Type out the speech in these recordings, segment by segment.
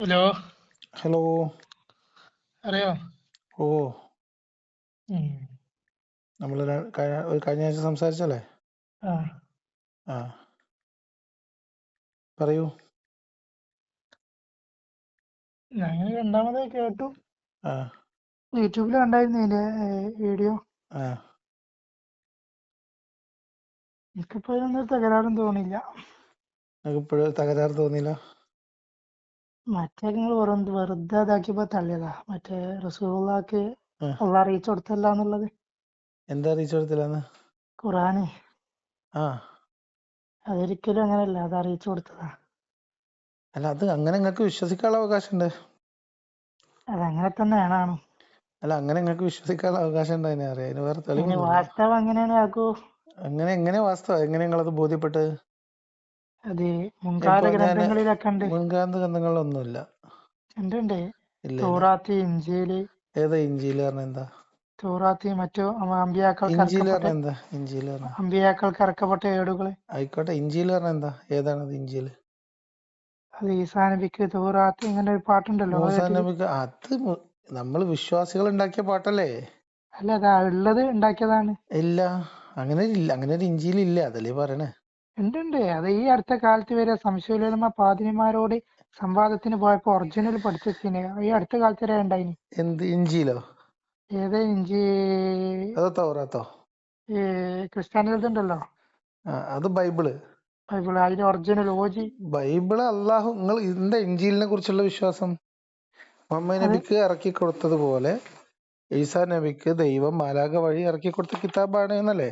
Hello. Hello. അറിയോ? ഓ, ഉം. നമ്മൾ കഴിഞ്ഞ ആഴ്ച സംസാരിച്ചല്ലേ? ആ ആ, പറയൂ. ഞാൻ രണ്ടാമത് കേട്ടു. ആ യൂട്യൂബിൽ കണ്ടായിരുന്നില്ലേ വീഡിയോ? ആ എനിക്കിപ്പോ ഇതൊന്നും തകരാറും തോന്നില്ല. നിങ്ങൾക്ക് ഇപ്പോഴും തകരാറ് തോന്നിയില്ല? മറ്റേ നിങ്ങൾ വെറുതെ ഇതാക്കിയപ്പോ തള്ളിയതാ. മറ്റേ റസൂലുള്ളാഹിക്ക് ആ, അള്ളാഹ് അറിയിച്ചു കൊടുത്തല്ല എന്നുള്ളത്. എന്താ അറിയിച്ചു കൊടുത്തില്ലാന്ന്? ഖുറാന് ആ, അതൊരിക്കലും അങ്ങനെയല്ല, അത് അറിയിച്ചു കൊടുത്തതാ. അല്ല, അത് അങ്ങനെ നിങ്ങൾക്ക് വിശ്വസിക്കാനുള്ള അവകാശമുണ്ട്. അതങ്ങനെ തന്നെയാണ്. അല്ല, അങ്ങനെ നിങ്ങൾക്ക് വിശ്വസിക്കാനുള്ള അവകാശം ഉണ്ട്. അതിനെ അറിയാം, അതിന് വേറെ അതിന് തെളിവൊന്നുമില്ല. വാസ്തവം അങ്ങനെയാണ് ആക്കൂ. എങ്ങനെ വാസ്തവം? എങ്ങനെ നിങ്ങളത് ബോധ്യപ്പെട്ടത്? അത് ഇപ്പൊ മുൻകാല ഞാൻ ഗ്രന്ഥങ്ങളിലൊക്കെ ഉണ്ട്. മുൻകാന്ത ഗ്രന്ഥങ്ങളിലൊന്നുമില്ല. ഉണ്ട്. ഇല്ല ഇല്ല. തൗറാത്ത്, ഇഞ്ചീല്. ഏതാ ഇഞ്ചീല് പറഞ്ഞ? എന്താ തൗറാത്ത് മറ്റു അമ്പിയാക്കൾക്ക് ഇഞ്ചീല് ഇറക്കപ്പെട്ട പറഞ്ഞ? എന്താ ഇഞ്ചീല് പറഞ്ഞ? അമ്പിയാക്കൾക്ക് ഇറക്കപ്പെട്ട ഏടുകള്. ആയിക്കോട്ടെ, ഇഞ്ചീല് പറഞ്ഞ എന്താ? ഏതാണത് ഇഞ്ചീല്? അത് ഈസാ നബിക്ക് തൗറാത്ത് ഇങ്ങനെ ഒരു പാട്ടുണ്ടല്ലോ, അത് മൂസാ കേട്ടില്ല? നബിക്ക് അത് നമ്മൾ വിശ്വാസികൾ ഉണ്ടാക്കിയ പാട്ടല്ലേ? അല്ല, അതാ ഉള്ളത് ഉണ്ടാക്കിയതാണ്. ഇല്ല, അങ്ങനെ ഇല്ല. അങ്ങനെ ഒരു ഇഞ്ചിയിലില്ല, അതല്ലേ പറയണേ. ഉണ്ട്. അത് ഈ അടുത്ത കാലത്ത് വരെ സംശയമില്ലായ്മ പാതിരിമാരോട് സംവാദത്തിന് പോയപ്പോ ഒറിജിനൽ പഠിച്ചെത്തിന്. ഈ അടുത്ത കാലത്ത് വരെ ഉണ്ടായിനി. എന്ത് ഇഞ്ചിയിലോ? ഏത് ഇഞ്ചി? അതോ തൗറാത്തോ? ക്രിസ്ത്യാനികളുടെ അത് ബൈബിള്. ബൈബിൾ, അതിന്റെ ഒറിജിനൽ ഓജി. ബൈബിള് അള്ളാഹു. നിങ്ങൾ ഇതിന്റെ ഇഞ്ചിലിനെ കുറിച്ചുള്ള വിശ്വാസം മുഹമ്മദ് അത് നബിക്ക് ഇറക്കി കൊടുത്തതുപോലെ ഈസാ നബിക്ക് ദൈവം മാലാഖ വഴി ഇറക്കി കൊടുത്ത കിതാബാണ് എന്നല്ലേ?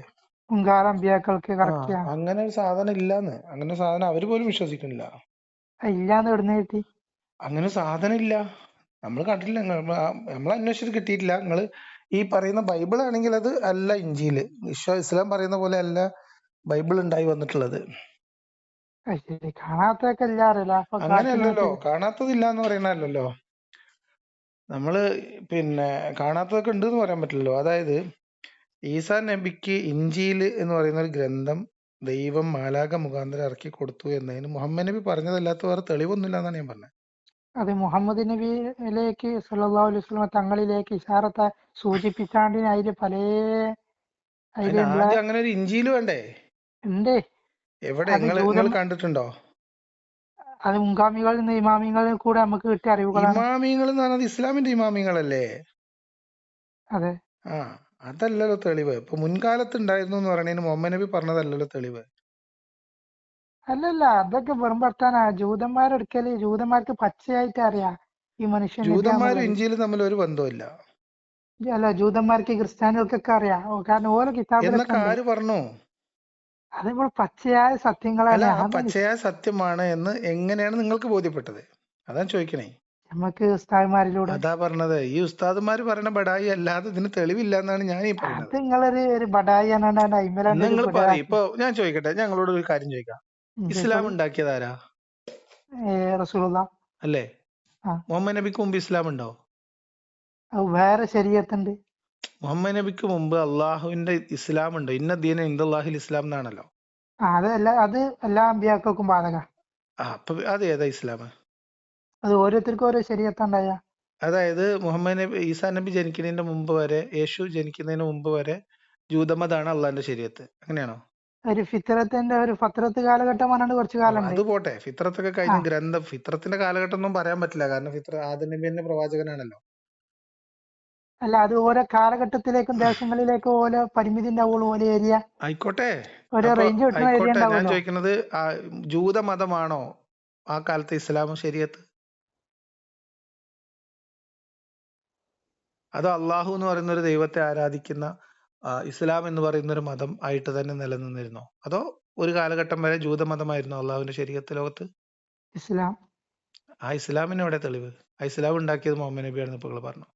മുൻകാല അമ്പിയാക്കൾക്ക് ആ, കറക്റ്റാണ്. അങ്ങനെ ഒരു സാധനം ഇല്ലാന്ന്. അങ്ങനെ ഒരു സാധനം അവര് പോലും വിശ്വസിക്കുന്നില്ല. ഇല്ലാന്ന് ഇവിടുന്ന് കിട്ടി. അങ്ങനെ ഒരു സാധനം ഇല്ല. നമ്മൾ കണ്ടിട്ടില്ല. നമ്മൾ അന്വേഷിച്ചിട്ട് കിട്ടിയിട്ടില്ല. നിങ്ങൾ ഈ പറയുന്ന ബൈബിൾ ആണെങ്കിൽ അത് അല്ല ഇഞ്ചിയില്. ഇസ്ലാം പറയുന്ന പോലെ അല്ല ബൈബിൾ ഉണ്ടായി വന്നിട്ടുള്ളത്. ശരി, കാണാത്തൊക്കെ ഇല്ലാറില്ല. അപ്പൊ അങ്ങനെയല്ലല്ലോ. കാട്ടിങ്ങോട്ട്. കാണാത്തതില്ല എന്ന് പറയണല്ലോ. നമ്മള് കാണാത്തതൊക്കെ ഉണ്ട് എന്ന് പറയാൻ പറ്റില്ലല്ലോ. അതായത് ഈസാ നബിക്ക് ഇഞ്ചിയിൽ എന്ന് പറയുന്ന ഒരു ഗ്രന്ഥം ദൈവം മാലാഖ മുഖാന്തരം ഇറക്കി കൊടുത്തു എന്നതിന് മുഹമ്മദ് നബി പറഞ്ഞതല്ലാത്ത വേറെ തെളിവൊന്നുമില്ല എന്നാണ് ഞാൻ പറഞ്ഞത്. അത് മുഹമ്മദ് നബിയിലേക്ക് സല്ലല്ലാഹു അലൈഹി വസല്ലം തങ്ങളിലേക്ക് ഇശാറത്തെ സൂചിപ്പിച്ചാണ്ടിന് അതിന് അതിലുള്ള ആദ്യം അങ്ങനെ ഒരു ഇഞ്ചിയിൽ വേണ്ടേ? ഉണ്ട്. എവിടെ? അത് നിങ്ങൾ കണ്ടിട്ടുണ്ടോ? അത് മുൻഗാമികളിൽ നിന്ന് ഇമാമിങ്ങളിൽ കൂടെ നമുക്ക് കിട്ടിയ അറിവുകളാണ്. ഇമാമിങ്ങൾ എന്ന് പറഞ്ഞത് ഇസ്ലാമിന്റെ ഇമാമിങ്ങളല്ലേ? അതെ. ആ, അതല്ലല്ലോ തെളിവ്. ഇപ്പൊ മുൻകാലത്ത് ഉണ്ടായിരുന്നു എന്ന് പറയുന്നതിന് മുഹമ്മദ് നബി പറഞ്ഞതല്ലല്ലോ തെളിവ്. അല്ലല്ല, അതൊക്കെ വെറും വർത്താനാ. ജൂതന്മാരെടുക്കല് ജൂതന്മാർക്ക് പച്ചയായിട്ട് അറിയാം ഈ മനുഷ്യൻ ജൂതന്മാരും നബിയാന്നുള്ളത്. ഇഞ്ചിയിലും തമ്മിൽ ഒരു ബന്ധവുമില്ല അല്ല, ജൂതന്മാർക്ക് ക്രിസ്ത്യാനികൾക്കൊക്കെ അറിയാം. കാരണം ഓരോ കിതാബിലൊക്കെ എന്നൊക്കെ ഉണ്ട്. ആര് പറഞ്ഞു? അതിപ്പോൾ പച്ചയായ അല്ല, സത്യങ്ങളാണ്. ആ പച്ചയായ സത്യമാണ് എന്ന് എങ്ങനെയാണ് നിങ്ങൾക്ക് ബോധ്യപ്പെട്ടത്? അതാണ് ചോദിക്കണേ. നമുക്ക് ഉസ്താദ്മാരിലൂടെ. അതാ പറഞ്ഞത്. ഈ ഉസ്താദുമാര് പറയണ ബടായി അല്ലാതെ ഇതിന് തെളിവില്ല എന്നാണ് ഞാൻ ഈ അത് പറയുന്നത്. നിങ്ങളൊരു ബഡായി എന്നാണ്ട് അയിമലാണ്ട് ഒരു നിങ്ങൾ പറയും. പിടവാക്കി. ഇപ്പൊ ഞാൻ ചോദിക്കട്ടെ, ഞങ്ങളോട് ഒരു കാര്യം ചോദിക്കാം. ഇസ്ലാം ചോദിച്ചോളൂ. ഉണ്ടാക്കിയതാരാ? റസൂലുള്ള. അല്ലേ? ആ, മുഹമ്മദ് നബിക്ക് മുമ്പ് ഇസ്ലാം ഉണ്ടോ? അത് വേറെ ശരീഅത്തുണ്ട്. മുഹമ്മദ് നബിക്ക് മുമ്പ് അള്ളാഹുവിന്റെ ഇസ്ലാം ഉണ്ട്. ഇന്ന ദീന ഇന്ദല്ലാഹിൽ ഇസ്ലാം എന്നാണല്ലോ. അത് എല്ലാ അമ്പിയാക്കൾക്കും ബാധക. അപ്പൊ അത് ഏതാ ഇസ്ലാം? അത് ഓരോരുത്തർക്കും ഓരോ ശരീഅത്തുണ്ടായ. അതായത് മുഹമ്മദ് നബി ഈസാ നബി ജനിക്കുന്നതിന് മുമ്പ് വരെ, യേശു ജനിക്കുന്നതിന് മുമ്പ് വരെ ജൂതമതാണ് അള്ളാഹിന്റെ ശരീഅത്ത്. അങ്ങനെയാണോ? ഒരു ഫത്രത്ത് കാലഘട്ടം പറഞ്ഞാണ്ട് കുറച്ചു ഓ, കാലം ഉണ്ട്. അത് പോട്ടെ. ഫിത്രത്തൊക്കെ ആ, കഴിഞ്ഞ ഫിത്രത്തിന്റെ കാലഘട്ടം ഒന്നും പറയാൻ പറ്റില്ല. കാരണം ആദം നബി തന്നെ പ്രവാചകനാണല്ലോ. അല്ല, അത് ഓരോ കാലഘട്ടത്തിലേക്കും ദേശങ്ങളിലേക്കും ഓരോ പരിമിതി ഉണ്ടാവുള്ളൂ, ഓരോ ഏരിയ, ആയിക്കോട്ടെ. ഓരോ അപ്പൊ റേഞ്ച് കിട്ടുന്ന ഏരിയ ആയിക്കോട്ടെ, ഞാൻ ഉണ്ടാവുമല്ലോ. ചോദിക്കുന്നത് ജൂതമതമാണോ ആ കാലത്ത് ഇസ്ലാം ശരീഅത്ത്? അതോ അള്ളാഹു എന്ന് പറയുന്ന ഒരു ദൈവത്തെ ആരാധിക്കുന്ന ഇസ്ലാം എന്ന് പറയുന്ന ഒരു മതം ആയിട്ട് തന്നെ നിലനിന്നിരുന്നോ? അതോ ഒരു കാലഘട്ടം വരെ ജൂതമതമായിരുന്നു അള്ളാഹുവിന്റെ ശരീഅത്ത് ലോകത്ത്? ഇസ്ലാം. ആ ഇസ്ലാമിന് എവിടെ തെളിവ്? ആ ഇസ്ലാം ഉണ്ടാക്കിയത് മുഹമ്മദ് നബിയാണെന്ന് ഇപ്പോൾ പറഞ്ഞു.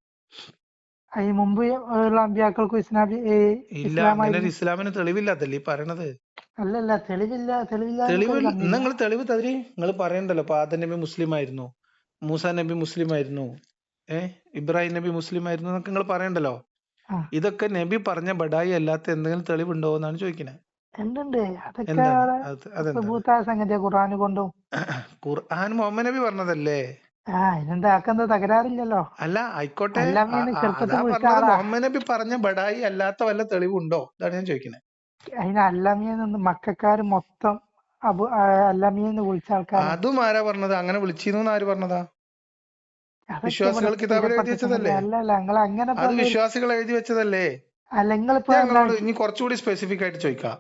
അതിന് മുമ്പ് ഉള്ള അമ്പിയാക്കൾക്കും ഇല്ല, അങ്ങനെ ഒരു ഇസ്ലാമായിരുന്നു. ഇസ്ലാമിന് തെളിവില്ലാത്തല്ലേ ഈ പറയണത്? അല്ലല്ല, തെളിവില്ല തെളിവ് എനിക്കൊരു തന്നില്ല. നിങ്ങൾ തെളിവ് തരി. നിങ്ങൾ പറയണ്ടല്ലോ. ഇപ്പൊ ആദം നബി മുസ്ലിം ആയിരുന്നു, മൂസാ നബി മുസ്ലിം ആയിരുന്നു, ഇബ്രാഹിം നബി മുസ്ലിം ആയിരുന്നു എന്നൊക്കെ നിങ്ങൾ പറയണ്ടല്ലോ. ആ, ഇതൊക്കെ നബി പറഞ്ഞ ബഡായി അല്ലാത്ത എന്തെങ്കിലും തെളിവുണ്ടോ എന്നാണ് ചോദിക്കുന്നത്. ഉണ്ട്. അതൊക്കെ എന്താണ് അവിടെ അതെന്താണ്? ഭൂത്തായ സംഗതിയാ ഖുർആന് കൊണ്ടും. ഖുർആൻ മുഹമ്മദ് നബി പറഞ്ഞതല്ലേ? അതിനെന്താ ആക്കെന്താ തകരാറില്ലല്ലോ. അല്ല ആയിക്കോട്ടെ, അല്ലാമീന്ന് ചെറുപ്പത്തിൽ അതാ വിളിച്ച പറഞ്ഞത് ആളാ. മുഹമ്മദ് നബി പറഞ്ഞ ബഡായി അല്ലാത്ത വല്ല തെളിവുണ്ടോ? ഇതാണ് ഞാൻ ചോദിക്കുന്നത്. അതിന് അല്ലാമീന്ന് മക്കാര് മൊത്തം അല്ലാമീന്ന് വിളിച്ച ആൾക്കാരാ. അതും ആരാ പറഞ്ഞത്? അങ്ങനെ വിളിച്ചിരുന്നു ആര് പറഞ്ഞതാ? അതൊക്കെ ഇവിടെ വിശ്വാസികൾ കിതാബിൽ എഴുതി സ്ഥിരപ്പെട്ട സംഗതി. വെച്ചതല്ലേ? അല്ല നിങ്ങൾ അങ്ങനെ അത് പറഞ്ഞ വിശ്വാസികൾ എഴുതി വെച്ചതല്ലേ? അല്ല നിങ്ങളിപ്പോ ഞാൻ എന്താ നിങ്ങളോട് ഇനി കുറച്ചുകൂടി സ്പെസിഫിക് ആയിട്ട് ചോദിക്കാം.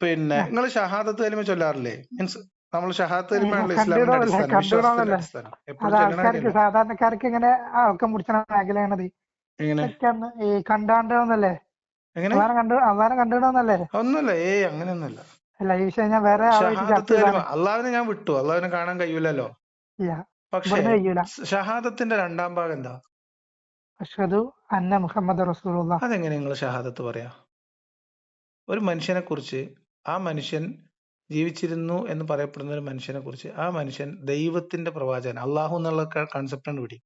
പിന്നെ നിങ്ങൾ ഷഹാദത്ത് കലിമ ചൊല്ലാറില്ലേ? മീൻസ് നമ്മൾ ഷഹാദത്ത് കലിമയാണല്ലോ ഇസ്ലാമിന്റെ കണ്ടിടോന്നല്ലേ അടിസ്ഥാനം, വിശ്വാസത്തിന്റെ കണ്ടിടോന്നല്ലേ. അടിസ്ഥാനം. അത് എപ്പോഴും ചൊല്ലണ ആൾക്കാർക്ക് കാര്യമല്ല. സാധാരണക്കാർക്ക് ഇങ്ങനെ ആൾക്കം പിടിച്ച മേഖലയാണത്. എങ്ങനെ ഇതൊക്കെയാണ് ഈ കണ്ടാണ്ടോന്നല്ലേ. എങ്ങനെ അള്ളാനെ കണ്ടിടോന്നല്ലേ. ഒന്നുമല്ല, അങ്ങനെയൊന്നുമല്ല. അല്ല ഈ വിഷയം ഞാൻ വേറെ ആളായിട്ട് ചർച്ച ഷഹാദത്ത് കലിമ ചെയ്താണ്. അള്ളാഹുവിനെ ഞാൻ വിട്ടു, അള്ളാഹുവിനെ കാണാൻ കഴിയൂലല്ലോ. ഇല്ല പക്ഷേ ഇവിടുന്ന് കഴിയൂല. ഷഹാദത്തിന്റെ രണ്ടാം ഭാഗം എന്താ? അഷ്ഹദു അന്ന മുഹമ്മദ് റസൂലുള്ളാഹ്. അതെങ്ങനെ നിങ്ങൾ ഷഹാദത്ത് പറയാ? ഒരു മനുഷ്യനെ കുറിച്ച്, ആ മനുഷ്യൻ ജീവിച്ചിരുന്നു എന്ന് പറയപ്പെടുന്ന ഒരു മനുഷ്യനെ കുറിച്ച്, ആ മനുഷ്യൻ ദൈവത്തിന്റെ പ്രവാചകൻ, അള്ളാഹു എന്നുള്ള കൺസെപ്റ്റാണ് പിടി.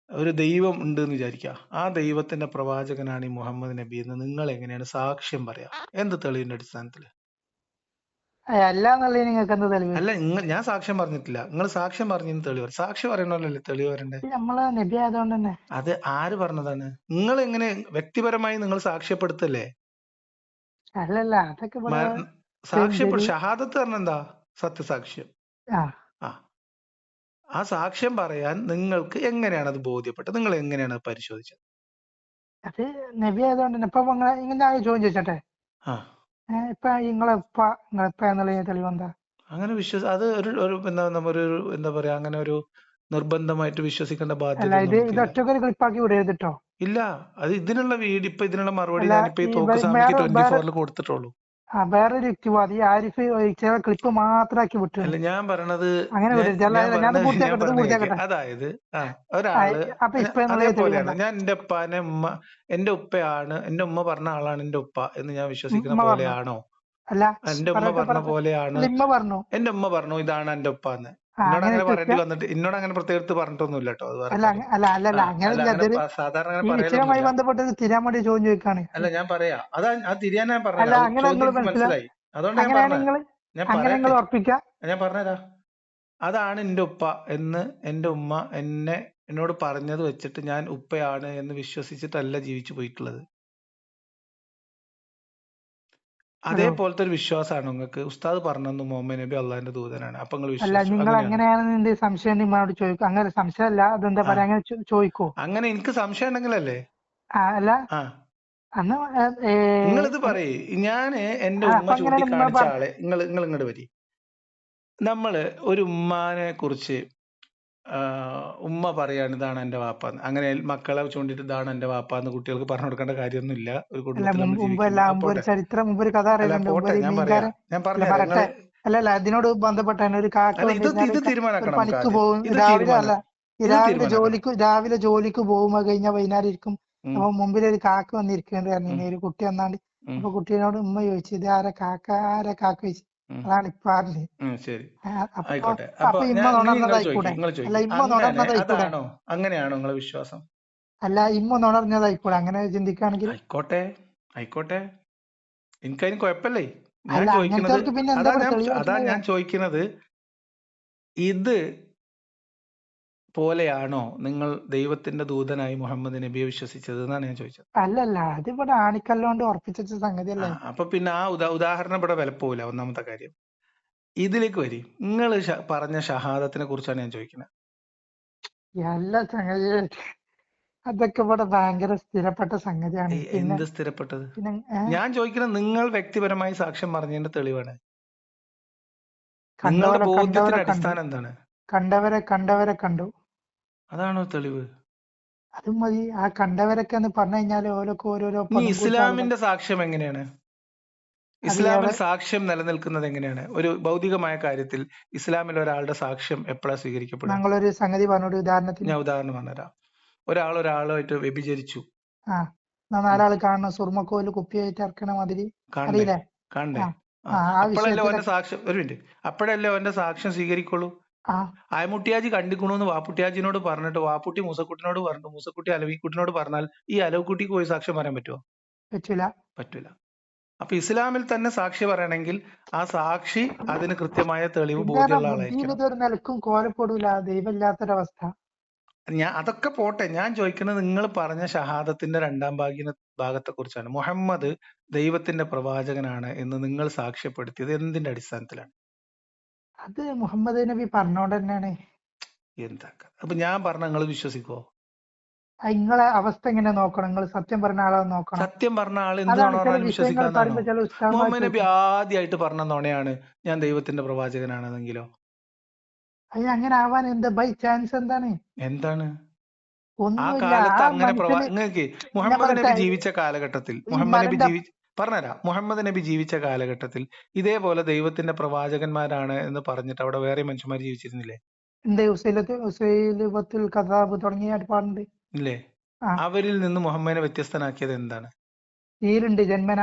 ഒരു ദൈവം ഉണ്ട് എന്ന് വിചാരിക്കുക. ആ ദൈവത്തിന്റെ പ്രവാചകനാണ് ഈ മുഹമ്മദ് നബി എന്ന് നിങ്ങൾ എങ്ങനെയാണ് സാക്ഷ്യം പറയാ? എന്ത് തെളിവിന്റെ അടിസ്ഥാനത്തിൽ? അല്ല എന്നുള്ളത് നിങ്ങൾക്ക് എന്ത് തെളിവ്? അല്ല, ഞാൻ സാക്ഷ്യം പറഞ്ഞിട്ടില്ല. നിങ്ങൾ സാക്ഷ്യം പറഞ്ഞതിന് തെളിവ്. സാക്ഷ്യം പറയണല്ലേ തെളിവ് വരണ്ടേ? നമ്മള് നബി ആയതുകൊണ്ട് തന്നെ. അത് ആര് പറഞ്ഞതാണ്? നിങ്ങൾ എങ്ങനെ വ്യക്തിപരമായി നിങ്ങൾ സാക്ഷ്യപ്പെടുത്തല്ലേ? അല്ലല്ല അതൊക്കെ ഇവിടെ ഷഹാദത്ത് പറഞ്ഞ എന്താ? സത്യസാക്ഷ്യം. ആ ആ ആ സാക്ഷ്യം പറയാൻ നിങ്ങൾക്ക് എങ്ങനെയാണ് അത് ബോധ്യപ്പെട്ടത്? നിങ്ങൾ എങ്ങനെയാണ് അത് പരിശോധിച്ചത്? അത് നബി ആയതുകൊണ്ട് തന്നെ. ഇപ്പൊ ഇങ്ങനെ ചോദ്യം ചോദിച്ചോട്ടെ. ആ ഇപ്പൊ നിങ്ങളെ ഉപ്പ എന്നുള്ള തെളിവെന്താ? അങ്ങനെ അത് എന്താ പറയാ, അങ്ങനെ ഒരു നിർബന്ധമായിട്ട് വിശ്വസിക്കേണ്ട അല്ല ബാധ്യത ഇത് നമുക്കില്ല. ഒറ്റക്കൊരു ക്ലിപ്പാക്കി വിടരുത് ട്ടോ. ഇല്ല, അത് ഇതിനുള്ള ഇപ്പൊ ഇതിനുള്ള മറുപടി അല്ല ഞാനിപ്പോ ഈ ഈ തോക്ക് സ്വാമിക്ക് വേറെ 24 കൊടുത്തിട്ടുള്ളൂ. വേറൊരു യുക്തിവാദി ആരിഫ് ചില ക്ലിപ്പ് മാത്രമാക്കി വിട്ടു. അല്ല, ഞാൻ പറയണത് അങ്ങനെ വിടരുത്. അല്ല ഞാൻ ഞാൻ പൂർത്തിയാക്കട്ടെ ഇത് പറഞ്ഞ പൂർത്തിയാക്കട്ടെ. അതായത് ഒരാള് അപ്പൊ ഇപ്പൊ എന്നുള്ള അതേപോലെയാണ്. തെളിവെന്താ? ഞാൻ എന്റെ ഉപ്പാനെ എന്റെ ഉപ്പയാണ്, എന്റെ ഉമ്മ പറഞ്ഞ ആളാണ് എന്റെ ഉപ്പ എന്ന് ഞാൻ വിശ്വസിക്കുന്ന ഉമ്മ പറഞ്ഞു. പോലെയാണോ? അല്ല എന്റെ ഉമ്മ പറഞ്ഞ പോലെയാണ്. ഇമ്മ പറഞ്ഞു. എന്റെ ഉമ്മ പറഞ്ഞു ഇതാണ് എന്റെ ഉപ്പ എന്ന്. എന്നോട് അങ്ങനെ അങ്ങനെ പറയേണ്ടി വന്നിട്ട്, എന്നോട് അങ്ങനെ പ്രത്യേകത്ത് പറഞ്ഞിട്ടൊന്നുമില്ല കേട്ടോ. അത് വേറെ അല്ല കാര്യം. അല്ല അങ്ങനെ സാധാരണ അങ്ങനെ ഈ വിഷയവുമായി പറയലൊന്നുമില്ല. ബന്ധപ്പെട്ട് തിരാൻ വേണ്ടി ചോദ്യം ചോദിക്കാണ്. അല്ല, ഞാൻ പറയാ, അത് തിരിയാൻ ഞാൻ അല്ല പറഞ്ഞുതരാം. അങ്ങനെ ചോദ്യം നിങ്ങൾ എനിക്ക് മനസ്സിലായി, അതുകൊണ്ട് ഞാൻ അങ്ങനെയാണ് പറഞ്ഞത്. ഞാൻ അങ്ങനെ നിങ്ങൾ പറയട്ടെ, ഉറപ്പിക്കാം. ഞാൻ പറഞ്ഞുതരാം. അതാണ് എന്റെ ഉപ്പ എന്ന് എന്റെ ഉമ്മ എന്നോട് പറഞ്ഞത് വെച്ചിട്ട് ഞാൻ ഉപ്പയാണ് എന്ന് വിശ്വസിച്ചിട്ടല്ല ജീവിച്ചു പോയിട്ടുള്ളത്. അതേപോലത്തെ ഒരു വിശ്വാസമാണ് നിങ്ങൾക്ക്. ഉസ്താദ് പറഞ്ഞു മുഹമ്മദ് നബി അള്ളാഹിന്റെ ദൂതനാണ്, അപ്പൊ നിങ്ങൾ അല്ല വിശ്വസിച്ചു. നിങ്ങൾ അങ്ങനെയാണെന്ന് സംശയം നിങ്ങളോട് ചോദിക്കും. അങ്ങനെ സംശയമല്ല, അതെന്താ പറയാ, അങ്ങനെ ചോദിക്കോ? അങ്ങനെ എനിക്ക് സംശയം ഉണ്ടെങ്കിലല്ലേ. അല്ല അന്ന് നിങ്ങൾ ഇത് പറയേ. ഞാന് എന്റെ ഉമ്മ ചൂണ്ടിക്കാണിച്ച ആളെ നിങ്ങൾ ഇങ്ങോട്ട് വരി. നമ്മള് ഒരു ഉമ്മാനെ കുറിച്ച് ഉമ്മ പറയാണ് ഇതാണ് എന്റെ വാപ്പാന്ന്, അങ്ങനെ മക്കളെ ചൂണ്ടിട്ട് ഇതാണ് എന്റെ വാപ്പാന്ന് കുട്ടികൾക്ക് പറഞ്ഞു കൊടുക്കേണ്ട കാര്യമൊന്നുമില്ല. ഒരു കുടുംബത്തിൽ പോട്ടെ, ഞാൻ പറഞ്ഞുതരാം. അല്ലല്ല അതിനോട് ബന്ധപ്പെട്ട ഒരു കാക്ക ഇത് തീരുമാനാക്കണം. പണിക്ക് പോകും രാവിലെ ജോലിക്ക് പോകുമ്പോ കഴിഞ്ഞാൽ വൈകുന്നേരം ഇരിക്കും. അപ്പൊ മുമ്പിൽ ഒരു കാക്ക വന്നിരിക്കേണ്ടി പറഞ്ഞു ഒരു കുട്ടി വന്നാണ്ട്. അപ്പൊ കുട്ടീനോട് ഉമ്മ ചോദിച്ചു ഇത് ആരാ കാക്ക ചോദിച്ചു. അതാണ് ഇപ്പാറില്. അപ്പൊ ഇമ്മ നുണർന്നതായിക്കൂടെ? അല്ല ഇമ്മ നുണർന്നതായിക്കൂടെ? അങ്ങനെയാണോ നിങ്ങളെ വിശ്വാസം? അല്ല ഇമ്മ നുണർന്നതായിക്കൂടെ അങ്ങനെ ചിന്തിക്കുകയാണെങ്കിൽ? ആയിക്കോട്ടെ, എനിക്കതിന് കുഴപ്പമില്ലേ. ഞാൻ ചോദിക്കുന്നത് ഇത് പോലെയാണോ നിങ്ങൾ ദൈവത്തിന്റെ ദൂതനായി മുഹമ്മദ് നബിയെ വിശ്വസിച്ചത് എന്നാണ് ഞാൻ ചോദിച്ചത്. അല്ലല്ല അതിവിടെ ആണിക്കല്ലോണ്ട് ഉറപ്പിച്ച സംഗതിയല്ലേ. അപ്പൊ പിന്നെ ആ ഉദാഹരണം ഇവിടെ വിലപ്പോവില്ല. ഒന്നാമത്തെ കാര്യം. ഇതിലേക്ക് വരി. നിങ്ങൾ പറഞ്ഞ ഷഹാദത്തിനെ കുറിച്ചാണ് ഞാൻ ചോദിക്കുന്നത്. എല്ലാ സംഗതി അതൊക്കെ ഇവിടെ ഭയങ്കര സ്ഥിരപ്പെട്ട സംഗതിയാണ്. എന്ത് സ്ഥിരപ്പെട്ടത്? ഞാൻ ചോദിക്കുന്നത് നിങ്ങൾ വ്യക്തിപരമായി സാക്ഷ്യം പറഞ്ഞതിന്റെ തെളിവാണ്. നിങ്ങളുടെ ബോധ്യത്തിന്റെ അടിസ്ഥാനം എന്താണ്? കണ്ടവരെ കണ്ടു. അതാണോ തെളിവ്? അത് മതി. ആ കണ്ടവരൊക്കെ എന്ന് പറഞ്ഞു കഴിഞ്ഞാല് ഓരോരോ ഇസ്ലാമിന്റെ സാക്ഷ്യം എങ്ങനെയാണ്? ഇസ്ലാമിൽ സാക്ഷ്യം നിലനിൽക്കുന്നത് എങ്ങനെയാണ്? ഒരു ഭൗതികമായ കാര്യത്തിൽ ഇസ്ലാമിൽ ഒരാളുടെ സാക്ഷ്യം എപ്പോഴാണ് സ്വീകരിക്കപ്പെടുക? ഞങ്ങളൊരു സംഗതി പറഞ്ഞു. ഉദാഹരണത്തിന് ഞാൻ ഉദാഹരണം പറഞ്ഞുതരാം. ഒരാളുമായിട്ട് വ്യഭിചരിച്ചു. നാലാള് കാണണം. സുർമക്കോല് കുപ്പിയായിട്ട് ഇറക്കണ മാതിരി കണ്ടേ? അപ്പോഴല്ലേ അവന്റെ സാക്ഷ്യം. ഒരു മിനിറ്റ്. അപ്പോഴല്ലേ അവന്റെ സാക്ഷ്യം സ്വീകരിക്കുള്ളൂ. ആയമുട്ടിയാജി കണ്ടിക്കണോന്ന് വാപ്പുട്ടിയാജിനോട് പറഞ്ഞിട്ട് വാപ്പുട്ടി മൂസക്കുട്ടിനോട് പറഞ്ഞു, മൂസക്കുട്ടി അലവിക്കുട്ടിനോട് പറഞ്ഞാൽ ഈ അലവിക്കുട്ടിക്ക് പോയി സാക്ഷ്യം പറയാൻ പറ്റുമോ? പറ്റൂല. അപ്പൊ ഇസ്ലാമിൽ തന്നെ സാക്ഷി പറയണമെങ്കിൽ ആ സാക്ഷി അതിന് കൃത്യമായ തെളിവ് പിന്നെ ബോധ്യമുള്ള ബുദ്ധിയിൽ ആളായിരിക്കണം. ഇതൊരു നിലക്കും കോലപ്പെടൂല, ദൈവമില്ലാത്തൊരവസ്ഥ. അതൊക്കെ പോട്ടെ, ഞാൻ ചോദിക്കുന്നത് നിങ്ങൾ പറഞ്ഞ ഷഹാദത്തിന്റെ രണ്ടാം ഭാഗത്തെ കുറിച്ചാണ്. മുഹമ്മദ് ദൈവത്തിന്റെ പ്രവാചകനാണ് എന്ന് നിങ്ങൾ സാക്ഷ്യപ്പെടുത്തിയത് എന്തിന്റെ അടിസ്ഥാനത്തിലാണ്? അത് മുഹമ്മദ് നബി പറഞ്ഞോണ്ട് തന്നെയാണ്. എന്താ അപ്പൊ ഞാൻ പറഞ്ഞ നിങ്ങൾ വിശ്വസിക്കുവോ? നിങ്ങളെ അവസ്ഥ എങ്ങനെ നോക്കണം, നിങ്ങൾ സത്യം പറഞ്ഞ ആളെ നോക്കണം. സത്യം പറഞ്ഞ ആൾ എന്ത് അതാണ് ചില പറഞ്ഞാലും വിഷയങ്ങൾ വിശ്വസിക്കാന്നാണോ? പറയുമ്പോ ചില ഉസ്താദ്മാർ മുഹമ്മദ് നബി ചോദിക്കും, ആദ്യമായിട്ട് പറഞ്ഞ നുണയാണ് ഞാൻ ദൈവത്തിന്റെ പ്രവാചകനാണെന്നെങ്കിലോ? അങ്ങനെ ആവാൻ എന്താ ബൈ ചാൻസ് എന്താണ്? എന്താണ് ആ ഒന്നുമില്ല. കാലത്ത് ആ അങ്ങനെ മനുഷ്യന് നിങ്ങൾക്ക് ഞാൻ മുഹമ്മദ് പറയട്ടെ, നബി ജീവിച്ച കാലഘട്ടത്തിൽ ഈ മുഹമ്മദ് നബി മലന്റെ പറഞ്ഞുതരാം, മുഹമ്മദ് നബി ജീവിച്ച കാലഘട്ടത്തിൽ ഇതേപോലെ ദൈവത്തിന്റെ പ്രവാചകന്മാരാണ് എന്ന് പറഞ്ഞിട്ട് അവിടെ വേറെ മനുഷ്യന്മാർ ജീവിച്ചിരുന്നില്ലേ? ഉണ്ട്, ഉസൈലത്തുൽ കസാബ് തുടങ്ങിയ ഒരുപാടുണ്ട്. ഇല്ലേ? ആ അവരിൽ നിന്ന് മുഹമ്മദിനെ വ്യത്യസ്തനാക്കിയത് എന്താണ്? സീലുണ്ട് ജന്മന,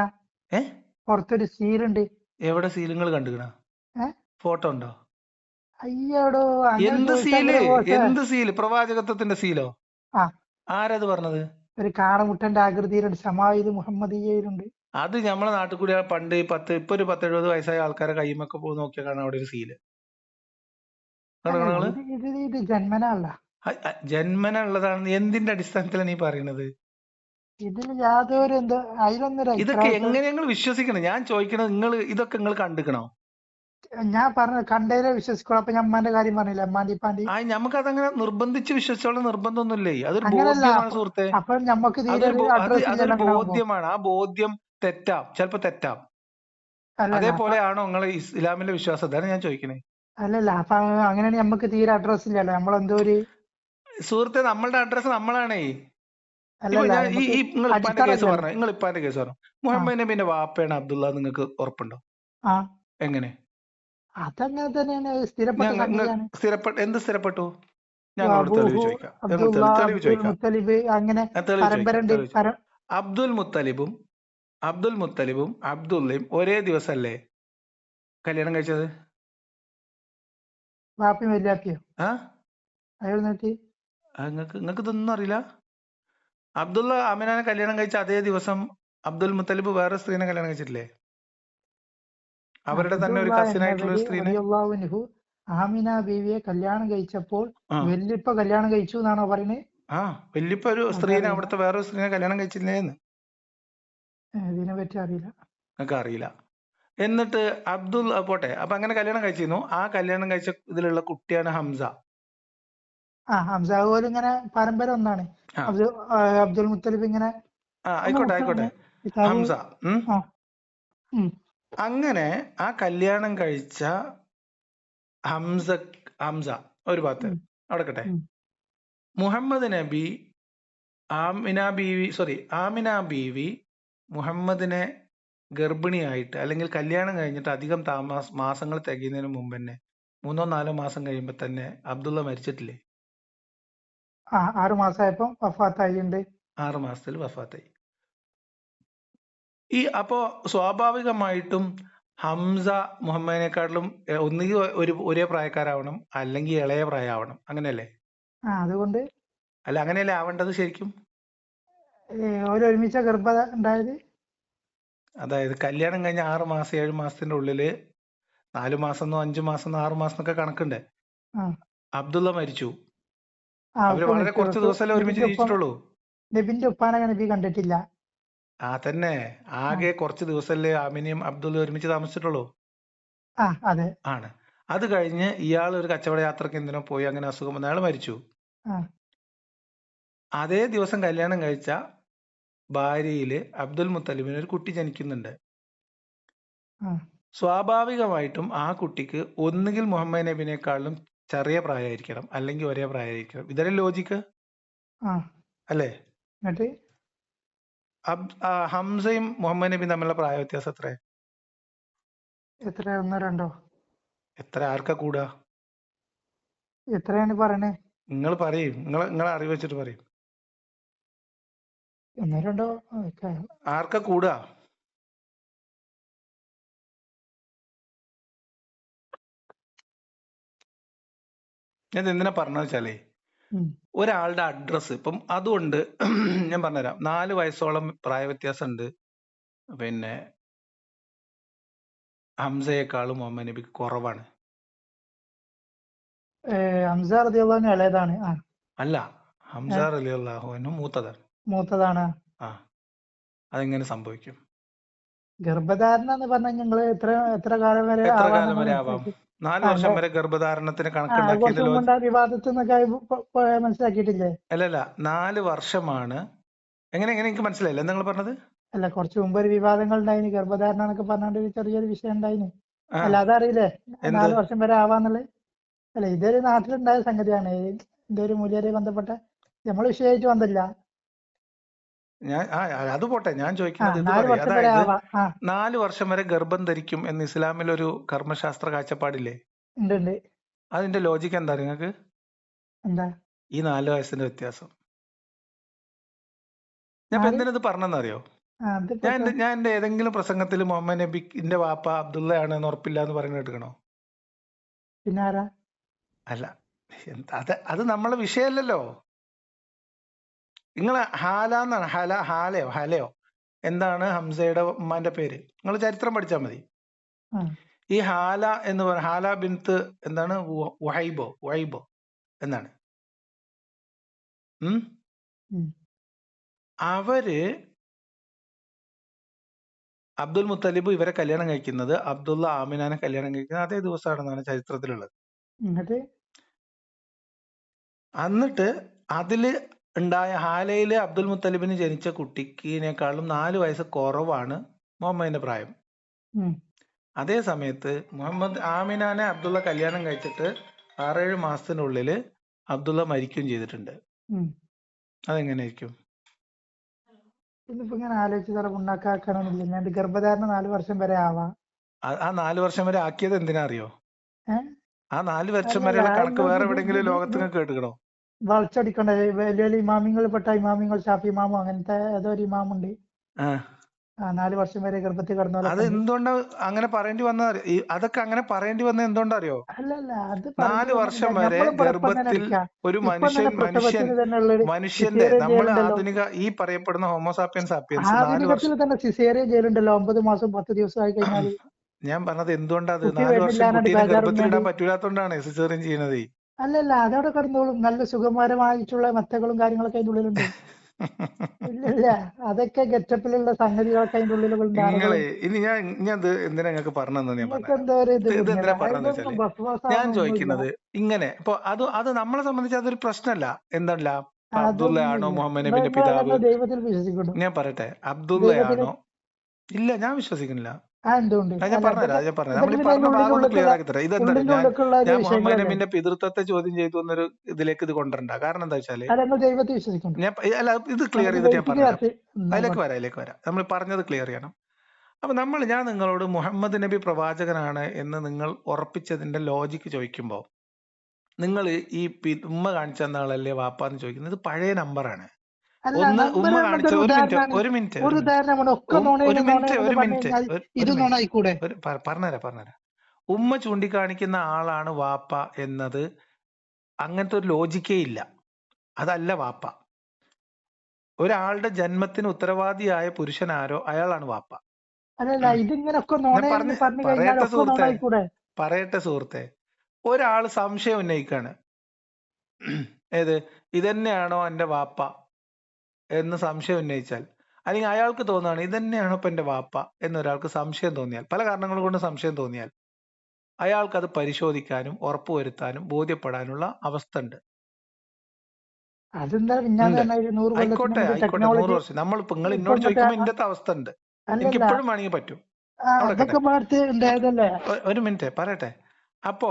ഏ പുറത്തൊരു സീലുണ്ട്. എവിടെ സീലുകൾ കണ്ടുകണ? ഏഹ് ഫോട്ടോ ഉണ്ടോ? അയ്യോടോ, അങ്ങനെ എന്ത് ചോദിച്ചാൽ സീല്? ഒരു എന്ത് സീല്? പ്രവാചകത്വത്തിന്റെ സീലോ? ആ ആരത് പറഞ്ഞത്? ഒരു കാടമുട്ടന്റെ ആകൃതിയിലുണ്ട്, ഷമായില് മുഹമ്മദീയയിലുണ്ട്. അത് നമ്മളെ നാട്ടിൽ കൂടി പണ്ട് ഇപ്പൊ ഒരു 10-70 വയസ്സായ ആൾക്കാരെ കൈമൊക്കെ പോയി നോക്കിയാൽ കാണാം അവിടെ ഒരു സീല്. കണങ്ങള് ഇത് ജന്മന അല്ല, ജന്മന ഉള്ളതാണെന്ന് എന്തിന്റെ അടിസ്ഥാനത്തിലാണ് നീ പറയുന്നത്? ഇതിന് യാതൊരു എന്തോ അതിലൊന്നൊരു ഇതൊക്കെ അഭിപ്രായത്തിൽ എങ്ങനെ നിങ്ങൾ വിശ്വസിക്കണം? ഞാൻ ചോദിക്കണത് ഇതൊക്കെ നിങ്ങൾ കണ്ടിക്കണോ? ഞാൻ പറഞ്ഞ കണ്ടതിനെ വിശ്വസിക്കണം. അപ്പൊ ഞാൻ അമ്മാന്റെ കാര്യം പറഞ്ഞില്ല, അമ്മാന്റെ ഇപ്പാന്റെ. നമുക്ക് അതങ്ങനെ നിർബന്ധിച്ച് വിശ്വസിച്ചോളം നിർബന്ധമൊന്നുമില്ലേ? അതൊരു അങ്ങനല്ല. ബോധ്യമാണ് സുഹൃത്തെ. അപ്പൊ ഞമ്മക്ക് തീരെ ഒരു അഡ്രസ് അതൊരു ഇല്ലല്ലോ അങ്ങനെ ആവുമ്പോ. ബോധ്യമാണ്. ആ ബോധ്യം തെറ്റാം, ചിലപ്പോ തെറ്റാം. അല്ലല്ല അപ്പൊ അതേപോലെയാണോ നിങ്ങളെ ഇസ്ലാമിന്റെ വിശ്വാസം? അതാണ് ഞാൻ ചോദിക്കണേ. അല്ലല്ല അപ്പൊ അങ്ങനെയാണെങ്കിൽ നമുക്ക് തീരെ അഡ്രസ് ഇല്ലല്ലോ, നമ്മളെന്തോ ഒരു സുഹൃത്തെ, നമ്മളുടെ അഡ്രസ് നമ്മളാണേ. ഇപ്പൊ അല്ലല്ല ഞാൻ നമുക്ക് നിങ്ങൾ ഇപ്പാന്റെ അടിത്തറ കേസ് ഇല്ലല്ലോ. പറഞ്ഞു. നിങ്ങൾ ഇപ്പാന്റെ കേസ് പറഞ്ഞു. ആ മുഹമ്മദ് നബിന്റെ വാപ്പയാണ് അബ്ദുള്ള, നിങ്ങൾക്ക് ഉറപ്പുണ്ടോ? ആ എങ്ങനെ? അതങ്ങനെ തന്നെയാണ്, സ്ഥിരപ്പെട്ട സംഗതിയാണ്. എന്ത് സ്ഥിരപ്പെട്ടു? ഞങ്ങളോട് തെളിവ് അബൂഹു ചോദിക്കാം. അബ്ദുള്ള തെളിവ് അബ്ദുൽ ചോദിക്കാം. മുത്തലിബ്, അങ്ങനെ തെളിവ് പരമ്പര ചോദിക്കാം. ഉണ്ട്. അബ്ദുൽ മുത്തലിബും അബ്ദുള്ളയും ഒരേ ദിവസമല്ലേ കല്യാണം കഴിച്ചത്? വാപ്പിയും വല്യാപ്പിയോ ആ അയാൾ നീട്ടി. നിങ്ങൾക്ക് ഇതൊന്നും അറിയില്ല? അബ്ദുള്ള ആമിനാനെ കല്യാണം കഴിച്ച അതേ ദിവസം അബ്ദുൽ മുത്തലിബ് വേറെ സ്ത്രീനെ കല്യാണം കഴിച്ചിട്ടില്ലേ? അവരുടെ തന്നെ ഒരു അബ്ദുള്ള കസിൻ ആയിട്ടുള്ള ഒരു എന്നവര് സ്ത്രീനെ. റളിയല്ലാഹു അൻഹു ആമിന ബീവിയെ കല്യാണം കഴിച്ചപ്പോൾ ആ വല്യപ്പ കല്യാണം കഴിച്ചു എന്നാണോ പറയുന്നത്? ആ വല്യപ്പ ഒരു സ്ത്രീനെ, അതറിയില്ല, അവിടുത്തെ വേറൊരു സ്ത്രീനെ കല്യാണം കഴിച്ചില്ലേന്ന് ഇതിനെ പറ്റി അറിയില്ല. നിങ്ങൾക്ക് അറിയില്ല. എന്നിട്ട് പോട്ടെ, അപ്പൊ അങ്ങനെ കല്യാണം കഴിച്ചിരുന്നു. ആ കല്യാണം കഴിച്ച ഇതിലുള്ള കുട്ടിയാണ് ഹംസ. ഹംസ പോലും ഇങ്ങനെ പരമ്പര ഒന്നാണ്. ആ അബ്ദുൽ മുത്തലിബ് ഇങ്ങനെ ആയിക്കോട്ടെ. ഹംസ. ആ ഉം അങ്ങനെ ആ കല്യാണം കഴിച്ച ഹംസ ഒരു ഭാഗത്ത് അടക്കട്ടെ. മുഹമ്മദ് നബി ആമിന ബീവി മുഹമ്മദിനെ ഗർഭിണിയായിട്ട് അല്ലെങ്കിൽ കല്യാണം കഴിഞ്ഞിട്ട് അധികം മാസങ്ങൾ തികയുന്നതിന് മുമ്പ് തന്നെ 3-4 മാസം കഴിയുമ്പോ തന്നെ അബ്ദുള്ള മരിച്ചിട്ടില്ലേ? 6 മാസമായപ്പോ വഫാത്തായിട്ടുണ്ട്. 6 മാസത്തിൽ വഫാത്തായി. അപ്പോ സ്വാഭാവികമായിട്ടും ഹംസ മുഹമ്മദിനെക്കാട്ടിലും ഒന്നുകിൽ ഒരേ പ്രായക്കാരാവണം, അല്ലെങ്കിൽ ഇളയ പ്രായമാവണം. അങ്ങനെയല്ലേ? അതുകൊണ്ട് അല്ല, അങ്ങനെയല്ലേ ആവേണ്ടത് ശരിക്കും? ഒരുമിച്ച ഗർഭ ഉണ്ടായത്. അതായത് കല്യാണം കഴിഞ്ഞ 6 മാസം 7 മാസത്തിന്റെ ഉള്ളില് 4 മാസം 5 മാസം 6 മാസം എന്നൊക്കെ കണക്കുണ്ട്. അബ്ദുള്ള മരിച്ചു. അവര് വളരെ കുറച്ച് ദിവസമല്ലേ ഒരുമിച്ച് ജീവിച്ചിട്ടുള്ളൂ. നബിന്റെ ഉപ്പാനെ നബി കണ്ടിട്ടില്ല. തന്നെ ആകെ കുറച്ച് ദിവസമല്ലേ ആമിനയും അബ്ദുള്ള ഒരുമിച്ച് താമസിച്ചിട്ടുള്ളൂ. അതെ. ആണ്. അത് കഴിഞ്ഞ് ഇയാൾ ഒരു കച്ചവട യാത്രക്ക് എന്തിനോ പോയി, അങ്ങനെ അസുഖം വന്ന അയാൾ മരിച്ചു. അതേ ദിവസം കല്യാണം കഴിച്ച ഭാര്യയില് അബ്ദുൽ മുത്തലിബിന് ഒരു കുട്ടി ജനിക്കുന്നുണ്ട്. സ്വാഭാവികമായിട്ടും ആ കുട്ടിക്ക് ഒന്നുകിൽ മുഹമ്മദ് നബിനേക്കാളും ചെറിയ പ്രായമായിരിക്കണം, അല്ലെങ്കിൽ ഒരേ പ്രായമായിരിക്കണം. ഇതല്ലേ ലോജിക്ക്? അല്ലേ? ഹംസയും മുഹമ്മദ് നബിയും തമ്മിലുള്ള പ്രായ വ്യത്യാസം എത്ര? 1-2? എത്ര? ആർക്കാ കൂടാ? എത്രയാണ് പറയണേ? നിങ്ങൾ പറയും, നിങ്ങളെ അറിവ് വെച്ചിട്ട് പറയും. 1-2 ആർക്കാ കൂടാ? ഞാൻ എന്തിനാ പറഞ്ഞ വെച്ചാലേ, ഒരാളുടെ അഡ്രസ്സ് ഇപ്പം അതുകൊണ്ട് ഞാൻ പറഞ്ഞുതരാം. 4 വയസ്സോളം പ്രായ വ്യത്യാസം ഉണ്ട്. പിന്നെ ഹംസയെക്കാളും മുഹമ്മദ് നബിക്ക് കുറവാണ്? ഹംസ റളിയല്ലാഹു അൻഹു ഇളയതാണ്. അല്ല, ഹംസ റളിയല്ലാഹു അൻഹു മൂത്തതാണ്. മൂത്തതാണ്. ആ, അതെങ്ങനെ സംഭവിക്കും? ഗർഭധാരണം എന്ന് പറഞ്ഞാൽ ഞങ്ങള് എത്ര കാലം വരെ എത്ര ആവാൻ കാലം നമ്മൾ വരെ ആവാം? 4 ആ വർഷം വരെ ഗർഭധാരണത്തിന് കുറച്ച് കണക്കുണ്ടാക്കിയതിലോ? മുമ്പ് വിവാദത്തിൽ നിന്നൊക്കെ മനസ്സിലാക്കിയിട്ടില്ലേ? അല്ലല്ല, 4 വർഷമാണ്. എങ്ങനെ എനിക്ക് മനസ്സിലായില്ല, എന്താ നിങ്ങൾ പറഞ്ഞത്? അല്ല, കുറച്ച് മുമ്പ് ഒരു വിവാദങ്ങൾ ഉണ്ടായിന്, ഗർഭധാരണം എന്നൊക്കെ പറഞ്ഞാണ്ട് ഒരു ചെറിയൊരു വിഷയം ഉണ്ടായിന്. ആ, അല്ല, അതറിയില്ലേ? എന്ത്? 4 വർഷം വരെ ആവാന്നുള്ളത്. അല്ല, ഇതൊരു നാട്ടിലുണ്ടായ സംഗതിയാണ്. ഇതൊരു മൂല്യരെ ബന്ധപ്പെട്ട നമ്മളെ വിഷയമായിട്ട് ബന്ധമില്ല. അത് പോട്ടെ, ഞാൻ ചോദിക്കുന്നത് ഇത് 4 പറയും. വർഷം വരെ അതായത് ആവാം. 4 വർഷം വരെ ഗർഭം ധരിക്കും എന്ന് ഇസ്ലാമിൽ ഒരു കർമ്മശാസ്ത്ര കാഴ്ചപ്പാടില്ലേ? ഉണ്ട്. അതിന്റെ ലോജിക്ക് എന്താ നിങ്ങൾക്ക്? എന്താ ഈ 4 വയസ്സിന്റെ വ്യത്യാസം. ഞാൻ ഇപ്പൊ എന്തിനത് പറഞ്ഞെന്നറിയോ? ഞാൻ എന്റെ ഏതെങ്കിലും പ്രസംഗത്തിൽ മുഹമ്മദ് നബിന്റെ വാപ്പ അബ്ദുള്ളയാണ് എന്ന് ഉറപ്പില്ല എന്ന് പറയുന്നത് കേൾക്കണോ? പിന്നെ ആരാ? അല്ല, അത് നമ്മളെ വിഷയമല്ലല്ലോ. നിങ്ങൾ ഹാലെന്നാണ്, ഹാലയോ എന്താണ് ഹംസയുടെ ഉമ്മാന്റെ പേര്? നിങ്ങൾ ചരിത്രം പഠിച്ചാൽ മതി. ഈ ഹാല എന്ന് പറഞ്ഞ ഹാല ബിൻത്ത് എന്താണ്? വഹൈബോ എന്നാണ്. അവര് അബ്ദുൽ മുത്തലിബ് ഇവരെ കല്യാണം കഴിക്കുന്നത് അബ്ദുള്ള ആമിനാനെ കല്യാണം കഴിക്കുന്നത് അതേ ദിവസമാണെന്നാണ് ചരിത്രത്തിലുള്ളത്. എന്നിട്ട് അതില് ഉണ്ടായ ഹാലയില് അബ്ദുൽ മുത്തലിബിന് ജനിച്ച കുട്ടിക്കിനേക്കാളും 4 വയസ്സ് കുറവാണ് മുഹമ്മദിന്റെ പ്രായം. അതേ സമയത്ത് മുഹമ്മദ് ആമിനാനെ അബ്ദുള്ള കല്യാണം കഴിച്ചിട്ട് 6-7 മാസത്തിനുള്ളിൽ അബ്ദുള്ള മരിക്കുകയും ചെയ്തിട്ടുണ്ട്. അതെങ്ങനെയായിരിക്കും? ഇന്നിപ്പോ ഇങ്ങനെ ആലോചിച്ച് ഉണ്ടാക്കാക്കണമെന്നില്ല. ഞാൻ ഗർഭധാരണം 4 വർഷം വരെ ആവാം. ആ 4 വർഷം വരെ ആക്കിയത് എന്തിനാ അറിയോ? ആ 4 വർഷം വരെയുള്ള കണക്ക് വേറെ എവിടെയെങ്കിലും ലോകത്ത് നിങ്ങൾ കേട്ടുക്കണോ? വളച്ചടിക്കണ്ടേ? വലിയ വലിയ ഇമാമിങ്ങൾപ്പെട്ട ഇമാമിങ്ങൾ, ഷാഫി ഇമാമോ അങ്ങനത്തെ ഏതോ ഒരു ഇമാമുണ്ട്. 4 വർഷം വരെ ഗർഭത്തിൽ കിടന്നോലെ. അത് എന്തുകൊണ്ടാ അങ്ങനെ പറയേണ്ടി വന്നത്? അതൊക്കെ അങ്ങനെ പറയേണ്ടി വന്നത് എന്തുകൊണ്ടാ അറിയോ? അല്ലല്ല, അത് 4 വർഷം വരെ ഗർഭത്തിൽ ഒരു മനുഷ്യന്റെ നമ്മൾ ആധുനിക ഈ പറയപ്പെടുന്ന ഹോമോസാപ്പിയൻസ് ആധുനികത്തിൽ തന്നെ സിസേറിയൻ ചെയ്യലുണ്ടല്ലോ 9 മാസം 10 ദിവസം ആയി കഴിഞ്ഞാൽ. ഞാൻ പറഞ്ഞത് എന്തുകൊണ്ടാ അത് 4 വർഷം കുട്ടീനെ ഗർഭത്തിൽ ഇടാൻ പറ്റൂലാത്തോണ്ടാണ് സിസേറിയൻ ചെയ്യുന്നത്. അല്ലല്ല, അതവിടെ കിടന്നോളും. നല്ല സുഖകരമായിട്ടുള്ള മെത്തകളും കാര്യങ്ങളൊക്കെ അതിന്റെ ഉള്ളിലുണ്ട്. ഇല്ല, അതൊക്കെ ഗെറ്റപ്പിലുള്ള സംഗതികളൊക്കെ അതിന്റെ ഉള്ളിലുണ്ട്. ഇനി ഞാൻ എന്തിനാ നിങ്ങൾക്ക് പറഞ്ഞതെന്ന് ഞാൻ ചോദിക്കുന്നത് ഇങ്ങനെ ഇപ്പൊ അത് നമ്മളെ സംബന്ധിച്ച് അതൊരു പ്രശ്നമല്ല. എന്തല്ല, അബ്ദുള്ളയാണോ മുഹമ്മദ് നബിന്റെ പിതാവ്? ദൈവത്തിൽ വിശ്വസിക്കുന്നു. ഞാൻ പറയട്ടെ, അബ്ദുള്ളയാണോ? ഇല്ല, ഞാൻ വിശ്വസിക്കുന്നില്ല. ഞാൻ പറഞ്ഞുതരാം. നമ്മൾ ഈ പറഞ്ഞ ഭാഗം ഒന്ന് ക്ലിയർ ആക്കി തരാം. ഇതെന്താ, ഞാൻ മുഹമ്മദ് നബിന്റെ പിതൃത്വത്തെ ചോദ്യം ചെയ്തു എന്നൊരു ഇതിലേക്ക് ഇത് കൊണ്ടുവരണ്ട. കാരണം എന്താ വെച്ചാല് അല്ല, ഇത് ക്ലിയർ ചെയ്തിട്ട് ഞാൻ പറഞ്ഞുതരാം. അതിലേക്ക് വരാം. നമ്മൾ പറഞ്ഞത് ക്ലിയർ ചെയ്യണം. അപ്പൊ ഞാൻ നിങ്ങളോട് മുഹമ്മദ് നബി പ്രവാചകനാണ് എന്ന് നിങ്ങൾ ഉറപ്പിച്ചതിന്റെ ലോജിക്ക് ചോദിക്കുമ്പോൾ നിങ്ങൾ ഈ ഉമ്മ കാണിച്ച ആളല്ലേ വാപ്പാന്ന് ചോദിക്കുന്നത്? ഇത് പഴയ നമ്പറാണ്. ഉമ്മ കാണിച്ച ഒരു മിനിറ്റ് പറഞ്ഞുതരാം. ഉമ്മ ചൂണ്ടിക്കാണിക്കുന്ന ആളാണ് വാപ്പ എന്നത് അങ്ങനത്തെ ഒരു ലോജിക്കേ ഇല്ല. അതല്ല വാപ്പ. ഒരാളുടെ ജന്മത്തിന് ഉത്തരവാദിയായ പുരുഷനാരോ അയാളാണ് വാപ്പ. പറയട്ടെ സുഹൃത്തെ, ഒരാള് സംശയം ഉന്നയിക്കാണ്. ഇതന്നെയാണോ എന്റെ വാപ്പ എന്ന് സംശയം ഉന്നയിച്ചാൽ, അല്ലെങ്കിൽ അയാൾക്ക് തോന്നുകയാണ് ഇതന്നെയാണോ ഇപ്പൊ എന്റെ വാപ്പ എന്നൊരാൾക്ക് സംശയം തോന്നിയാൽ, പല കാരണങ്ങൾ കൊണ്ട് സംശയം തോന്നിയാൽ, അയാൾക്ക് അത് പരിശോധിക്കാനും ഉറപ്പുവരുത്താനും ബോധ്യപ്പെടാനുള്ള അവസ്ഥ ഉണ്ട്. ആയിക്കോട്ടെ 100 വർഷം. നമ്മളിപ്പോ നിങ്ങൾ എന്നോട് ചോദിക്കുമ്പോ ഇന്റെ അവസ്ഥ ഉണ്ട്. എനിക്ക് ഇപ്പോഴും വേണമെങ്കിൽ പറ്റും. ഒരു മിനിറ്റ് പറയട്ടെ. അപ്പോ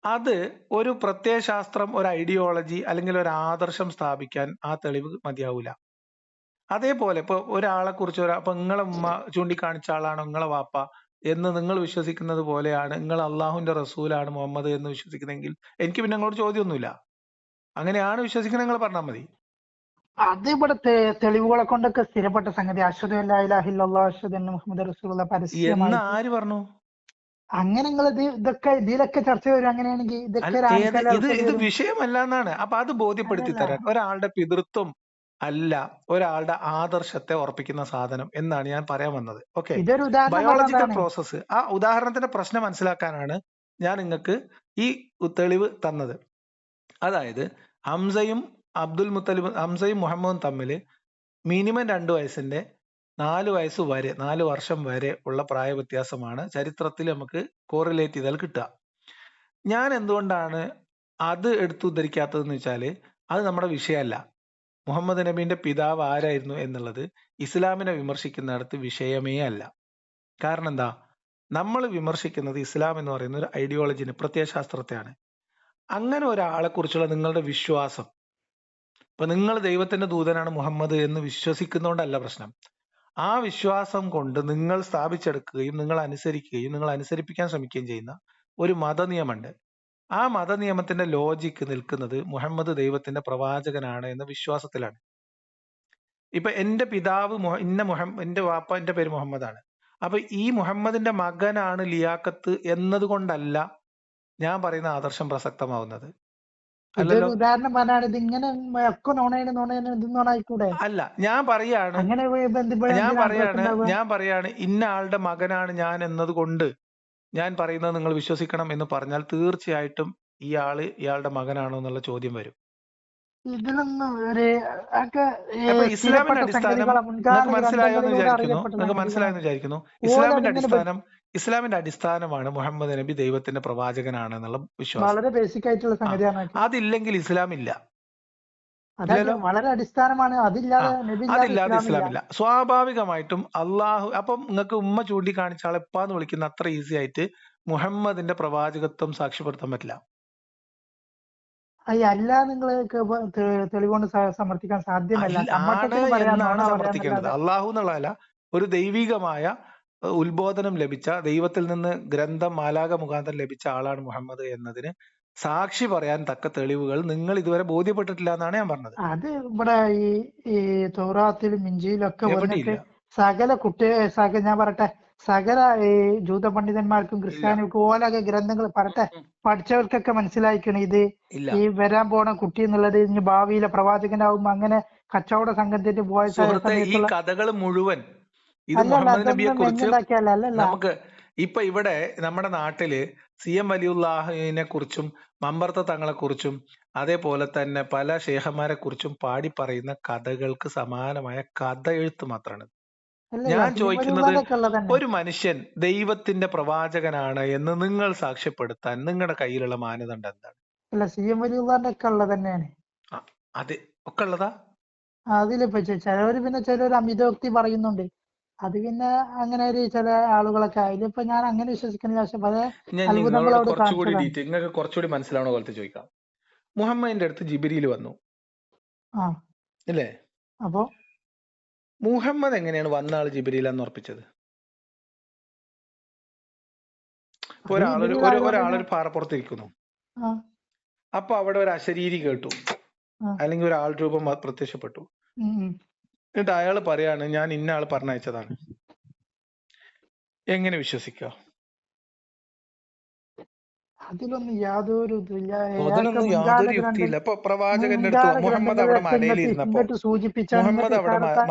അത് ഒരു പ്രത്യയശാസ്ത്രം, ഒരു ഐഡിയോളജി അല്ലെങ്കിൽ ഒരു ആദർശം സ്ഥാപിക്കാൻ ആ തെളിവ് മതിയാവൂല. അതേപോലെ ഇപ്പൊ ഒരാളെ കുറിച്ച് അപ്പൊ നിങ്ങളെ ഉമ്മ ചൂണ്ടിക്കാണിച്ച ആളാണോ നിങ്ങളെ വാപ്പ എന്ന് നിങ്ങൾ വിശ്വസിക്കുന്നത് പോലെയാണ് നിങ്ങൾ അള്ളാഹുവിന്റെ റസൂലാണ് മുഹമ്മദ് എന്ന് വിശ്വസിക്കുന്നെങ്കിൽ എനിക്ക് പിന്നെ നിങ്ങളോട് ചോദ്യമൊന്നുമില്ല. അങ്ങനെയാണ് വിശ്വസിക്കുന്നത് നിങ്ങൾ പറഞ്ഞാൽ മതി. അത് ഇവിടെ തെളിവുകളെ കൊണ്ടൊക്കെ സ്ഥിരപ്പെട്ട സംഗതി. അശ്ഹദു അല്ലാ ഇലാഹ ഇല്ലല്ലാഹ് അശ്ഹദു അന്ന മുഹമ്മദ് റസൂലുള്ളാഹ് പരസ്യമായി. ആര് പറഞ്ഞു? അങ്ങനെ നിങ്ങൾ ഇതിലൊക്കെ ചർച്ച വരും. അങ്ങനെയാണെങ്കിൽ ഇത് വിഷയമല്ല എന്നാണ്. അപ്പൊ അത് ബോധ്യപ്പെടുത്തി തരാൻ ഒരാളുടെ പിതൃത്വം അല്ല ഒരാളുടെ ആദർശത്തെ ഉറപ്പിക്കുന്ന സാധനം എന്നാണ് ഞാൻ പറയാൻ വന്നത്. ഓക്കെ, ഇതൊരു ഉദാഹരണം ബയോളജിക്കൽ പറഞ്ഞതാണ്. പ്രോസസ്സ്, ആ ഉദാഹരണത്തിന്റെ പ്രശ്നം മനസ്സിലാക്കാനാണ് ഞാൻ നിങ്ങൾക്ക് ഈ തെളിവ് തന്നത്. അതായത് ഹംസയും ഹംസയും മുഹമ്മദും തമ്മിൽ മിനിമം 2 വയസ്സിന്റെ 4 വയസ്സ് വരെ 4 വർഷം വരെ ഉള്ള പ്രായ വ്യത്യാസമാണ് ചരിത്രത്തിൽ നമുക്ക് കോറിലേറ്റ് ചെയ്താൽ കിട്ടുക. ഞാൻ എന്തുകൊണ്ടാണ് അത് എടുത്തുദ്ധരിക്കാത്തതെന്ന് വെച്ചാല് അത് നമ്മുടെ വിഷയമല്ല. മുഹമ്മദ് നബീന്റെ പിതാവ് ആരായിരുന്നു എന്നുള്ളത് ഇസ്ലാമിനെ വിമർശിക്കുന്നിടത്ത് വിഷയമേ അല്ല. കാരണം എന്താ, നമ്മൾ വിമർശിക്കുന്നത് ഇസ്ലാം എന്ന് പറയുന്ന ഒരു ഐഡിയോളജിനെ, പ്രത്യയശാസ്ത്രത്തെയാണ്. അങ്ങനെ ഒരാളെ കുറിച്ചുള്ള നിങ്ങളുടെ വിശ്വാസം, ഇപ്പൊ നിങ്ങൾ ദൈവത്തിന്റെ ദൂതനാണ് മുഹമ്മദ് എന്ന് വിശ്വസിക്കുന്നതുകൊണ്ടല്ല പ്രശ്നം. ആ വിശ്വാസം കൊണ്ട് നിങ്ങൾ സ്ഥാപിച്ചെടുക്കുകയും നിങ്ങൾ അനുസരിക്കുകയും നിങ്ങൾ അനുസരിപ്പിക്കാൻ ശ്രമിക്കുകയും ചെയ്യുന്ന ഒരു മതനിയമമുണ്ട്. ആ മതനിയമത്തിന്റെ ലോജിക്ക് നിൽക്കുന്നത് മുഹമ്മദ് ദൈവത്തിന്റെ പ്രവാചകനാണ് എന്ന വിശ്വാസത്തിലാണ്. ഇപ്പൊ എന്റെ പിതാവ് എന്റെ വാപ്പ, എന്റെ പേര് മുഹമ്മദാണ്. അപ്പൊ ഈ മുഹമ്മദിന്റെ മകനാണ് ലിയാഖത്ത് എന്നതുകൊണ്ടല്ല ഞാൻ പറയുന്ന ആദർശം പ്രസക്തമാവുന്നത്. ഇതൊരു ഉദാഹരണം പറഞ്ഞാണ്. ഇത് ഇങ്ങനെ ഒക്കെ നോണായിക്കൂടെ? അല്ല, ഞാൻ പറയാണ് ഇന്ന ആളുടെ മകനാണ് ഞാൻ എന്നതുകൊണ്ട് ഞാൻ പറയുന്നത് നിങ്ങൾ വിശ്വസിക്കണം എന്ന് പറഞ്ഞാൽ തീർച്ചയായിട്ടും ഇയാളുടെ മകനാണോ എന്നുള്ള ചോദ്യം വരും. ഇതിലൊന്നും ഇസ്ലാമിന്റെ അടിസ്ഥാനം നിങ്ങൾക്ക് മനസ്സിലായെന്ന് വിചാരിക്കുന്നു. ഇസ്ലാമിന്റെ അടിസ്ഥാനമാണ് മുഹമ്മദ് നബി ദൈവത്തിന്റെ പ്രവാചകനാണ് എന്നുള്ള വിശ്വാസം. വളരെ ബേസിക് ആയിട്ടുള്ള സംഗതിയാണ്. അതില്ലെങ്കിൽ ഇസ്ലാം ഇല്ല. വളരെ അടിസ്ഥാനമാണ്. അതില്ലാതെ ഇസ്ലാമില്ല. സ്വാഭാവികമായിട്ടും അള്ളാഹു, അപ്പം നിങ്ങൾക്ക് ഉമ്മ ചൂണ്ടിക്കാണിച്ച ആളെ എപ്പാന്ന് വിളിക്കുന്ന അത്ര ഈസി ആയിട്ട് മുഹമ്മദിന്റെ പ്രവാചകത്വം സാക്ഷ്യപ്പെടുത്താൻ പറ്റില്ല. അല്ല, നിങ്ങൾ തെളിവുകൊണ്ട് സമർത്ഥിക്കാൻ സാധ്യമല്ല എന്നാണ് സമർത്ഥിക്കേണ്ടത്. അള്ളാഹു എന്നുള്ളതല്ല, ഒരു ദൈവികമായ ഉത്ബോധനം ലഭിച്ച, ദൈവത്തിൽ നിന്ന് ഗ്രന്ഥം മാലാക മുഖാന്തരം ലഭിച്ച ആളാണ് മുഹമ്മദ് എന്നതിന് സാക്ഷി പറയാൻ തക്ക തെളിവുകൾ നിങ്ങൾ ഇതുവരെ ബോധ്യപ്പെട്ടിട്ടില്ല എന്നാണ് ഞാൻ പറഞ്ഞത്. അത് ഇവിടെ ഈ തൗറാത്തിലും ഇഞ്ചിയിലും ഒക്കെ വന്നിട്ട് സകല ഞാൻ പറയട്ടെ, സകല ഈ ജൂത പണ്ഡിതന്മാർക്കും ക്രിസ്ത്യാനികൾക്കും ഓലൊക്കെ ഗ്രന്ഥങ്ങൾ പറയട്ടെ, പഠിച്ചവർക്കൊക്കെ മനസ്സിലായിക്കണം ഇത് ഈ വരാൻ പോണ കുട്ടി എന്നുള്ളത് ഇനി ഭാവിയിലെ പ്രവാചകനാവും. അങ്ങനെ കച്ചവട സംഘത്തിന്റെ പോയ ഈ കഥകൾ മുഴുവൻ ഇത് മുഹമ്മദ് നബിയെ കുറിച്ച് നമുക്ക് ഇപ്പൊ ഇവിടെ നമ്മുടെ നാട്ടില് CM വലിയുല്ലാഹിനെ കുറിച്ചും മമ്പർത്ത തങ്ങളെ കുറിച്ചും അതേപോലെ തന്നെ പല ഷേഖന്മാരെ കുറിച്ചും പാടി പറയുന്ന കഥകൾക്ക് സമാനമായ കഥ എഴുത്ത് മാത്രമാണ്. ഞാൻ ചോദിക്കുന്നത്, ഒരു മനുഷ്യൻ ദൈവത്തിന്റെ പ്രവാചകനാണ് എന്ന് നിങ്ങൾ സാക്ഷ്യപ്പെടുത്താൻ നിങ്ങളുടെ കയ്യിലുള്ള മാനദണ്ഡം എന്താണ്? CM വലിയുള്ളാന്റെ ഒക്കെ ഉള്ളത് തന്നെയാണ്. അതെ, ഒക്കെ ഉള്ളതാ. അതിലിപ്പോ ചിലർ അമിതോക്തി പറയുന്നുണ്ട്. അത് പിന്നെ അങ്ങനെ ഒരു ചില ആളുകളൊക്കെ അതിലിപ്പോ ഞാൻ അങ്ങനെ വിശ്വസിക്കുന്നില്ല. പക്ഷെ പല അത്ഭുതങ്ങളോട് നിങ്ങൾക്ക് കുറച്ചുകൂടി മനസ്സിലാവണ പോലത്തെ ചോദിക്കാം. മുഹമ്മദിന്റെ അടുത്ത് ജിബ്രീൽ വന്നു അല്ലേ? അപ്പോ മുഹമ്മദ് എങ്ങനെയാണ് വന്ന ആള് ജിബ്രീലാന്ന് ഉറപ്പിച്ചത്? ഒരാളൊരു പാറപ്പുറത്തിരിക്കുന്നു. അപ്പൊ അവിടെ ഒരു അശരീരി കേട്ടു, അല്ലെങ്കിൽ ഒരു ആൾ രൂപം പ്രത്യക്ഷപ്പെട്ടു. എന്നിട്ട് അയാൾ പറയാണ് ഞാൻ ഇന്ന ആള് പറഞ്ഞയച്ചതാണ്. എങ്ങനെ വിശ്വസിക്കുക? അതിലൊന്നും യാതൊരു യുക്തിയില്ല. ഇപ്പൊ പ്രവാചകന്റെ അടുത്ത് മുഹമ്മദ് അവിടെ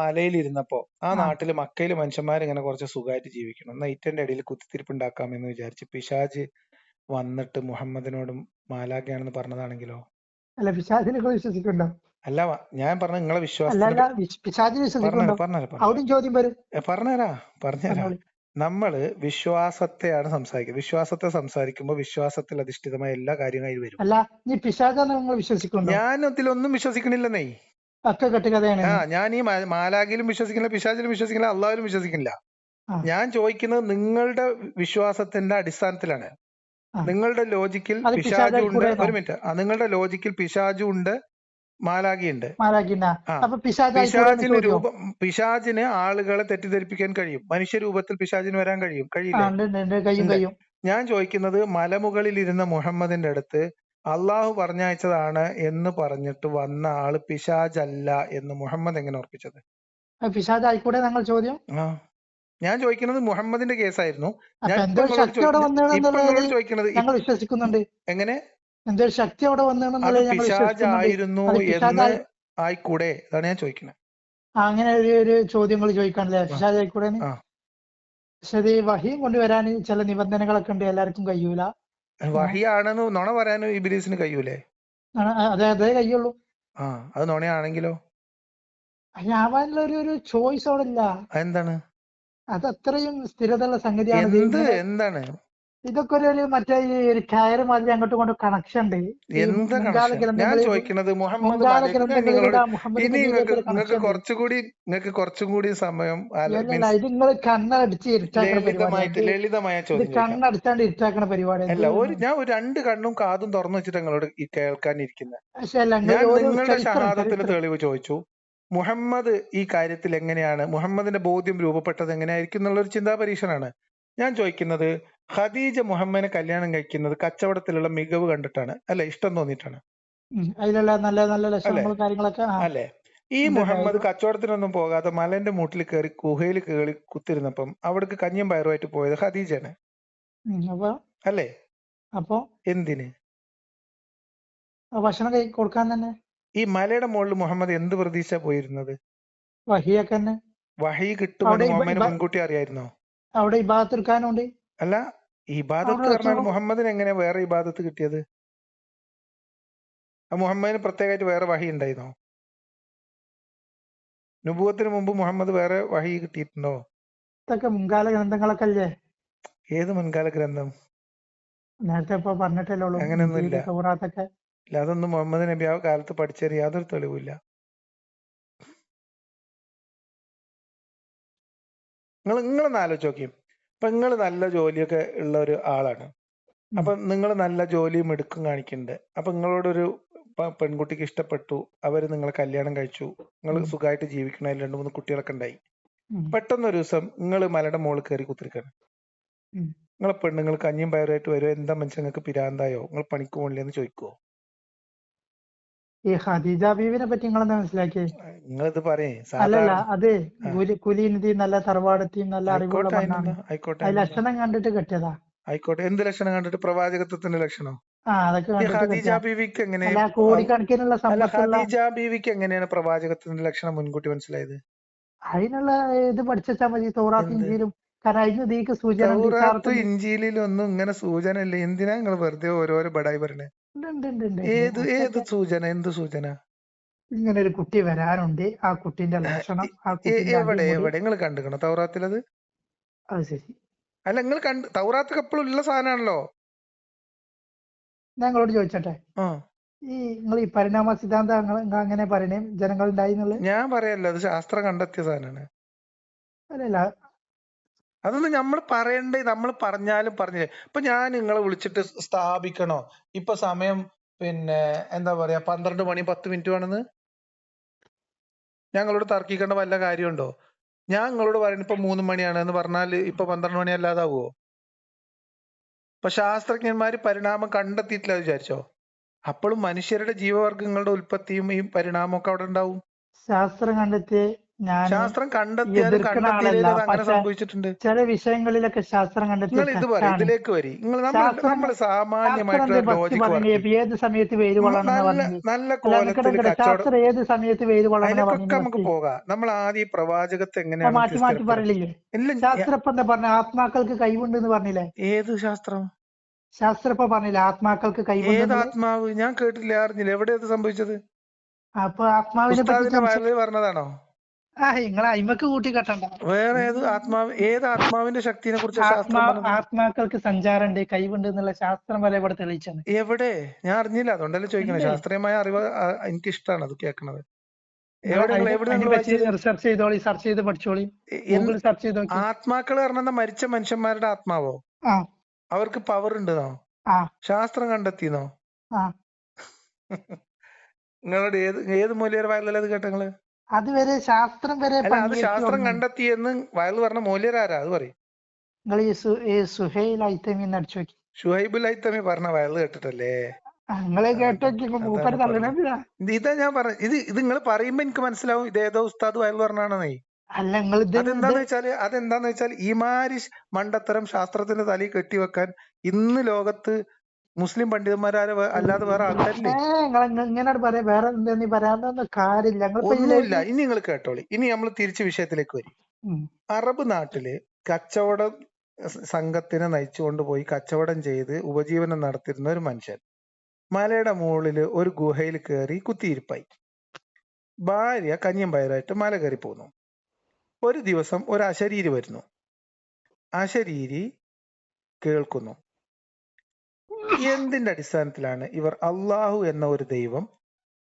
മലയിലിരുന്നപ്പോ ആ നാട്ടില് മക്കയില് മനുഷ്യന്മാർ ഇങ്ങനെ കുറച്ച് സുഖമായിട്ട് ജീവിക്കണം, എന്നാ ഇറ്റന്റെ ഇടയിൽ കുത്തിത്തിരിപ്പുണ്ടാക്കാമെന്ന് വിചാരിച്ച് പിശാജ് വന്നിട്ട് മുഹമ്മദിനോടും മാലാഖയാണെന്ന് പറഞ്ഞതാണെങ്കിലോ? അല്ല, പിശാചിനെ വിശ്വസിക്കണ്ടോ? അല്ല, ഞാൻ പറഞ്ഞ നിങ്ങളെ വിശ്വാസം പറഞ്ഞുതരാ. നമ്മള് വിശ്വാസത്തെയാണ് സംസാരിക്കുന്നത്. വിശ്വാസത്തെ സംസാരിക്കുമ്പോൾ വിശ്വാസത്തിൽ അധിഷ്ഠിതമായ എല്ലാ കാര്യങ്ങളും വരും. ഞാൻ അതിലൊന്നും വിശ്വസിക്കണില്ലെന്നേ. ഞാൻ ഈ മാലാഖയിലും വിശ്വസിക്കില്ല, പിശാചിലും വിശ്വസിക്കില്ല, അള്ളാഹിലും വിശ്വസിക്കില്ല. ഞാൻ ചോദിക്കുന്നത് നിങ്ങളുടെ വിശ്വാസത്തിന്റെ അടിസ്ഥാനത്തിലാണ്. നിങ്ങളുടെ ലോജിക്കിൽ പിശാചു ഉണ്ട്. ഒരു മിനിറ്റ്, നിങ്ങളുടെ ലോജിക്കിൽ പിശാചു ഉണ്ട്, മാലാഖയുണ്ട്. പിശാചിന് ആളുകളെ തെറ്റിദ്ധരിപ്പിക്കാൻ കഴിയും. മനുഷ്യരൂപത്തിൽ പിശാചിന് വരാൻ കഴിയില്ല. ഞാൻ ചോദിക്കുന്നത്, മലമുകളിൽ ഇരുന്ന മുഹമ്മദിന്റെ അടുത്ത് അള്ളാഹു പറഞ്ഞയച്ചതാണ് എന്ന് പറഞ്ഞിട്ട് വന്ന ആള് പിശാചല്ല എന്ന് മുഹമ്മദ് എങ്ങനെ ഉറപ്പിച്ചത്? ഞാൻ ചോദിക്കുന്നത് മുഹമ്മദിന്റെ കേസായിരുന്നു. ഞാൻ ചോദിക്കുന്നത് എങ്ങനെ പിശാചായിരുന്നു എന്ന് ആയിക്കൂടെ? അതാണ് ഞാൻ ചോദിക്കുന്നത്. അങ്ങനെ ഒരു ചോദ്യങ്ങൾ ചോദിക്കാണല്ലേ ഷാജ് ആയിക്കൂടെ? ആ പക്ഷെ അത് വഹിയും കൊണ്ടുവരാൻ ചില നിബന്ധനകളൊക്കെ ഉണ്ട്, എല്ലാവർക്കും കഴിയൂല. വഹിയാണെന്ന് നുണ പറയാനും ഇബ്ലീസിന് കഴിയൂലേ? അതെ അതേ കഴിയുള്ളൂ. ആ അത് നുണയാണെങ്കിലോ? അതിനാവാനുള്ള ഒരു ചോയ്സ് അവിടെ ഇല്ല. എന്താണ്? അത് അത്രയും സ്ഥിരതയുള്ള സംഗതിയാണ്. എന്താണ് ഇതൊക്കെ ഒരു മറ്റേ ഈ ഒരു കയറ് മാതിരി അങ്ങോട്ടും ഇങ്ങോട്ടും കണക്ഷൻ ഉണ്ട്. ഈ എന്താ മുൻകാല കണക്ഷൻ? ഞാൻ ഗ്രന്ഥങ്ങളിൽ ചോദിക്കുന്നത് മുഹമ്മദ് മുൻകാല മലക്ക് നിങ്ങളോട് ഗ്രന്ഥങ്ങളിലൂടെ മുഹമ്മദ് ഇനി നബിയിലേക്കുള്ള നിങ്ങൾക്ക് കണക്ഷൻ ഉണ്ട്. കുറച്ചും കൂടി സമയം അല്ലല്ല, മീൻസ് ഇത് നിങ്ങൾ കണ്ണടച്ച് ഇരുട്ടാക്കണ ലളിതമായ പരിപാടിയാണ്. ഇത് ചോദ്യം ചോദിക്കാം. കണ്ണടച്ചാണ്ട് ഇരുട്ടാക്കണ പരിപാടിയാണ്. അല്ല, ഞാൻ ഒരു 2 കണ്ണും കാതും തുറന്നു വെച്ചിട്ട് നിങ്ങളോട് ഈ കേൾക്കാനിരിക്കുന്നത്. പക്ഷെ അല്ല, നിങ്ങൾ ഞാൻ ഓരോ നിങ്ങളുടെ ഷഹാദത്തിന് ചരിത്രം തെളിവ് ചോദിച്ചു. മുഹമ്മദ് ഈ കാര്യത്തിൽ എങ്ങനെയാണ്, മുഹമ്മദിന്റെ ബോധ്യം രൂപപ്പെട്ടത് എങ്ങനെയായിരിക്കും എന്നുള്ളൊരു ചിന്താ പരീക്ഷണാണ്. ഞാൻ ചോദിക്കുന്നത്, ഖദീജ മുഹമ്മദിനെ കല്യാണം കഴിക്കുന്നത് കച്ചവടത്തിലുള്ള മികവ് കണ്ടിട്ടാണ് അല്ലെ, ഇഷ്ടം തോന്നിയിട്ടാണ് അതിലുള്ള നല്ല നല്ല അല്ലെ? ലക്ഷണങ്ങളും കാര്യങ്ങളൊക്കെ അല്ലെ? ഈ മുഹമ്മദ് കച്ചവടത്തിനൊന്നും പോകാതെ മലന്റെ മൂട്ടിൽ കയറി ഗുഹയിൽ കയറി കുത്തിരുന്നപ്പം അവിടേക്ക് കഞ്ഞിയും പയറുമായിട്ട് പോയത് ഖദീജയാണ് അപ്പൊ അല്ലേ? അപ്പൊ എന്തിന്? ഭക്ഷണം കൊടുക്കാൻ തന്നെ. ഈ മലയുടെ മുകളിൽ മുഹമ്മദ് എന്ത് പ്രതീക്ഷ പോയിരുന്നത്? വഹിയൊക്കെ തന്നെ. വഹി കിട്ടുമെന്ന് മുഹമ്മദിന് മുൻകൂട്ടി അറിയായിരുന്നോ? അവിടെ ഇബാദത്ത് എടുക്കാനുണ്ട്. അല്ല, ഇബാദത്ത് പറഞ്ഞാൽ മുഹമ്മദിന് എങ്ങനെയാ വേറെ ഇബാദത്ത് കിട്ടിയത്? മുഹമ്മദിന് പ്രത്യേകമായിട്ട് വേറെ വഹി ഉണ്ടായിരുന്നോ? നുബുവത്തിന് മുമ്പ് മുഹമ്മദ് വേറെ വഹി കിട്ടിയിട്ടുണ്ടോ? ഇതൊക്കെ മുൻകാല ഗ്രന്ഥങ്ങളൊക്കെ അല്ലേ? ഏത് മുൻകാല ഗ്രന്ഥം? നേരത്തെ ഇപ്പൊ പറഞ്ഞിട്ടല്ലേ ഉള്ളൂ. അങ്ങനെയൊന്നുമില്ല. തൗറാത്തൊക്കെ. ഇല്ല, അതൊന്നും മുഹമ്മദ് നബി ആ കാലത്ത് പഠിച്ചതിന് യാതൊരു തെളിവില്ല. നിങ്ങളൊന്ന് ആലോചിച്ച് നോക്കിയും. ഇപ്പൊ നിങ്ങൾ നല്ല ജോലിയൊക്കെ ഉള്ള ഒരു ആളാണ്. അപ്പൊ നിങ്ങൾ നല്ല ജോലിയും എടുക്കും കാണിക്കുന്നുണ്ട്. അപ്പൊ നിങ്ങളോടൊരു പെൺകുട്ടിക്ക് ഇഷ്ടപ്പെട്ടു, അവര് നിങ്ങളെ കല്യാണം കഴിച്ചു, നിങ്ങൾ സുഖമായിട്ട് ജീവിക്കണ 2-3 കുട്ടികളൊക്കെ ഉണ്ടായി. പെട്ടെന്ന് ഒരു ദിവസം നിങ്ങൾ മലയുടെ മുകളിൽ കയറി കുത്തിരിക്കാണ്. നിങ്ങളെ പെണ്ണുങ്ങൾ കഞ്ഞിയും പയറുമായിട്ട് വരുമോ? എന്താ മനുഷ്യൻ, നിങ്ങൾക്ക് പിരാന്തായോ? നിങ്ങൾ പണിക്ക് പോകണില്ലെന്ന് ചോദിക്കുവോ? ഈ ഖദീജ ബീവിനെ പറ്റി നിങ്ങളെന്താ മനസ്സിലാക്കിയേ? നിങ്ങളിത് പറയേ അല്ലല്ല, സാധാരണ. അത് കുലീനതി നല്ല തറവാടത്തെയും നല്ല അറിവുള്ള പെണ്ണാണ്. അത് ലക്ഷണം കണ്ടിട്ട് കെട്ടിയതാ. ആയിക്കോട്ടെ, എന്ത് ലക്ഷണം കണ്ടിട്ട്? പ്രവാചകത്വത്തിന്റെ ലക്ഷണം. അതൊക്കെ ഖദീജ ബീവിക്ക് എങ്ങനെ, അല്ല, കോടിക്കണക്കിനുള്ള സമ്പത്തുള്ള ഖദീജ ബീവിക്ക് എങ്ങനെയാണ് പ്രവാചകത്വത്തിന്റെ ലക്ഷണം മുൻകൂട്ടി മനസ്സിലായത്? അതിനുള്ള ഇത് പഠിച്ചാൽ മതി. തൗറാത്തും ഇഞ്ചീലും. കാരണം അതിന് ഇതിക്ക് സൂചന ഉണ്ട്. തൗറാത്തും ഇഞ്ചീലിലൊന്നും ഇങ്ങനെ സൂചന ഇല്ല. എന്തിനാ നിങ്ങൾ വെറുതെ ഓരോരോ ബടായി പറയണേ? ഏത് സൂചന? എന്ത് സൂചന? ഇങ്ങനെ ഒരു കുട്ടി വരാനുണ്ട്, ആ കുട്ടിന്റെ ലക്ഷണം, ആ കുട്ടിന്റെ എവിടെ നിങ്ങൾ കണ്ടുക്കണോ തൗറാത്തിലത്? അത് ശരി. അല്ല, നിങ്ങൾ തൗറാത്ത് എപ്പോഴും ഉള്ള സാധനമാണല്ലോ. ഞങ്ങളോട് ചോദിച്ചട്ടെ, ഈ നിങ്ങൾ ഈ പരിണാമ സിദ്ധാന്തം അങ്ങനെ പറയണേ ജനങ്ങൾ ഉണ്ടായി? ഞാൻ പറയല്ലോ, അത് ശാസ്ത്രം കണ്ടെത്തിയ സാധനമാണ്. അല്ലല്ല, അതൊന്നും നമ്മൾ പറയണ്ടേ? നമ്മൾ പറഞ്ഞാലും പറഞ്ഞില്ലേ. ഇപ്പൊ ഞാൻ നിങ്ങളെ വിളിച്ചിട്ട് സ്ഥാപിക്കണോ ഇപ്പൊ സമയം പിന്നെ എന്താ പറയാ 12 മണി 10 മിനിറ്റ് ആണെന്ന് ഞങ്ങളോട് തർക്കിക്കേണ്ട വല്ല കാര്യമുണ്ടോ? ഞാൻ നിങ്ങളോട് പറയുന്നത് ഇപ്പൊ 3 മണിയാണ് എന്ന് പറഞ്ഞാൽ ഇപ്പൊ 12 മണി അല്ലാതാവോ? ഇപ്പൊ ശാസ്ത്രജ്ഞന്മാര് പരിണാമം കണ്ടെത്തിയിട്ടില്ല വിചാരിച്ചോ, അപ്പോഴും മനുഷ്യരുടെ ജീവവർഗങ്ങളുടെ ഉൽപ്പത്തിയും ഈ പരിണാമമൊക്കെ അവിടെ ഉണ്ടാവും. ശാസ്ത്രം കണ്ടെത്തിയാലും കണ്ടെത്തിയില്ലേ അങ്ങനെ സംഭവിച്ചിട്ടുണ്ട്. ചില വിഷയങ്ങളിലൊക്കെ ശാസ്ത്രം നിങ്ങൾ ഇത് പറയും, ഇതിലേക്ക് വരി. നമ്മൾ സാമാന്യമായിട്ടുള്ള ലോജിക്, ഏത് സമയത്ത് വെയിൽ നല്ല കോലത്തിൽ ശാസ്ത്രം ഏത് സമയത്ത് വെയിൽ അതിലേക്കൊക്കെ നമുക്ക് പോകാം. നമ്മൾ ആദ്യം പ്രവാചകത്തെ എങ്ങനെയാണ് മാറ്റി മാറ്റി പറയില്ലേ? ശാസ്ത്രം ഇപ്പൊ എന്താ പറഞ്ഞ? ആത്മാക്കൾക്ക് കഴിവുണ്ട് എന്ന് പറഞ്ഞില്ലേ? ഏത് ശാസ്ത്രം? ശാസ്ത്രം ഇപ്പൊ പറഞ്ഞില്ലേ ആത്മാക്കൾക്ക് കഴിവുണ്ട്? ഏത് ആത്മാവ്? ഞാൻ കേട്ടില്ല, അറിഞ്ഞില്ല. എവിടെ അത് സംഭവിച്ചത്? അപ്പൊ ആത്മാവിനെ പറ്റി പറഞ്ഞതാണോ? നിങ്ങൾ അയിമക്ക് കൂട്ടി കെട്ടണ്ട. വേറെ ഏത് ആത്മാവിന്റെ ശക്തിനെ കുറിച്ച് ആത്മാക്കൾക്ക് സഞ്ചാരമുണ്ട്, കഴിവുണ്ട് എന്നുള്ള ശാസ്ത്രം വരെ ഇവിടെ തെളിയിച്ചാണ്. എവിടെ? ഞാൻ അറിഞ്ഞില്ല, അതുകൊണ്ടല്ലേ ചോദിക്കണേ. ശാസ്ത്രീയമായ അറിവ് എനിക്ക് ഇഷ്ടമാണ് അത് കേൾക്കണത്. റിസർച്ച് ചെയ്തോളി, സെർച്ച് ചെയ്ത് പഠിച്ചോളി, ഗൂഗിൾ സെർച്ച് ചെയ്ത് നോക്കി. ആത്മാക്കൾ പറഞ്ഞ മരിച്ച മനുഷ്യന്മാരുടെ ആത്മാവോ? അവർക്ക് പവർ ഉണ്ടെന്നോ ശാസ്ത്രം കണ്ടെത്തിയെന്നോ? നിങ്ങളുടെ ഏത് മൂല്യർ വയലല്ല അത് കേട്ടങ്ങള്? അതുവരെ ശാസ്ത്രം വരെ അത് ശാസ്ത്രം കണ്ടെത്തിയെന്ന് വയൽ പറഞ്ഞ മൂല്യരാരാ അത് പറയും. നിങ്ങൾ ഈ സുഹൈൽ ഐത്തമി അടിച്ചു നോക്കി. ഷുഹൈബുൽ ഐത്തമി പറഞ്ഞ വയൽ കേട്ടിട്ടല്ലേ? നിങ്ങളെ ഇതാ ഞാൻ പറഞ്ഞ ഇത് നിങ്ങൾ പറയുമ്പോ എനിക്ക് മനസ്സിലാവും ഇതേതോ ഉസ്താദ് വയൽ പറഞ്ഞാണെന്നേ. അല്ല, അതെന്താന്ന് വെച്ചാൽ ഈ മാരി മണ്ടത്തരം ശാസ്ത്രത്തിന്റെ തലയിൽ കെട്ടിവെക്കാൻ ഇന്ന് ലോകത്ത് മുസ്ലിം പണ്ഡിതന്മാരെ അല്ലാതെ വേറെ ആൾക്കാരില്ലേ? ഇങ്ങനെ പറയാ, വേറെ എന്താ പറയാനൊന്നും കാര്യമില്ല. ഒന്നുമില്ല. ഇനി നിങ്ങൾ കേട്ടോളി. ഇനി നമ്മൾ തിരിച്ച് വിഷയത്തിലേക്ക് വരും. അറബ് നാട്ടില് കച്ചവടം സംഘത്തിനെ നയിച്ചുകൊണ്ട് പോയി കച്ചവടം ചെയ്ത് ഉപജീവനം നടത്തിയിരുന്ന ഒരു മനുഷ്യൻ മലയുടെ മുകളിൽ ഒരു ഗുഹയിൽ കയറി കുത്തിയിരിപ്പായി. ഭാര്യ കഞ്ഞിയും പയറായിട്ട് മല കയറി പോകുന്നു. ഒരു ദിവസം ഒരു അശരീരി വരുന്നു. അശരീരി കേൾക്കുന്നു. എന്തിന്റെ അടിസ്ഥാനത്തിലാണ് ഇവർ അള്ളാഹു എന്ന ഒരു ദൈവം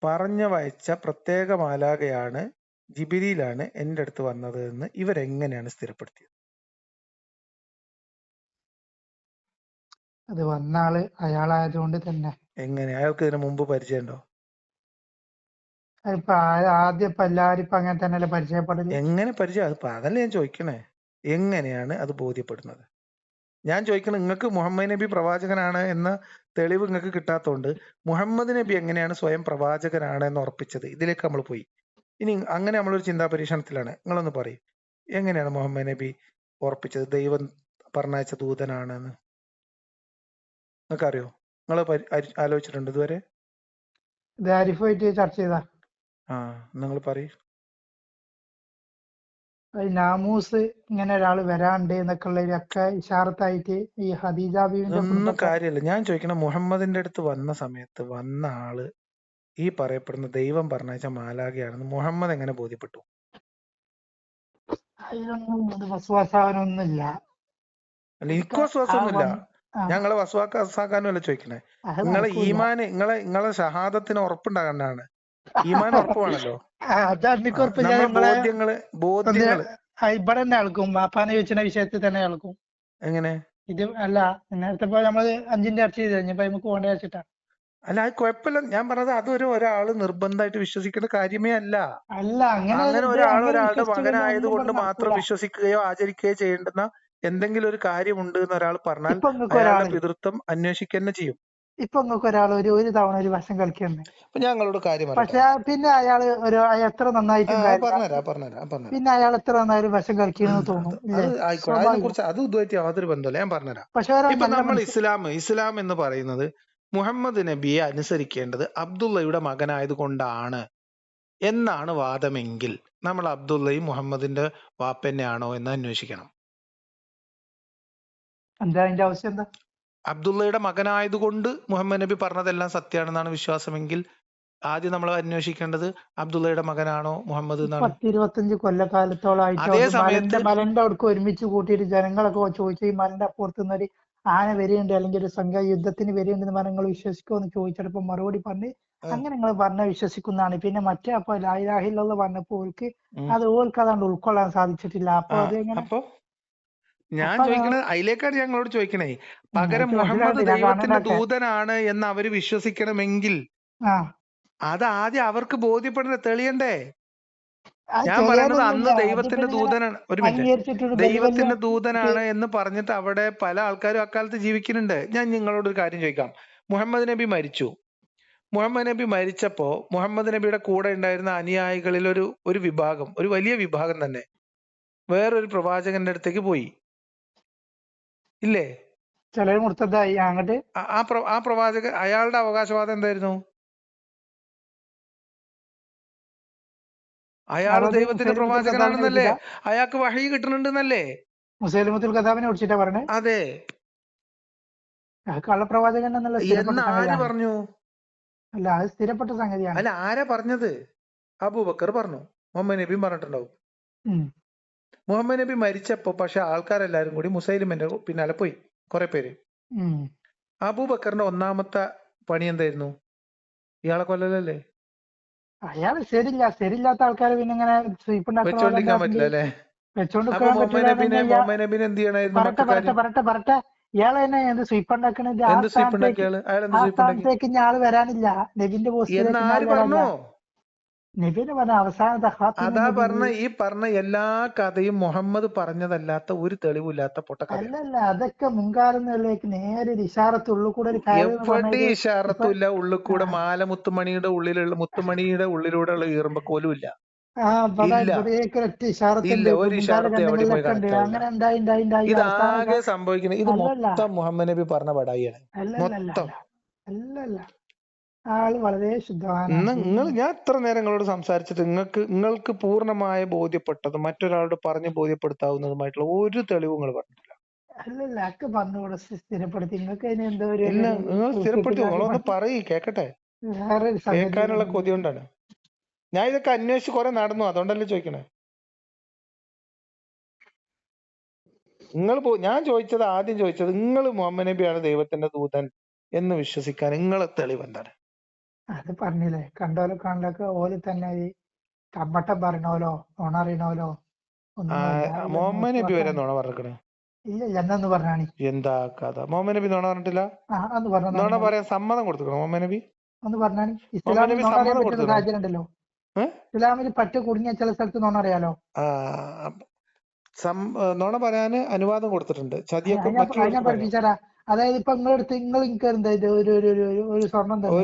പറഞ്ഞു വയച്ച പ്രത്യേക മാലാകയാണ്, ജിബിരിയിലാണ് എന്റെ അടുത്ത് വന്നത് എന്ന് ഇവരെങ്ങനെയാണ് സ്ഥിരപ്പെടുത്തിയത്? അത് വന്ന ആള് അയാളായതുകൊണ്ട് തന്നെ. എങ്ങനെ? അയാൾക്ക് ഇതിനു മുമ്പ് പരിചയമുണ്ടോ? ഇപ്പൊ ആദ്യം ഇപ്പൊ എല്ലാരും ഇപ്പൊ അങ്ങനെ തന്നെയല്ലേ പരിചയപ്പെടല്. എങ്ങനെ പരിചയം? അത് അതല്ലേ ഞാൻ ചോദിക്കണേ. എങ്ങനെയാണ് അത് ബോധ്യപ്പെടുന്നത്? ഞാൻ ചോദിക്കണത്, നിങ്ങൾക്ക് മുഹമ്മദ് നബി പ്രവാചകനാണ് എന്ന തെളിവ് നിങ്ങൾക്ക് കിട്ടാത്തതുകൊണ്ട് മുഹമ്മദ് നബി എങ്ങനെയാണ് സ്വയം പ്രവാചകനാണ് എന്ന് ഉറപ്പിച്ചത്? ഇതിലേക്ക് നമ്മൾ പോയി. ഇനി അങ്ങനെ നമ്മളൊരു ചിന്താ പരീക്ഷണത്തിലാണ്. നിങ്ങളൊന്ന് പറയും, എങ്ങനെയാണ് മുഹമ്മദ് നബി ഉറപ്പിച്ചത് ദൈവം പറഞ്ഞയച്ച ദൂതനാണെന്ന്? നിങ്ങൾക്കറിയോ? നിങ്ങൾ ആലോചിച്ചിട്ടുണ്ട് ഇതുവരെ? ചർച്ച ചെയ്താ നിങ്ങൾ പറയൂ. നാമൂസ് ഇങ്ങനെ ഒരാൾ വരാണ്ട് എന്നൊക്കെ ഉള്ളതൊക്കെ ഇഷാറത്തായിട്ട് ഈ ഖദീജ ബീവിന്റെ ഒന്നും കാര്യമില്ല. ഞാൻ ചോദിക്കണം, മുഹമ്മദിന്റെ അടുത്ത് വന്ന സമയത്ത് വന്ന ആള് ഈ പറയപ്പെടുന്ന ദൈവം പറഞ്ഞയച്ച മാലാഖയാണെന്ന് മുഹമ്മദ് എങ്ങനെ ബോധ്യപ്പെട്ടു? അതിലൊന്നും വസ്വാസാവനൊന്നുമില്ല. എനിക്ക് വസ്വാസമൊന്നുമില്ല. ഞങ്ങളെ വസ്വാസാക്കാനും അല്ല ചോദിക്കണേ. നിങ്ങളെ ഈമാന്, നിങ്ങളെ ഷഹാദത്തിന് ഉറപ്പുണ്ടാകണ്ടാണ്. ഈമാൻ ഉറപ്പാണല്ലോ. ബോധ്യങ്ങള് ഇവിടെ തന്നെ ആൾക്കും വാപ്പാനെ ചോദിച്ച വിഷയത്തിൽ തന്നെ ആൾക്കും. എങ്ങനെ? ഇത് അല്ല, നേരത്തെ നമ്മള് 5-ന്റെ ചർച്ച ചെയ്ത് കഴിഞ്ഞപ്പോ നമുക്ക് പോകേണ്ട വെച്ചിട്ടാ. അല്ല, അത് കുഴപ്പമില്ല. ഞാൻ പറഞ്ഞത് അതൊരു ഒരാള് നിർബന്ധമായിട്ട് വിശ്വസിക്കേണ്ട കാര്യമേ അല്ല. അങ്ങനെ ഒരാളുടെ മകനായത് കൊണ്ട് മാത്രം വിശ്വസിക്കുകയോ ആചരിക്കുകയോ ചെയ്യേണ്ടുന്ന എന്തെങ്കിലും ഒരു കാര്യമുണ്ട് എന്ന് ഒരാൾ പറഞ്ഞാൽ അയാളുടെ പിതൃത്വം അന്വേഷിക്കുക തന്നെ ചെയ്യും. ഇപ്പൊ നിങ്ങൾക്ക് ഒരാൾ ഒരു തവണ ഒരു വശം കളിക്കുന്നുണ്ട്. ഞങ്ങളോട് കാര്യം പക്ഷെ പിന്നെ അയാള് എത്ര നന്നായിട്ടും പിന്നെ അയാൾ എത്ര നന്നായാലും വശം കളിക്കണമെന്ന് തോന്നും. അതിനെ കുറിച്ച് അത് ഇതുമായിട്ട് യാതൊരു ബന്ധമല്ല. ഞാൻ പറഞ്ഞുതരാം. ഇപ്പൊ നമ്മൾ ഇസ്ലാം എന്ന് പറയുന്നത് മുഹമ്മദ് നബിയെ അനുസരിക്കേണ്ടത് അബ്ദുള്ളയുടെ മകനായത് കൊണ്ടാണ് എന്നാണ് വാദമെങ്കിൽ നമ്മൾ അബ്ദുള്ളയും മുഹമ്മദിന്റെ വാപ്പന്നെയാണോ എന്ന് അന്വേഷിക്കണം. എന്താ അതിന്റെ ആവശ്യം? എന്താ? അബ്ദുള്ളയുടെ മകനായതുകൊണ്ട് മുഹമ്മദ് നബി പറഞ്ഞതെല്ലാം സത്യമാണെന്നാണ് വിശ്വാസമെങ്കിൽ ആദ്യം നമ്മൾ അന്വേഷിക്കേണ്ടത് അബ്ദുള്ളയുടെ മകനാണോ മുഹമ്മദ് എന്നാണ്. 10-25 കൊല്ലക്കാലത്തോളായിട്ട് മലന്റെ അവിടേക്ക് ഒരുമിച്ച് കൂട്ടിയിട്ട് ജനങ്ങളൊക്കെ ചോദിച്ചു, ഈ മലന്റെ അപ്പുറത്തുനിന്ന് ഒരു ആന വരികയുണ്ട് അല്ലെങ്കിൽ ഒരു സംഘ യുദ്ധത്തിന് വരികയുണ്ടെന്ന് നിങ്ങൾ വിശ്വസിക്കുമോ എന്ന് ചോദിച്ചപ്പോ മറുപടി പറഞ്ഞ് അങ്ങനെ നിങ്ങൾ പറഞ്ഞ വിശ്വസിക്കുന്നതാണ്. പിന്നെ മറ്റേ അപ്പൊ ലാ ഇലാഹ ഇല്ലല്ലാഹ് പറഞ്ഞപ്പോ ഓൾക്ക് അതാണ്ട് ഉൾക്കൊള്ളാൻ സാധിച്ചിട്ടില്ല. അപ്പൊ അത് എങ്ങനെ? ഞാൻ ചോദിക്കണത് അതിലേക്കാണ് ഞങ്ങളോട് ചോദിക്കണേ. പകരം മുഹമ്മദ് ദൈവത്തിന്റെ ദൂതനാണ് എന്ന് അവര് വിശ്വസിക്കണമെങ്കിൽ അത് ആദ്യം അവർക്ക് ബോധ്യപ്പെടുന്ന തെളിയണ്ടേ? ഞാൻ പറയുന്നത് അന്ന് ദൈവത്തിന്റെ ദൂതനാണ്, ഒരു മിനിറ്റ്, ദൈവത്തിന്റെ ദൂതനാണ് എന്ന് പറഞ്ഞിട്ട് അവിടെ പല ആൾക്കാരും അക്കാലത്ത് ജീവിക്കുന്നുണ്ട്. ഞാൻ നിങ്ങളോട് ഒരു കാര്യം ചോദിക്കാം. മുഹമ്മദ് നബി മരിച്ചു. മുഹമ്മദ് നബി മരിച്ചപ്പോ മുഹമ്മദ് നബിയുടെ കൂടെ ഉണ്ടായിരുന്ന അനുയായികളിൽ ഒരു വിഭാഗം, ഒരു വലിയ വിഭാഗം തന്നെ വേറൊരു പ്രവാചകന്റെ അടുത്തേക്ക് പോയി, ഇല്ലേ? ആ പ്രവാചകൻ, അയാളുടെ അവകാശവാദം എന്തായിരുന്നു? അയാൾ ദൈവത്തിന്റെ പ്രവാചകനാണെന്നല്ലേ, അയാൾക്ക് വഹി കിട്ടുന്നുണ്ടെന്നല്ലേ? മുസൈലിമത്തുൽ കദ്ദാബിനെ കുറിച്ചിട്ടാ പറഞ്ഞേ? അതെ. കള്ളപ്രവാചകൻ എന്ന് ആര് പറഞ്ഞു? അല്ല, അത് സ്ഥിരപ്പെട്ട സംഗതിയാണ്. അല്ല, ആരാ പറഞ്ഞത്? അബൂബക്കർ പറഞ്ഞു, മുഹമ്മദ് നബിയും പറഞ്ഞിട്ടുണ്ടാവും. മുഹമ്മദ് നബി മരിച്ചപ്പോ പക്ഷെ ആൾക്കാരെല്ലാരും കൂടി മുസൈലിമിന്റെ പിന്നാലെ പോയി, കുറെ പേര്. അബൂബക്കറിന്റെ ഒന്നാമത്തെ പണി എന്തായിരുന്നു? ഇയാളെ കൊല്ലലല്ലേ? അയാൾ ശരിയില്ലാത്ത ആൾക്കാരെ പിന്നെ ഇങ്ങനെ വെച്ചോണ്ടിരിക്കാൻ പറ്റില്ല അല്ലേ? മുഹമ്മദ് നബിനെ എന്ത് ചെയ്യണായിരുന്നു? പറട്ടെ ഇയാളെ തന്നെ എന്ത് സ്വീപ്പുണ്ടാക്കണത്? ആ സ്ഥാനത്തേക്ക് ഇനി ആള് വരാനില്ല. നബിന്റെ പോസ്റ്റിലേക്ക് നബിനെ പറഞ്ഞ അവസാനത്തെ അതാ പറഞ്ഞ ഈ പറഞ്ഞ എല്ലാ കഥയും മുഹമ്മദ് പറഞ്ഞതല്ലാത്ത ഒരു തെളിവില്ലാത്ത പൊട്ടക്കഥ. അല്ലല്ല, അതൊക്കെ മുൻകാലങ്ങളിലേക്ക് നേരെ ഇഷാറത്ത് ഉള്ളിൽ കൂടെ എവിടെ ഇഷാറത്തും ഇല്ല. ഉള്ളിൽ കൂടെ മുത്തുമണിയുടെ ഉള്ളിലുള്ള മുത്തുമണിയുടെ ഉള്ളിലൂടെ ഉള്ള ഈറുമ്പക്കോലും ഇല്ല. ഇല്ല ഇവിടെയൊക്കെ ഒറ്റ ഇഷാറത്തുണ്ട്, ഇല്ല, ഒരു മുൻകാല ഇഷാറത്ത് എവിടെയും പോയി ഗ്രന്ഥങ്ങളിലൊക്കെ ഉണ്ട്. കണക്ട് ആവില്ല. അങ്ങനെ ഉണ്ടായി അവസാനം ഇതാകെ സംഭവിക്കുന്നത് ഇത് അല്ലല്ല മൊത്തം മുഹമ്മദ് നബി പറഞ്ഞ പടായിയാണ് അല്ലല്ല മൊത്തം. അല്ലല്ല ആള് വളരെ ശുദ്ധവാനാണ്. ഞാൻ ഇത്ര നേരം നിങ്ങളോട് സംസാരിച്ചിട്ട് നിങ്ങൾക്ക് പൂർണ്ണമായ ബോധ്യപ്പെട്ടത് മറ്റൊരാളോട് പറഞ്ഞ് ബോധ്യപ്പെടുത്താവുന്നതുമായിട്ടുള്ള ഒരു തെളിവും നിങ്ങൾ പറഞ്ഞിട്ടില്ല. അല്ലല്ല ഒക്കെ പറഞ്ഞുകൂടെ സ്ഥിരപ്പെടുത്തി. നിങ്ങൾക്ക് അതിന് എന്തോ ഇല്ല, നിങ്ങൾ സ്ഥിരപ്പെട്ടു. ഉൾപ്പെട്ടില്ല. നിങ്ങളൊന്ന് പറയ്, കേക്കട്ടെ. വേറൊരു സംഗതി കേൾക്കാനുള്ള കൊതി കൊണ്ടാണ് ഞാൻ ഇതൊക്കെ അന്വേഷിച്ച് കുറെ നടന്നു, അതുകൊണ്ടല്ലേ ചോദിക്കണേ. ഞാൻ ആദ്യം ചോദിച്ചത് നിങ്ങൾ മുഹമ്മദ് നബിയാണ് ദൈവത്തിന്റെ ദൂതൻ എന്ന് വിശ്വസിക്കാൻ നിങ്ങളെ തെളിവ് എന്താണ്? അത് പറഞ്ഞില്ലേ, കണ്ടോലോ കാണലൊക്കെ ഓല് തന്നെ ഈ കമ്മട്ടം പറയണോലോ നുണറിയണോലോ ഒന്നുമല്ല. മുഹമ്മദ് നബി വരെ നുണ പറഞ്ഞിരിക്കണേ? ഇല്ല എന്നൊന്ന് പറഞ്ഞാണി. എന്താ കഥ? മുഹമ്മദ് നബി നുണ പറഞ്ഞിട്ടില്ല? നുണ പറയാൻ സമ്മതം കൊടുത്തിരിക്കണം മുഹമ്മദ് നബി? ഒന്ന് പറഞ്ഞാണി. മുഹമ്മദ് ഇസ്ലാമിൽ നബി നുണ അറിയാൻ സമ്മതം പറ്റുന്ന കൊടുത്തിരുന്നോ? സാഹചര്യം ഉണ്ടല്ലോ. ഇസ്ലാമിൽ പറ്റ കുടുങ്ങിയ ചില സ്ഥലത്ത് നുണ അറിയാലോ. നുണ പറയാന് അനുവാദം കൊടുത്തിട്ടുണ്ട്. ചതിയൊക്കെ ഞാൻ പഠിപ്പിച്ചാരാ. അതായത് ഇപ്പൊ നിങ്ങളെടുത്ത് നിങ്ങൾ എനിക്ക് എന്താ ഇത് ഒരു സ്വർണം തന്നെ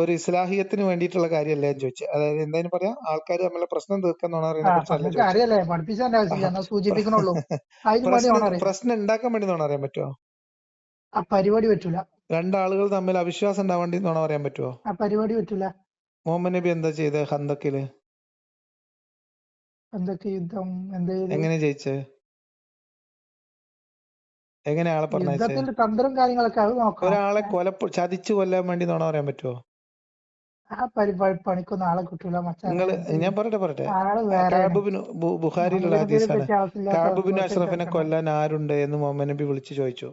ഒരു ഇസ്ലാഹിയത്തിന് വേണ്ടിയിട്ടുള്ള കാര്യമല്ല ഞാൻ ചോദിച്ചത്. അതായത് എന്തായാലും പറയാം, ആൾക്കാർ തമ്മിലെ പ്രശ്നം തീർക്കാൻ അറിയാലേ, പഠിപ്പിച്ചാന്റെ ആവശ്യമില്ല, സൂചിപ്പിക്കണുള്ളൂ. പ്രശ്നം ഉണ്ടാക്കാൻ വേണ്ടി നുണ അറിയാൻ പറ്റുമോ? ആ പരിപാടി പറ്റൂല. രണ്ടാളുകൾ തമ്മിൽ അവിശ്വാസം ഉണ്ടാവാൻ വേണ്ടി നുണ പറയാൻ പറ്റുമോ? ആ പരിപാടി പറ്റൂല. മുഹമ്മദ് നബി എന്താ ചെയ്തത് ഖന്തക്കില്? എന്തൊക്കെ യുദ്ധം എങ്ങനെ ജയിച്ചേ? എങ്ങനെ ആളെ പറഞ്ഞയച്ചേ? തന്ത്രം കാര്യങ്ങളൊക്കെ അത് നോക്കാം. ഒരാളെ ചതിച്ചു കൊല്ലാൻ വേണ്ടി നുണ പറയാൻ പറ്റുമോ? ആ പണിക്കൊന്നും ആളെ കിട്ടൂല. ഞാൻ പറയട്ടെ, ബുഖാരിയിലുള്ള ഹദീസാണ്. കഅബ് ബിൻ അഷ്റഫിനെ കൊല്ലാൻ ആരുണ്ട് എന്ന് മുഹമ്മദ് നബി വിളിച്ചു ചോദിച്ചു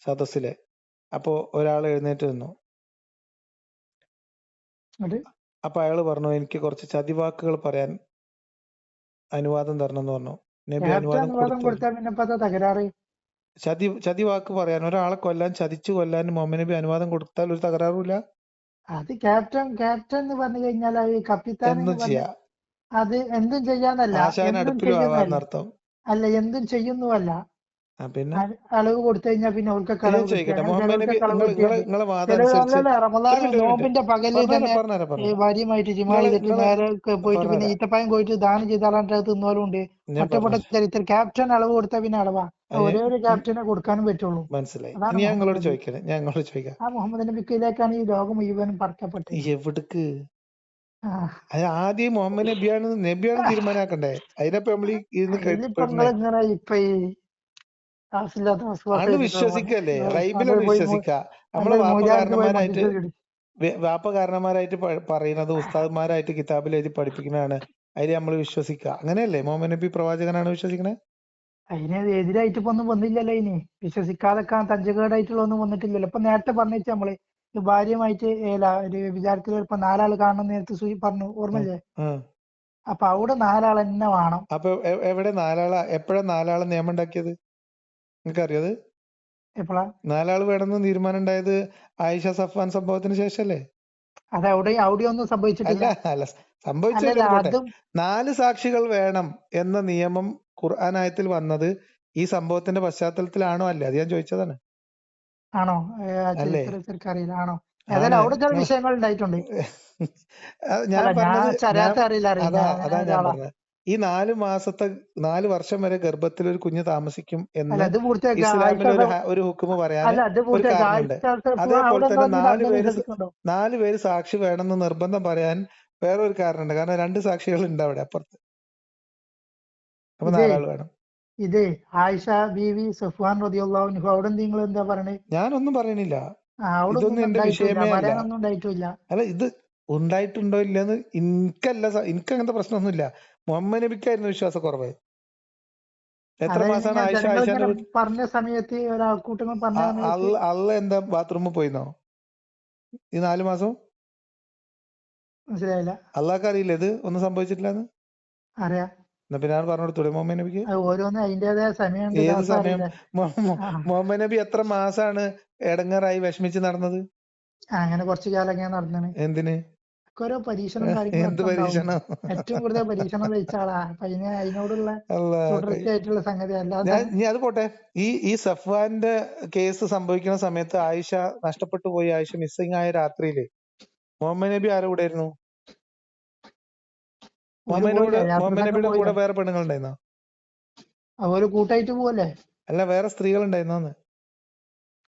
സദസ്സിലെ. അപ്പോ ഒരാൾ എഴുന്നേറ്റ് നിന്നു. അപ്പൊ അയാള് പറഞ്ഞു, എനിക്ക് കുറച്ച് ചതിവാക്കുകൾ പറയാൻ അനുവാദം തരണം എന്ന് പറഞ്ഞു. നബി അനുവാദം കൊടുത്തു. ചതിവാക്ക് പറയാൻ, ഒരാളെ ചതിച്ചു കൊല്ലാൻ മുഹമ്മദ് നബി അനുവാദം കൊടുത്താൽ ഒരു തകരാറുമില്ല. അത് ക്യാപ്റ്റൻ എന്ന് പറഞ്ഞു കഴിഞ്ഞാൽ എന്തും ചെയ്യാ. അത് എന്തും ചെയ്യാന്നല്ല, അല്ല എന്തും ചെയ്യുന്നുവല്ല. പിന്നെ അളവ് കൊടുത്തു കഴിഞ്ഞാൽ പിന്നെ നോമ്പിന്റെ പകല് തന്നെ ഭാര്യയുമായിട്ട് ജിമാ ചെയ്തിട്ട് നേരെ പോയിട്ട് പിന്നെ ഈത്തപ്പായം പോയിട്ട് ദാനം ചെയ്താലാണ്ട് തിന്നോലും ഉണ്ട്. ഒറ്റപ്പെട്ട ചരിത്രം. ക്യാപ്റ്റൻ അളവ് കൊടുത്താൽ പിന്നെ അളവാ. ഒരേ ഒരു ക്യാപ്റ്റനെ കൊടുക്കാനും പറ്റുള്ളൂ. മനസ്സിലായി. ആ മുഹമ്മദ് നബിക്കിലേക്കാണ് ഈ ലോകം മുഴുവനും പറക്കപ്പെട്ടത്. എവിടക്ക്? ആദ്യം മുഹമ്മദ് നബിയാണ് തീരുമാനാക്കണ്ടേ? അതിനപ്പോ നമ്മൾ വിശ്വസിക്കല്ലേ? റൈബിലാണ് വിശ്വസിക്ക. നമ്മളെ വാപ്പകാരന്മാരായിട്ട് പറയുന്നത് ഉസ്താദ്മാരായിട്ട് കിതാബിൽ എഴുതി പഠിപ്പിക്കുന്നതാണ്. അതിൽ നമ്മൾ വിശ്വസിക്ക. അങ്ങനെയല്ലേ? മുഹമ്മദ് നബി പ്രവാചകനാണ് വിശ്വസിക്കണേ. അതിന് എതിരായിട്ട് ഇപ്പൊ ഒന്നും വന്നില്ലല്ലോ. ഇനി വിശ്വസിക്കാതൊക്കെ തഞ്ചകേടായിട്ടുള്ള ഒന്നും വന്നിട്ടില്ലല്ലോ. ഇപ്പൊ നേരത്തെ പറഞ്ഞിട്ട് നമ്മള് ഭാര്യയുമായിട്ട് ഒരു വിചാരത്തിൽ ഇപ്പൊ 4 ആള് കാണുന്ന നേരത്തെ പറഞ്ഞു, ഓർമ്മയില്ലേ? അപ്പൊ അവിടെ 4 ആൾ തന്നെ വേണം. അപ്പൊ എവിടെ 4 ആളാ? എപ്പോഴാ 4 ആളെ നിയമം ഉണ്ടാക്കിയത്? നിങ്ങൾക്ക് അറിയത്? എപ്പോഴാ 4 ആള് വേണമെന്ന് തീരുമാനം ഉണ്ടായത്? ആയിഷ സഫ്വാൻ സംഭവത്തിന് ശേഷല്ലേ? അത് അവിടെ ഒന്നും സംഭവിച്ചിട്ടില്ല. അല്ല സംഭവിച്ചില്ല. 4 സാക്ഷികൾ വേണം എന്ന നിയമം ഖുർആനായത്തിൽ വന്നത് ഈ സംഭവത്തിന്റെ പശ്ചാത്തലത്തിലാണോ? അല്ലേ? അത് ഞാൻ ചോദിച്ചതാണ്. ആണോ? അറിയില്ല. ആണോ? ഏതായാലും അവിടെ ചില വിഷയങ്ങൾ ഉണ്ടായിട്ടുണ്ട്. ഞാൻ പറഞ്ഞത് ഈ 4 വർഷം വരെ ഗർഭത്തിൽ ഒരു കുഞ്ഞ് താമസിക്കും എന്ന് ഇസ്ലാമിൽ ഒരു ഹുക്കുമ് പറയാൻ ഒരു കാരണമുണ്ട്. അതേപോലെ തന്നെ 4 പേര് സാക്ഷി വേണമെന്ന് നിർബന്ധം പറയാൻ വേറൊരു കാരണമുണ്ട്. കാരണം 2 സാക്ഷികൾ ഉണ്ട് അവിടെ അപ്പുറത്ത്. അപ്പൊ 4 ആൾ വേണം. ഇത് ആയിഷ ബീവി സഫ്വാൻ റളിയല്ലാഹു അൻഹു അവിടെ നിങ്ങൾ എന്താ പറയണേ? ഞാനൊന്നും പറയണില്ല. ഇതൊന്നും എന്റെ വിഷയമേ അല്ല. അല്ല, ഇത് ഉണ്ടായിട്ടുണ്ടോ ഇല്ലെന്ന് എനിക്ക് അങ്ങനത്തെ പ്രശ്നമൊന്നുമില്ല. മുഹമ്മദ് നബിക്കായിരുന്നു വിശ്വാസക്കുറവ്. എത്ര മാസമാണ് ആയിഷ പറഞ്ഞ സമയത്ത് അള്ള എന്താ ബാത്റൂമിൽ പോയിന്നോ ഈ 4 മാസം? മനസ്സിലായില്ല. അള്ളാഹ്ക്ക് അറിയില്ല ഇത് ഒന്നും സംഭവിച്ചിട്ടില്ലെന്ന്? അറിയാം. എന്നാ പിന്നെ പറഞ്ഞു കൊടുത്തൂടെ മുഹമ്മദ് നബിക്ക്? ഏത് സമയം? മുഹമ്മദ് നബി എത്ര മാസാണ് എടങ്ങറായി വിഷമിച്ച് നടന്നത്? അങ്ങനെ കുറച്ചു കാലം ഞാൻ നടന്നത്. എന്തിന്? ഓരോ പരീക്ഷണം. എന്ത് പരീക്ഷണം? ഏറ്റവും കൂടുതൽ പരീക്ഷണം കഴിച്ച ആളാ. അതിനോടുള്ള തുടർച്ചയായിട്ടുള്ള സംഗതി അല്ലാതെ. ഇനി അത് പോട്ടെ. ഈ സഫ്വാന്റെ കേസ് സംഭവിക്കുന്ന സമയത്ത് ആയിഷ നഷ്ടപ്പെട്ടു പോയി, ആയിഷ മിസ്സിംഗ് ആയ രാത്രിയില് മുഹമ്മദ് നബി ആരുടെ കൂടെ ആയിരുന്നു? ഓല് പോയില്ലേ, യാത്ര മുഹമ്മദ് തന്നെ നബിയുടെ കൂടെ പോയില്ലേ, വേറെ പെണ്ണുങ്ങൾ ഉണ്ടായിരുന്നോ? ഓല് കൂട്ടായിട്ട് പോവല്ലേ. അല്ല, വേറെ സ്ത്രീകൾ ഉണ്ടായിരുന്നോന്ന്?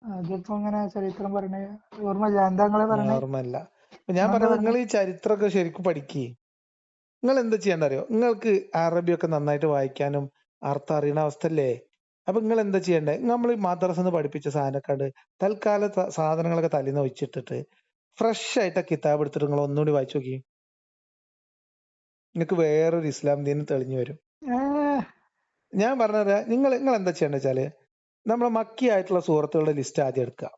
അതിപ്പോ അങ്ങനെ ചരിത്രം പറയണേ ഓർമ്മയില്ല. എന്താ നിങ്ങളെ പറയണേ? ഓർമ്മയില്ല. അപ്പൊ ഞാൻ നിങ്ങളെന്താ പറഞ്ഞത്, പറഞ്ഞേ? നിങ്ങൾ ഈ ചരിത്രമൊക്കെ ശരിക്കും പഠിക്കേ. നിങ്ങൾ എന്താ ചെയ്യേണ്ട അറിയോ? നിങ്ങൾക്ക് അറബിയൊക്കെ നന്നായിട്ട് വായിക്കാനും അർത്ഥം അറിയണ അവസ്ഥല്ലേ. അപ്പൊ നിങ്ങൾ എന്താ ചെയ്യണ്ടേ? നമ്മൾ ഈ മദ്രസന്ന് പഠിപ്പിച്ച സാധനമൊക്കെ തൽക്കാല സാധനങ്ങളൊക്കെ തലേന്ന് വെച്ചിട്ടിട്ട് ഫ്രഷ് ആയിട്ട് ആ കിതാബ് എടുത്തിട്ട് നിങ്ങൾ ഒന്നുകൂടി വായിച്ചു നോക്കി. നിങ്ങൾക്ക് വേറൊരു ഇസ്ലാം ദീനം തെളിഞ്ഞു വരും. ഞാൻ പറഞ്ഞത്, നിങ്ങൾ എന്താ ചെയ്യേണ്ടത് വെച്ചാല്, നമ്മളെ മക്കിയായിട്ടുള്ള സൂറത്തുകളുടെ ലിസ്റ്റ് ആദ്യം എടുക്കുക.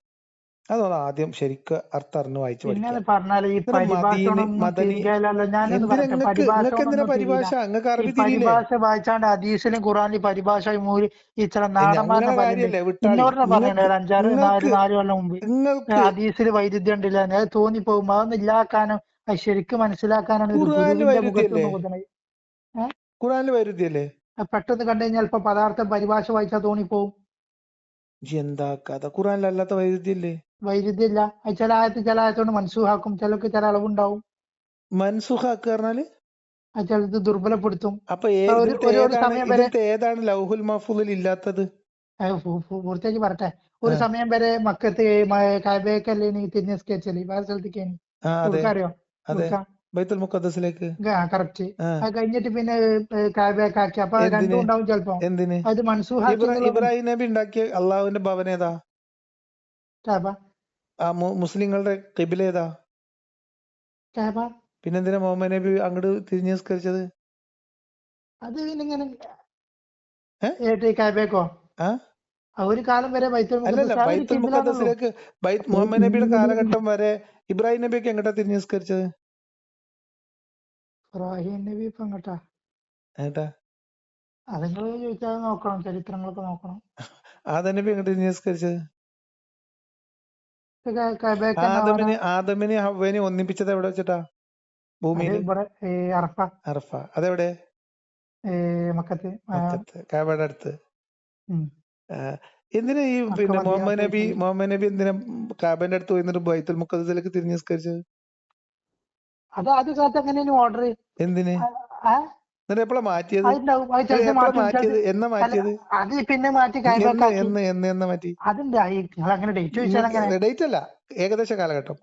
അതൊന്ന് ആദ്യം ശരിക്കും അർത്ഥം അറിഞ്ഞ് വായിച്ചു പിന്നെ പഠിക്കുക. പറഞ്ഞാല് ഈ പരിഭാഷകളൊന്നും മദനി തിരികെയല്ലല്ലോ. ഞാനൊന്ന് എന്തിനാ പറയട്ടെ, നിങ്ങൾക്ക് പരിഭാഷകളൊന്നും പരിഭാഷ? തിരിയില്ല. നിങ്ങൾക്ക് ഈ അറബി തിരിയില്ലേ? പരിഭാഷ വായിച്ചാണ്ട് ഹദീസിലും ഖുറാനിലും പരിഭാഷ ഈ ചില നാടന്മാരനെ ഞങ്ങളെ പറയുന്നുണ്ട്. കാര്യല്ലേ, വിട്ടാളി. ഇന്നോറിനെ പറഞ്ഞിട്ടുണ്ട് ഒരു നിങ്ങൾക്ക് 4 കൊല്ലം മുമ്പ്, നിങ്ങൾക്ക് ഹദീസിൽ വൈരുദ്ധ്യം ഉണ്ടില്ല. അത് തോന്നിപ്പോകുമ്പോ അതൊന്നും ഇല്ലാക്കാനും അത് ശരിക്കും മനസ്സിലാക്കാനാണ് ഒരു ഖുർആനിൽ ഗുരുവിന്റെ മുഖത്ത് വൈരുദ്ധ്യല്ലേ? നോക്കുന്നത്. ഏഹ് ഖുർആനിൽ വൈരുദ്ധ്യല്ലേ? പെട്ടെന്ന് കണ്ടു കഴിഞ്ഞാൽ ഇപ്പൊ പദാർത്ഥം പരിഭാഷ വായിച്ചാൽ തോന്നിപ്പോവും. എന്താ കഥ? ഖുർആനിലല്ലാത്ത വൈരുദ്ധ്യല്ലേ? വൈരുദ്ധ്യമില്ല. അത് ചില ആയത്തോണ്ട് മൻസൂഹാക്കും, ചിലർക്ക് ചില അളവുണ്ടാവും. മൻസുഖാക്കുക പറഞ്ഞാല് അത് ചിലത് ദുർബലപ്പെടുത്തും. അപ്പൊ ഒരു സമയം വരെ ഏതാണ് ലൗഹുൽ മഹ്ഫൂദിൽ ഇല്ലാത്തത്? പൂർത്തിയാക്കി പറട്ടെ. ഒരു സമയം വരെ മക്കത്ത് കഅബയ്ക്കല്ലേ തിരിഞ്ഞ് നിസ്കരിച്ചല്, വേറെ സ്ഥലത്തേക്ക് അതെ അറിയോ? അതെ, ബൈത്തുൽ മുഖദ്ദസിലേക്ക്. കറക്റ്റ്. ആ, അത് കഴിഞ്ഞിട്ട് പിന്നെ കഅബയ്ക്കാക്കി. അപ്പൊ അത് രണ്ടും എന്തിന്? ഉണ്ടാവും ചിലപ്പോ. എന്തിന്? അത് മൻസൂഹാക്കി എന്നുള്ളത്. ഇബ്രാഹിം നബി ഉണ്ടാക്കിയ അള്ളാഹുവിന്റെ ഭവൻ ഏതാ? കഅബ. ആ മുസ്ലിങ്ങളുടെ ഖിബില ഏതാ? കഅബ. പിന്നെന്തിനാ മുഹമ്മദ് നബി അങ്ങോട്ട് തിരിഞ്ഞ് നിസ്കരിച്ചത്? അത് പിന്നെ ഇങ്ങനെ ഏഹ് കഅബയ്ക്കോ ആ ഒരു കാലം വരെ ബൈത്തുൽ അല്ലല്ല, മുഖദ്ദസ് ഒരു ബൈത്തുൽ കിബിലാന്നുള്ളൂ. മുഖദ്ദസിലേക്ക് മുഹമ്മദ് നബിയുടെ കാലഘട്ടം വരെ ഇബ്രാഹിം നബിയൊക്കെ എങ്ങോട്ടാ തിരിഞ്ഞ് നിസ്കരിച്ചത്? ഇബ്രാഹിം നബി ഇപ്പൊ എങ്ങട്ടാ? ഏട്ടാ, അത് നിങ്ങൾ ചോദിച്ചാൽ നോക്കണം, ചരിത്രങ്ങളൊക്കെ നോക്കണം. ആദം നബി എങ്ങോട്ട് തിരിഞ്ഞ് നിസ്കരിച്ചത്? കഅബയ്ക്ക് തന്നെ ആവാനാ. ആദമിനെ ഹവ്വനെ ഒന്നിപ്പിച്ചത് എവിടെ വെച്ചിട്ടാ? അത് ഭൂമിയില് ഇവിടെ അറഫ, അറഫ. അതെവിടെ? മക്കത്ത്. മക്കത്ത്, കഅബയുടെ അടുത്ത്. ഉം. എന്തിനാ ഈ മക്ക പിന്നെ മദീന സൈഡിൽ. മുഹമ്മദ് നബി എന്തിനാ കഅബന്റെ അടുത്ത് പോയിട്ട് ബൈത്തുൽ മുഖദ്ദസിലേക്ക് തിരിഞ്ഞ് നിസ്കരിച്ചത്? അത് കാലത്ത് എങ്ങനെയാണ് ഓർഡർ? എന്തിന്? എന്നിട്ട് എപ്പോഴാ മാറ്റിയത്? അതുണ്ടാവും. അത് ചിലത് മാറ്റും, ചിലത് എന്നാ അല്ല. മാറ്റിയത്? അത് പിന്നെ മാറ്റി കഅബയ്ക്കാക്കി. എന്നാ മാറ്റി? അതുണ്ട്. നിങ്ങൾ അങ്ങനെ ഡേറ്റ് ചോദിച്ചാൽ അങ്ങനെ. ഡേറ്റ് അല്ല, ഏകദേശ കാലഘട്ടം.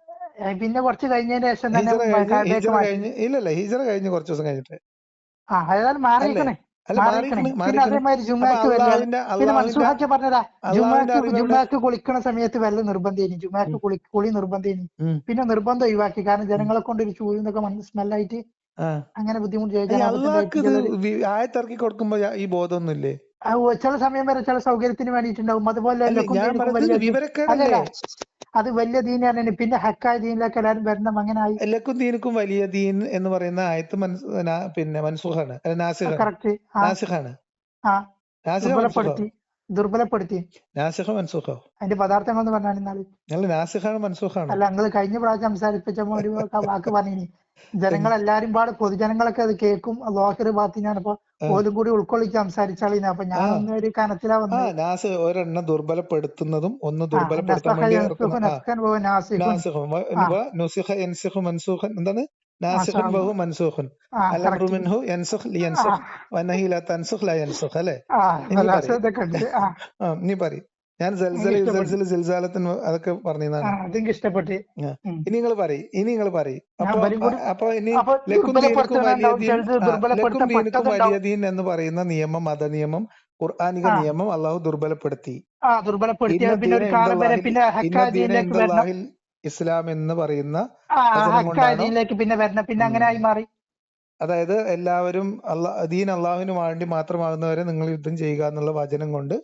പിന്നെ കുറച്ച് കഴിഞ്ഞതിന് ശേഷം തന്നെ കഅബയ്ക്ക് ഹിജറ മാറ്റി. കഴിഞ്ഞ് ഇല്ലല്ല, ഹിജറ കഴിഞ്ഞ് കുറച്ച് ദിവസം കഴിഞ്ഞിട്ട് ഏതായാലും അല്ലേ? മാറിയിരിക്കണേ. അല്ല, പിന്നെ മാറിക്കണ്. അതേമാതിരി അപ്പൊ ജുമാക്ക് വരല്. പിന്നെ മൻസൂഹാക്കി പറഞ്ഞതാ. അള്ളാഹുവിന്റെ അറിവ് എവിടെ? ജുമാക്ക് കുളിക്കണ സമയത്ത് വെല്ല നിർബന്ധേനി. ജുമാക്ക് കുളി നിർബന്ധേനി. പിന്നെ നിർബന്ധം ഒഴിവാക്കി. കാരണം ജനങ്ങളെ കൊണ്ട് ഒരു ചൂരി എന്നൊക്കെ സ്മെല്ലായിട്ട് അങ്ങനെ ബുദ്ധിമുട്ട് അള്ളാഹ്ക്ക് ഇത് ആയത്തിറക്കി കൊടുക്കുമ്പോ ഈ ബോധമൊന്നുമില്ലേ? ചില സമയം വരെ ചില സൗകര്യത്തിന് വേണ്ടിയിട്ടുണ്ടാവും. അതുപോലെ എല്ലക്കും ഞാൻ ദീനിക്കും പറഞ്ഞത് വലിയ വിവരക്കേടല്ലേ? അത് വലിയ ദീന് തന്നെ. പിന്നെ ഹക്കായ ദീനിലേക്ക് എല്ലാവരും വരണം, അങ്ങനെ ആയി. ലക്കും ദീനുക്കും വലിയ ദീൻ എന്ന് പറയുന്ന ആയത്ത് പിന്നെ മൻസൂഖാണ്, അല്ല നാസിഖാണ്. കറക്റ്റ്. നാസിഖാണ്. ദുർബലപ്പെടുത്തി. നാസിഖ മൻസൂഖോ? അതിന്റെ പദാർത്ഥങ്ങൾ എന്ന് പറഞ്ഞാൽ അല്ല, നാസിഖാണ് മൻസൂഖാണ്. അല്ല, നിങ്ങൾ കഴിഞ്ഞ പ്രാവശ്യം സംസാരിപ്പിച്ചപ്പോ ഒരു വാക്ക് പറഞ്ഞിനി, ജനങ്ങളെല്ലാരും പൊതുജനങ്ങളൊക്കെ അത് കേൾക്കും, ലോഹർ ബാത്തിനാണ്. അപ്പൊ ഓലും കൂടി ഉൾക്കൊള്ളിച്ച് സംസാരിച്ചാളിന്ന്. അപ്പൊ ഞാനൊന്ന് ഒരു കനത്തിലാ വന്നത്. നാസിഖ് ഒരെണ്ണം ദുർബലപ്പെടുത്തുന്നതും ഒന്ന് ദുർബലപ്പെടുത്താൻ വേണ്ടി എന്താണ്? നാസിഖുൻ വഹു മൻസൂഖുൻ. അൽഅംറു മിൻഹു യൻസുഖ് ലിയൻസുഖ് വനഹി ലാ തൻസുഖ് ലാ യൻസുഖ്. അല്ലേ? നീ പറ. ഞാൻ സിൽസാലത്തിന് അതൊക്കെ പറഞ്ഞതാണ്. ഇഷ്ടപ്പെട്ടു. ഇനി നിങ്ങൾ പറയും. അപ്പൊ ഇനി ലക്കും ദീനുക്കും വലിയ ദീൻ എന്ന് പറയുന്ന നിയമം, മതനിയമം, ഖുർആനിക നിയമം അള്ളാഹു ദുർബലപ്പെടുത്തി. ഇസ്ലാം എന്ന് പറയുന്ന പിന്നെ അങ്ങനെ ആയി മാറി. അതായത് എല്ലാവരും ദീൻ അള്ളാഹുവിന് വേണ്ടി മാത്രമാകുന്നവരെ നിങ്ങൾ യുദ്ധം ചെയ്യുക എന്നുള്ള വചനം കൊണ്ട്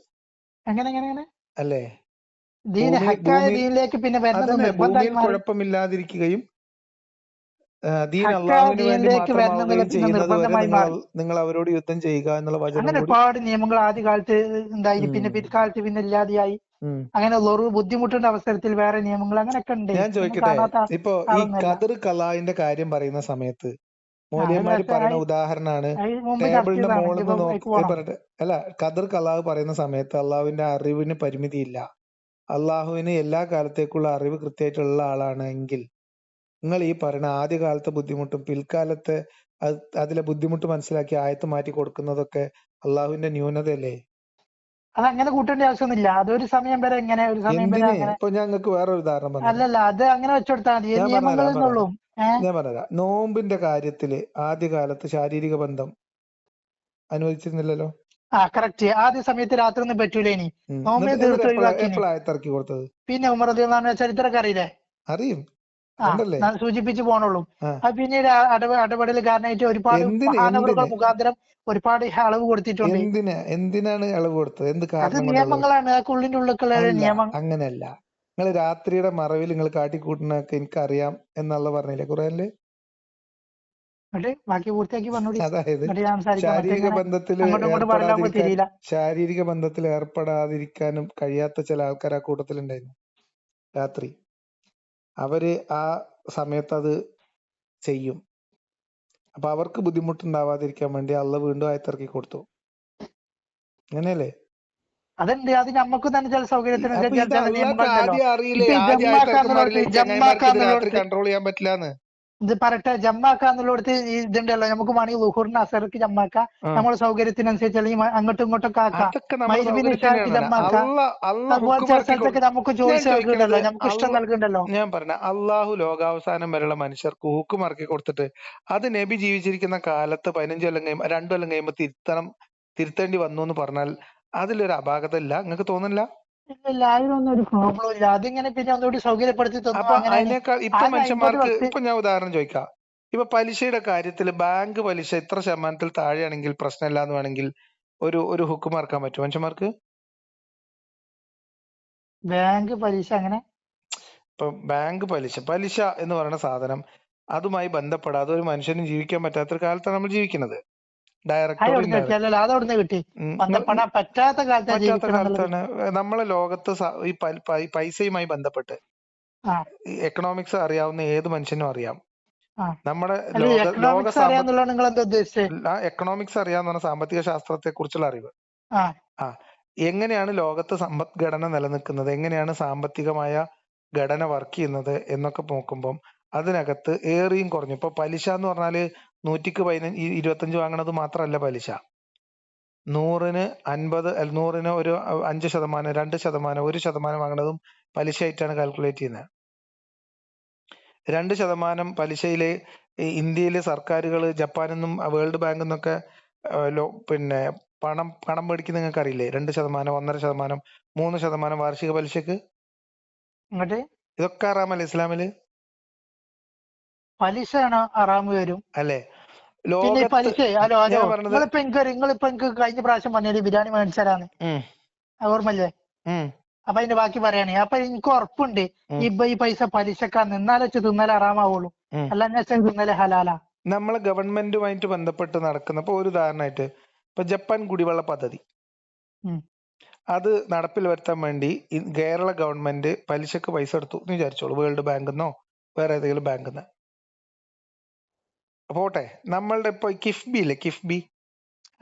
അല്ലേ ഭൂമിയിൽ കുഴപ്പമില്ലാതിരിക്കുകയും ദീൻ അള്ളാഹുവിന് വേണ്ടി മാത്രമാവുകയും ചെയ്യുന്നത് വരെ നിങ്ങൾ അവരോട് യുദ്ധം ചെയ്യുക എന്നുള്ള വചനം കൂടി. ഒരുപാട് നിയമങ്ങൾ ആദ്യകാലത്ത് ഉണ്ടായി, പിന്നെ പിൽക്കാലത്ത് പിന്നെ ഇല്ലാതെയായി. അങ്ങനെ ബുദ്ധിമുട്ടുള്ള അവസരത്തിൽ വേറെ നിയമങ്ങൾ അങ്ങനെയൊക്കെ ഉണ്ട്. ഞാൻ ചോദിക്കട്ടെ, ഇപ്പൊ ഈ ഖദർ ഖലാഇന്റെ കാര്യം പറയുന്ന സമയത്ത് മൗലവിമാര് പറയുന്ന ഉദാഹരണമാണ്, ടേബിളിന്റെ മുകളിൽ നിന്ന് പറയട്ടെ. അല്ല, ഖദർ ഖലാഹ് പറയുന്ന സമയത്ത് അള്ളാഹുവിന്റെ അറിവിന് പരിമിതിയില്ല. അള്ളാഹുവിന് എല്ലാ കാലത്തേക്കുള്ള അറിവ് കൃത്യമായിട്ടുള്ള ആളാണ് എങ്കിൽ നിങ്ങൾ ഈ പറയുന്ന ആദ്യകാലത്തെ ബുദ്ധിമുട്ടും പിൽക്കാലത്തെ അതിലെ ബുദ്ധിമുട്ട് മനസ്സിലാക്കി ആയത്ത് മാറ്റി കൊടുക്കുന്നതൊക്കെ അള്ളാഹുവിന്റെ ന്യൂനതയല്ലേ? അതങ്ങനെ കൂട്ടേണ്ട ആവശ്യമൊന്നുമില്ല. അതൊരു സമയം വരെ ഇങ്ങനെ, ഒരു സമയം വരെ എന്തിന്? അങ്ങനെ. ഇപ്പൊ ഞാൻ നിങ്ങൾക്ക് വേറൊരു ഉദാഹരണം പറഞ്ഞുതരാം. അല്ലല്ല, അത് അങ്ങനെ വെച്ചുകൊടുത്താൽ മതി. ഞാൻ നിയമങ്ങൾ പറഞ്ഞുതരാം എന്നുള്ളൂ. ഞാൻ പറഞ്ഞുതരാം. നോമ്പിന്റെ കാര്യത്തില് ആദ്യകാലത്ത് ശാരീരിക ബന്ധം അനുവദിച്ചിരുന്നില്ലല്ലോ. കറക്റ്റ്. ആദ്യ സമയത്ത് രാത്രി ഒന്നും പറ്റൂല. ഇനി നോമ്പിന് എന്നിട്ട് തീർത്ത് ഒഴിവാക്കി. എപ്പോഴാ ആയത്തിറക്കി കൊടുത്തത്? പിന്നെ ഉമർ റളിയല്ലാഹു അൻഹു ചരിത്രമൊക്കെ അറിയില്ലേ? അറിയും. ഞാൻ സൂചിപ്പിച്ചു പോണുള്ളൂ. അത് പിന്നീട് അടപെടൽ കാരണമായിട്ട് ഒരുപാട് മഹാനവറുകൾ മുഖാന്തരം ഒരുപാട് അളവ് കൊടുത്തിട്ടുണ്ട്. എന്തിനാണ് ഇളവ് കൊടുത്തത്? എന്ത് അത് കാരണം? നിയമങ്ങളാണ്. ആ ഉള്ളിന്റെ ഉള്ളിലുള്ള നിയമം. അങ്ങനെയല്ല. നിങ്ങൾ രാത്രിയുടെ മറവിൽ നിങ്ങൾ കാട്ടിക്കൂട്ടുന്നൊക്കെ എനിക്കറിയാം എന്നുള്ള പറഞ്ഞില്ലേ ഖുർആനില്? ബാക്കി പൂർത്തിയാക്കി പറഞ്ഞോളി. അതായത് ശാരീരിക ബന്ധത്തിൽ ഏർപ്പെടാതിരിക്കാനും കഴിയാത്ത ചില ആൾക്കാർ ആ കൂട്ടത്തിലുണ്ടായിരുന്നു. രാത്രി അവര് ആ സമയത്ത് അത് ചെയ്യും. അപ്പൊ അവർക്ക് ബുദ്ധിമുട്ടുണ്ടാവാതിരിക്കാൻ വേണ്ടി അള്ളാഹ് വീണ്ടും ആയത്തിറക്കി കൊടുത്തു. അങ്ങനെയല്ലേ? അതുണ്ട്. അത് നമുക്ക് തന്നെ ചില സൗകര്യത്തിന് കൺട്രോൾ ചെയ്യാൻ പറ്റില്ലാന്ന് ഇത് പറട്ടെ. ജമ്മാക്കാന്നുള്ളടത്ത് ഇതുണ്ടല്ലോ, നമുക്ക് വേണമെങ്കിൽ ലുഹുറിന് അസർക്ക് ജമ്മാക്കാം, നമ്മുടെ സൗകര്യത്തിനനുസരിച്ച്, അല്ലെങ്കിൽ അങ്ങോട്ടും ഇങ്ങോട്ടൊക്കെ ആക്കാം. അതുപോലെ ചില സ്ഥലത്തൊക്കെ നമുക്ക് ചോയ്സ് നൽകുന്നുണ്ടല്ലോ, നമുക്ക് ഇഷ്ടം നൽകുന്നുണ്ടല്ലോ. ഞാൻ പറഞ്ഞ അള്ളാഹു ലോകാവസാനം വരെയുള്ള മനുഷ്യർക്ക് ഹുക്കും ഇറക്കി കൊടുത്തിട്ട് അത് നബി ജീവിച്ചിരിക്കുന്ന കാലത്ത് 15 കൊല്ലം കഴിയുമ്പോൾ 2 കൊല്ലം കഴിയുമ്പോൾ തിരുത്തേണ്ടി വന്നു എന്ന് പറഞ്ഞാൽ അതിലൊരു അപാകത ഇല്ല? നിങ്ങൾക്ക് തോന്നുന്നില്ല? ഇല്ല, അതിനൊന്നും ഒരു പ്രോബ്ലം ഇല്ല. അതിങ്ങനെ പിന്നെ ഒന്നുകൂടി സൗകര്യപ്പെടുത്തി തന്നു. അതിനേക്കാൾ ഇപ്പൊ മനുഷ്യന്മാർക്ക്, ഇപ്പൊ ഞാൻ ഉദാഹരണം ചോദിക്കാം. ഇപ്പൊ പലിശയുടെ കാര്യത്തിൽ ബാങ്ക് പലിശ ഇത്ര ശതമാനത്തിൽ താഴെയാണെങ്കിൽ പ്രശ്നമില്ല എന്ന് വേണമെങ്കിൽ ഒരു ഹുക്കും ഇറക്കാൻ പറ്റും മനുഷ്യന്മാർക്ക്? ബാങ്ക് പലിശ അങ്ങനെ? ഇപ്പൊ ബാങ്ക് പലിശ എന്ന് പറയുന്ന സാധനം അതുമായി ബന്ധപ്പെടാതെ ഒരു മനുഷ്യനും ജീവിക്കാൻ പറ്റാത്തൊരു കാലത്താണ് നമ്മൾ ജീവിക്കുന്നത്. പറ്റാത്ത കാലത്താണ് നമ്മളെ ലോകത്ത് ഈ പൈസയുമായി ബന്ധപ്പെട്ട് എക്കണോമിക്സ് അറിയാവുന്ന ഏത് മനുഷ്യനും അറിയാം. നമ്മുടെ എക്കണോമിക്സ് അറിയാന്ന് പറഞ്ഞ സാമ്പത്തിക ശാസ്ത്രത്തെ കുറിച്ചുള്ള അറിവ്. എങ്ങനെയാണ് ലോകത്ത് സമ്പദ്ഘടന നിലനിൽക്കുന്നത്, എങ്ങനെയാണ് സാമ്പത്തികമായ ഘടന വർക്ക് ചെയ്യുന്നത് എന്നൊക്കെ നോക്കുമ്പോൾ അതിനകത്ത് ഏറിയും കുറഞ്ഞു. ഇപ്പൊ പലിശ എന്ന് പറഞ്ഞാല് 100ക്ക് 25 വാങ്ങണത് മാത്രമല്ല പലിശ. 100ന് 50, 100ന് ഒരു 5%, 2%, 1% വാങ്ങണതും പലിശയായിട്ടാണ് കാൽക്കുലേറ്റ് ചെയ്യുന്നത്. 2% പലിശയില് ഇന്ത്യയിലെ സർക്കാരുകൾ ജപ്പാനിന്നും വേൾഡ് ബാങ്കിൽ നിന്നൊക്കെ പിന്നെ പണം മേടിക്കുന്ന നിങ്ങൾക്ക് അറിയില്ലേ? 2%, 1.5%, 3% വാർഷിക പലിശക്ക്. ഇതൊക്കെ ഹറാമല്ലേ ഇസ്ലാമില്? പലിശ വരും അല്ലേ? കഴിഞ്ഞ പ്രാവശ്യം പറഞ്ഞ ബിരിയാണി മേടിച്ചാലാണ് ഓർമ്മല്ലേ? അപ്പൊ അതിന്റെ ബാക്കി പറയണേ. അപ്പൊ എനിക്ക് ഉറപ്പുണ്ട് ഈ പൈസ പലിശക്കാ നിന്നാലെ തിന്നാലേ ഹറാമാവുള്ളൂ, അല്ലാതെ തിന്നാലേ ഹലാലാ. നമ്മളെ ഗവൺമെന്റുമായിട്ട് ബന്ധപ്പെട്ട് നടക്കുന്ന ഇപ്പൊ ഒരു ഉദാഹരണമായിട്ട് ഇപ്പൊ ജപ്പാൻ കുടിവെള്ള പദ്ധതി അത് നടപ്പിൽ വരുത്താൻ വേണ്ടി കേരള ഗവൺമെന്റ് പലിശക്ക് പൈസ എടുത്തു എന്ന് വിചാരിച്ചോളൂ, വേൾഡ് ബാങ്കിന്നോ വേറെ ഏതെങ്കിലും ബാങ്കിന്ന്. പോട്ടെ, നമ്മളുടെ ഇപ്പൊ കിഫ്ബി ഇല്ലേ, കിഫ്ബി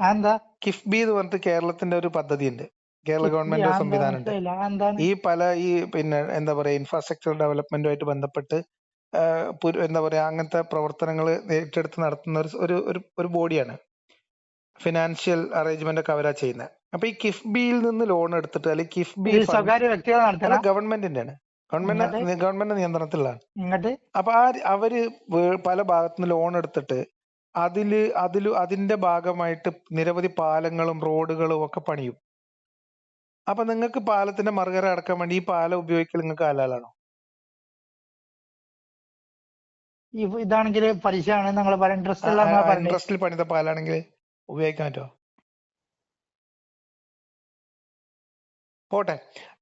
എന്ന് പറഞ്ഞിട്ട് കേരളത്തിന്റെ ഒരു പദ്ധതി ഉണ്ട്, കേരള ഗവൺമെന്റ് സംവിധാനം ഉണ്ട്. ഈ പിന്നെ എന്താ പറയാ ഇൻഫ്രാസ്ട്രക്ചർ ഡെവലപ്മെന്റുമായിട്ട് ബന്ധപ്പെട്ട് എന്താ പറയാ അങ്ങനത്തെ പ്രവർത്തനങ്ങൾ ഏറ്റെടുത്ത് നടത്തുന്ന ഒരു ബോഡിയാണ്. ഫിനാൻഷ്യൽ അറേഞ്ച്മെന്റ് ഒക്കെ അവരാ ചെയ്യുന്നത്. അപ്പൊ ഈ കിഫ്ബിയിൽ നിന്ന് ലോൺ എടുത്തിട്ട് അല്ലെങ്കിൽ കിഫ്ബി ഗവൺമെന്റിന്റെ ആണ്, ഗവൺമെന്റ് നിയന്ത്രണത്തിലാണ്. അപ്പൊ അവര് പല ഭാഗത്തുനിന്ന് ലോൺ എടുത്തിട്ട് അതിന്റെ ഭാഗമായിട്ട് നിരവധി പാലങ്ങളും റോഡുകളും ഒക്കെ പണിയും. അപ്പൊ നിങ്ങൾക്ക് പാലത്തിന്റെ മറുകര അടക്കാൻ വേണ്ടി ഈ പാലം ഉപയോഗിക്കൽ നിങ്ങൾക്ക് ഹലാലാണോ? ഇതാണെങ്കിൽ പലിശയാണ് ഇൻട്രസ്റ്റിൽ പണിത പാലാണെങ്കിൽ ഉപയോഗിക്കാൻ പറ്റുമോ? പോട്ടെ,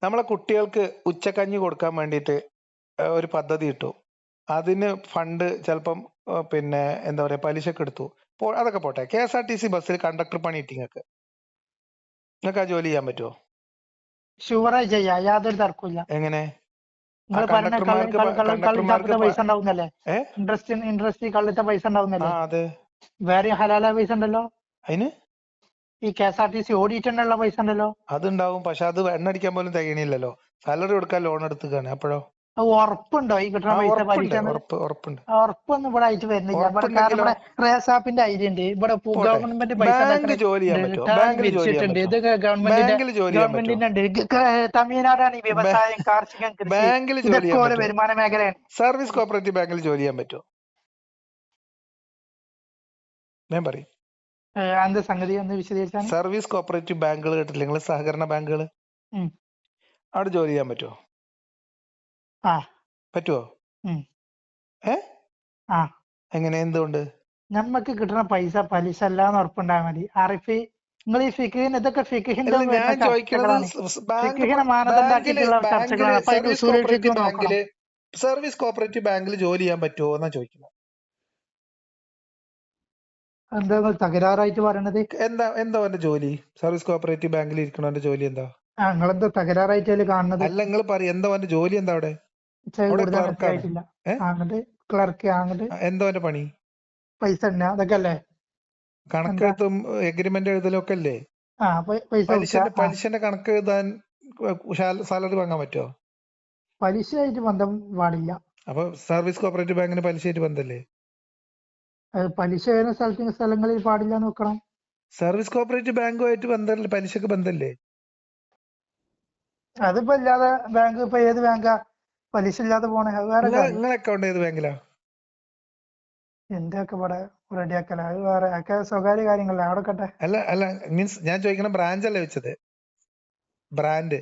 നമ്മളെ കുട്ടികൾക്ക് ഉച്ചക്കഞ്ഞി കൊടുക്കാൻ വേണ്ടിയിട്ട് ഒരു പദ്ധതി ഇട്ടു. അതിന് ഫണ്ട് ചിലപ്പം പിന്നെ എന്താ പറയാ പലിശക്ക് എടുത്തു. അതൊക്കെ പോട്ടെ, KSRTC ബസ്സിൽ കണ്ടക്ടർ പണി ഇട്ടി നിങ്ങൾക്ക് ആ ജോലി ചെയ്യാൻ പറ്റുമോ? ഷുവറായി ചെയ്യാം, യാതൊരു തർക്കമില്ല. എങ്ങനെ? ഇൻട്രസ്റ്റ് കള്ളിട്ട പൈസ ഉണ്ടാവുന്നല്ലേ? വേറെ ഹലാല പൈസ ഉണ്ടല്ലോ അതിന്. ഈ KSRTC ഓടിയിട്ടുള്ള പൈസ ഉണ്ടല്ലോ, അതുണ്ടാവും. പക്ഷെ അത് എണ്ണ അടിക്കാൻ പോലും തികയണില്ലല്ലോ. സാലറി കൊടുക്കാൻ ലോൺ എടുത്തുകയാണ്. അപ്പോഴോ അത് ഉറപ്പുണ്ടോ ഈ കിട്ടുന്ന പൈസ പലിശ ഉറപ്പുണ്ട്. ഉറപ്പൊന്നും ഇവിടെ ആയിട്ട് വരുന്നില്ല. ഇവിടെ കാരണം ഉറപ്പുണ്ടെങ്കിലോ ഇവിടെ റേസാപ്പിന്റെ ഐഡി ഉണ്ട്. ഇവിടെ പോട്ടെ, ഗവൺമെന്റ് പൈസ ബാങ്ക് ജോലി ചെയ്യാൻ പറ്റുമോ? ബാങ്കിൽ ജോലി ചെയ്യാൻ പിരിച്ചിട്ടുണ്ട്. പറ്റുമോ? ഇതൊക്കെ ബാങ്കിൽ ജോലി ചെയ്യാൻ പറ്റുമോ? ഗവൺമെന്റിന്റെ ഉണ്ട്. തമിഴ്നാടാണ് ഈ വ്യവസായം, കാർഷികം, കൃഷി ബാങ്കിൽ ജോലി ഇതൊക്കെ ചെയ്യാൻ ഓരോ പറ്റുമോ? വരുമാന മേഖലയാണ്. സർവീസ് കോപ്പറേറ്റീവ് ബാങ്കിൽ ജോലി ചെയ്യാൻ പറ്റുമോ? ഞാൻ പറയും. എന്താ സംഗതി ഒന്ന് വിശദീകരിച്ചാണ്. സർവീസ് കോപ്പറേറ്റീവ് ബാങ്കുകൾ കേട്ടില്ല നിങ്ങൾ? സഹകരണ ബാങ്കുകൾ, അവിടെ ജോലി ചെയ്യാൻ പറ്റുമോ? പറ്റുമോ? എങ്ങനെ, എന്തുകൊണ്ട്? നമ്മക്ക് കിട്ടുന്ന പൈസ പലിശ അല്ലാന്ന് ഉറപ്പുണ്ടായാൽ മതി. ആറിഫ്, നിങ്ങൾ ഈ ഫിഖിന് ഇതൊക്കെ ഫിഖിന്റെ ഞാൻ ചോദിക്കുന്നത് മാനദണ്ഡാക്കിയിട്ടുള്ള ചർച്ചകളാണ്. അപ്പൊ അതിന്റെ ഉസൂലിലേക്ക് നോക്കണം. സർവീസ് കോപ്പറേറ്റീവ് ബാങ്കിൽ ജോലി ചെയ്യാൻ പറ്റുമോ എന്നാ ചോദിക്കുന്നത്. എന്താ തകരാറായിട്ട് പറയണത്? എന്താ അവന്റെ ജോലി? സർവീസ് കോപ്പറേറ്റീവ് ബാങ്കിൽ ഇരിക്കണവന്റെ ജോലി എന്താ? നിങ്ങളെന്താ തകരാറായിട്ട് കാണുന്നത്? അല്ല, നിങ്ങൾ പറയും എന്താ അവന്റെ ജോലി? എന്താ അവിടെ? ക്ലർക്ക്. എന്താ അവന്റെ പണി? പൈസ അതൊക്കെ അല്ലേ? കണക്കെഴുത്തും എഗ്രിമെന്റ് എഴുതലും ഒക്കെ അല്ലേ? പലിശന്റെ കണക്ക് എഴുതാൻ സാലറി വാങ്ങാൻ പറ്റുമോ? പലിശയായിട്ട് ബന്ധം പാടില്ല. അപ്പൊ സർവീസ് കോപ്പറേറ്റീവ് ബാങ്കിന് പലിശയായിട്ട് ബന്ധല്ലേ? പലിശ വരുന്ന സ്ഥലങ്ങളിൽ പാടില്ല നോക്കണം. സർവീസ് കോപ്പറേറ്റീവ് ബാങ്കുമായിട്ട് ബന്ധമല്ലേ? പലിശക്ക് ബന്ധല്ലേ? അതിപ്പോ ഇല്ലാതെ ബാങ്ക്, ഇപ്പൊ ഏത് ബാങ്കാ പലിശ ഇല്ലാതെ പോണേ? നിങ്ങളെ അക്കൗണ്ട് ഏത് ബാങ്കിലാ? എന്റെ ഒക്കെ ഇവിടെ റെഡിയാക്കല, അത് വേറെ ഒക്കെ സ്വകാര്യ കാര്യങ്ങളല്ലേ, അവിടെ കട്ടെ. അല്ല മീൻസ് ഞാൻ ചോദിക്കണ ബ്രാഞ്ച് അല്ലേ വെച്ചത്? ബ്രാൻഡ്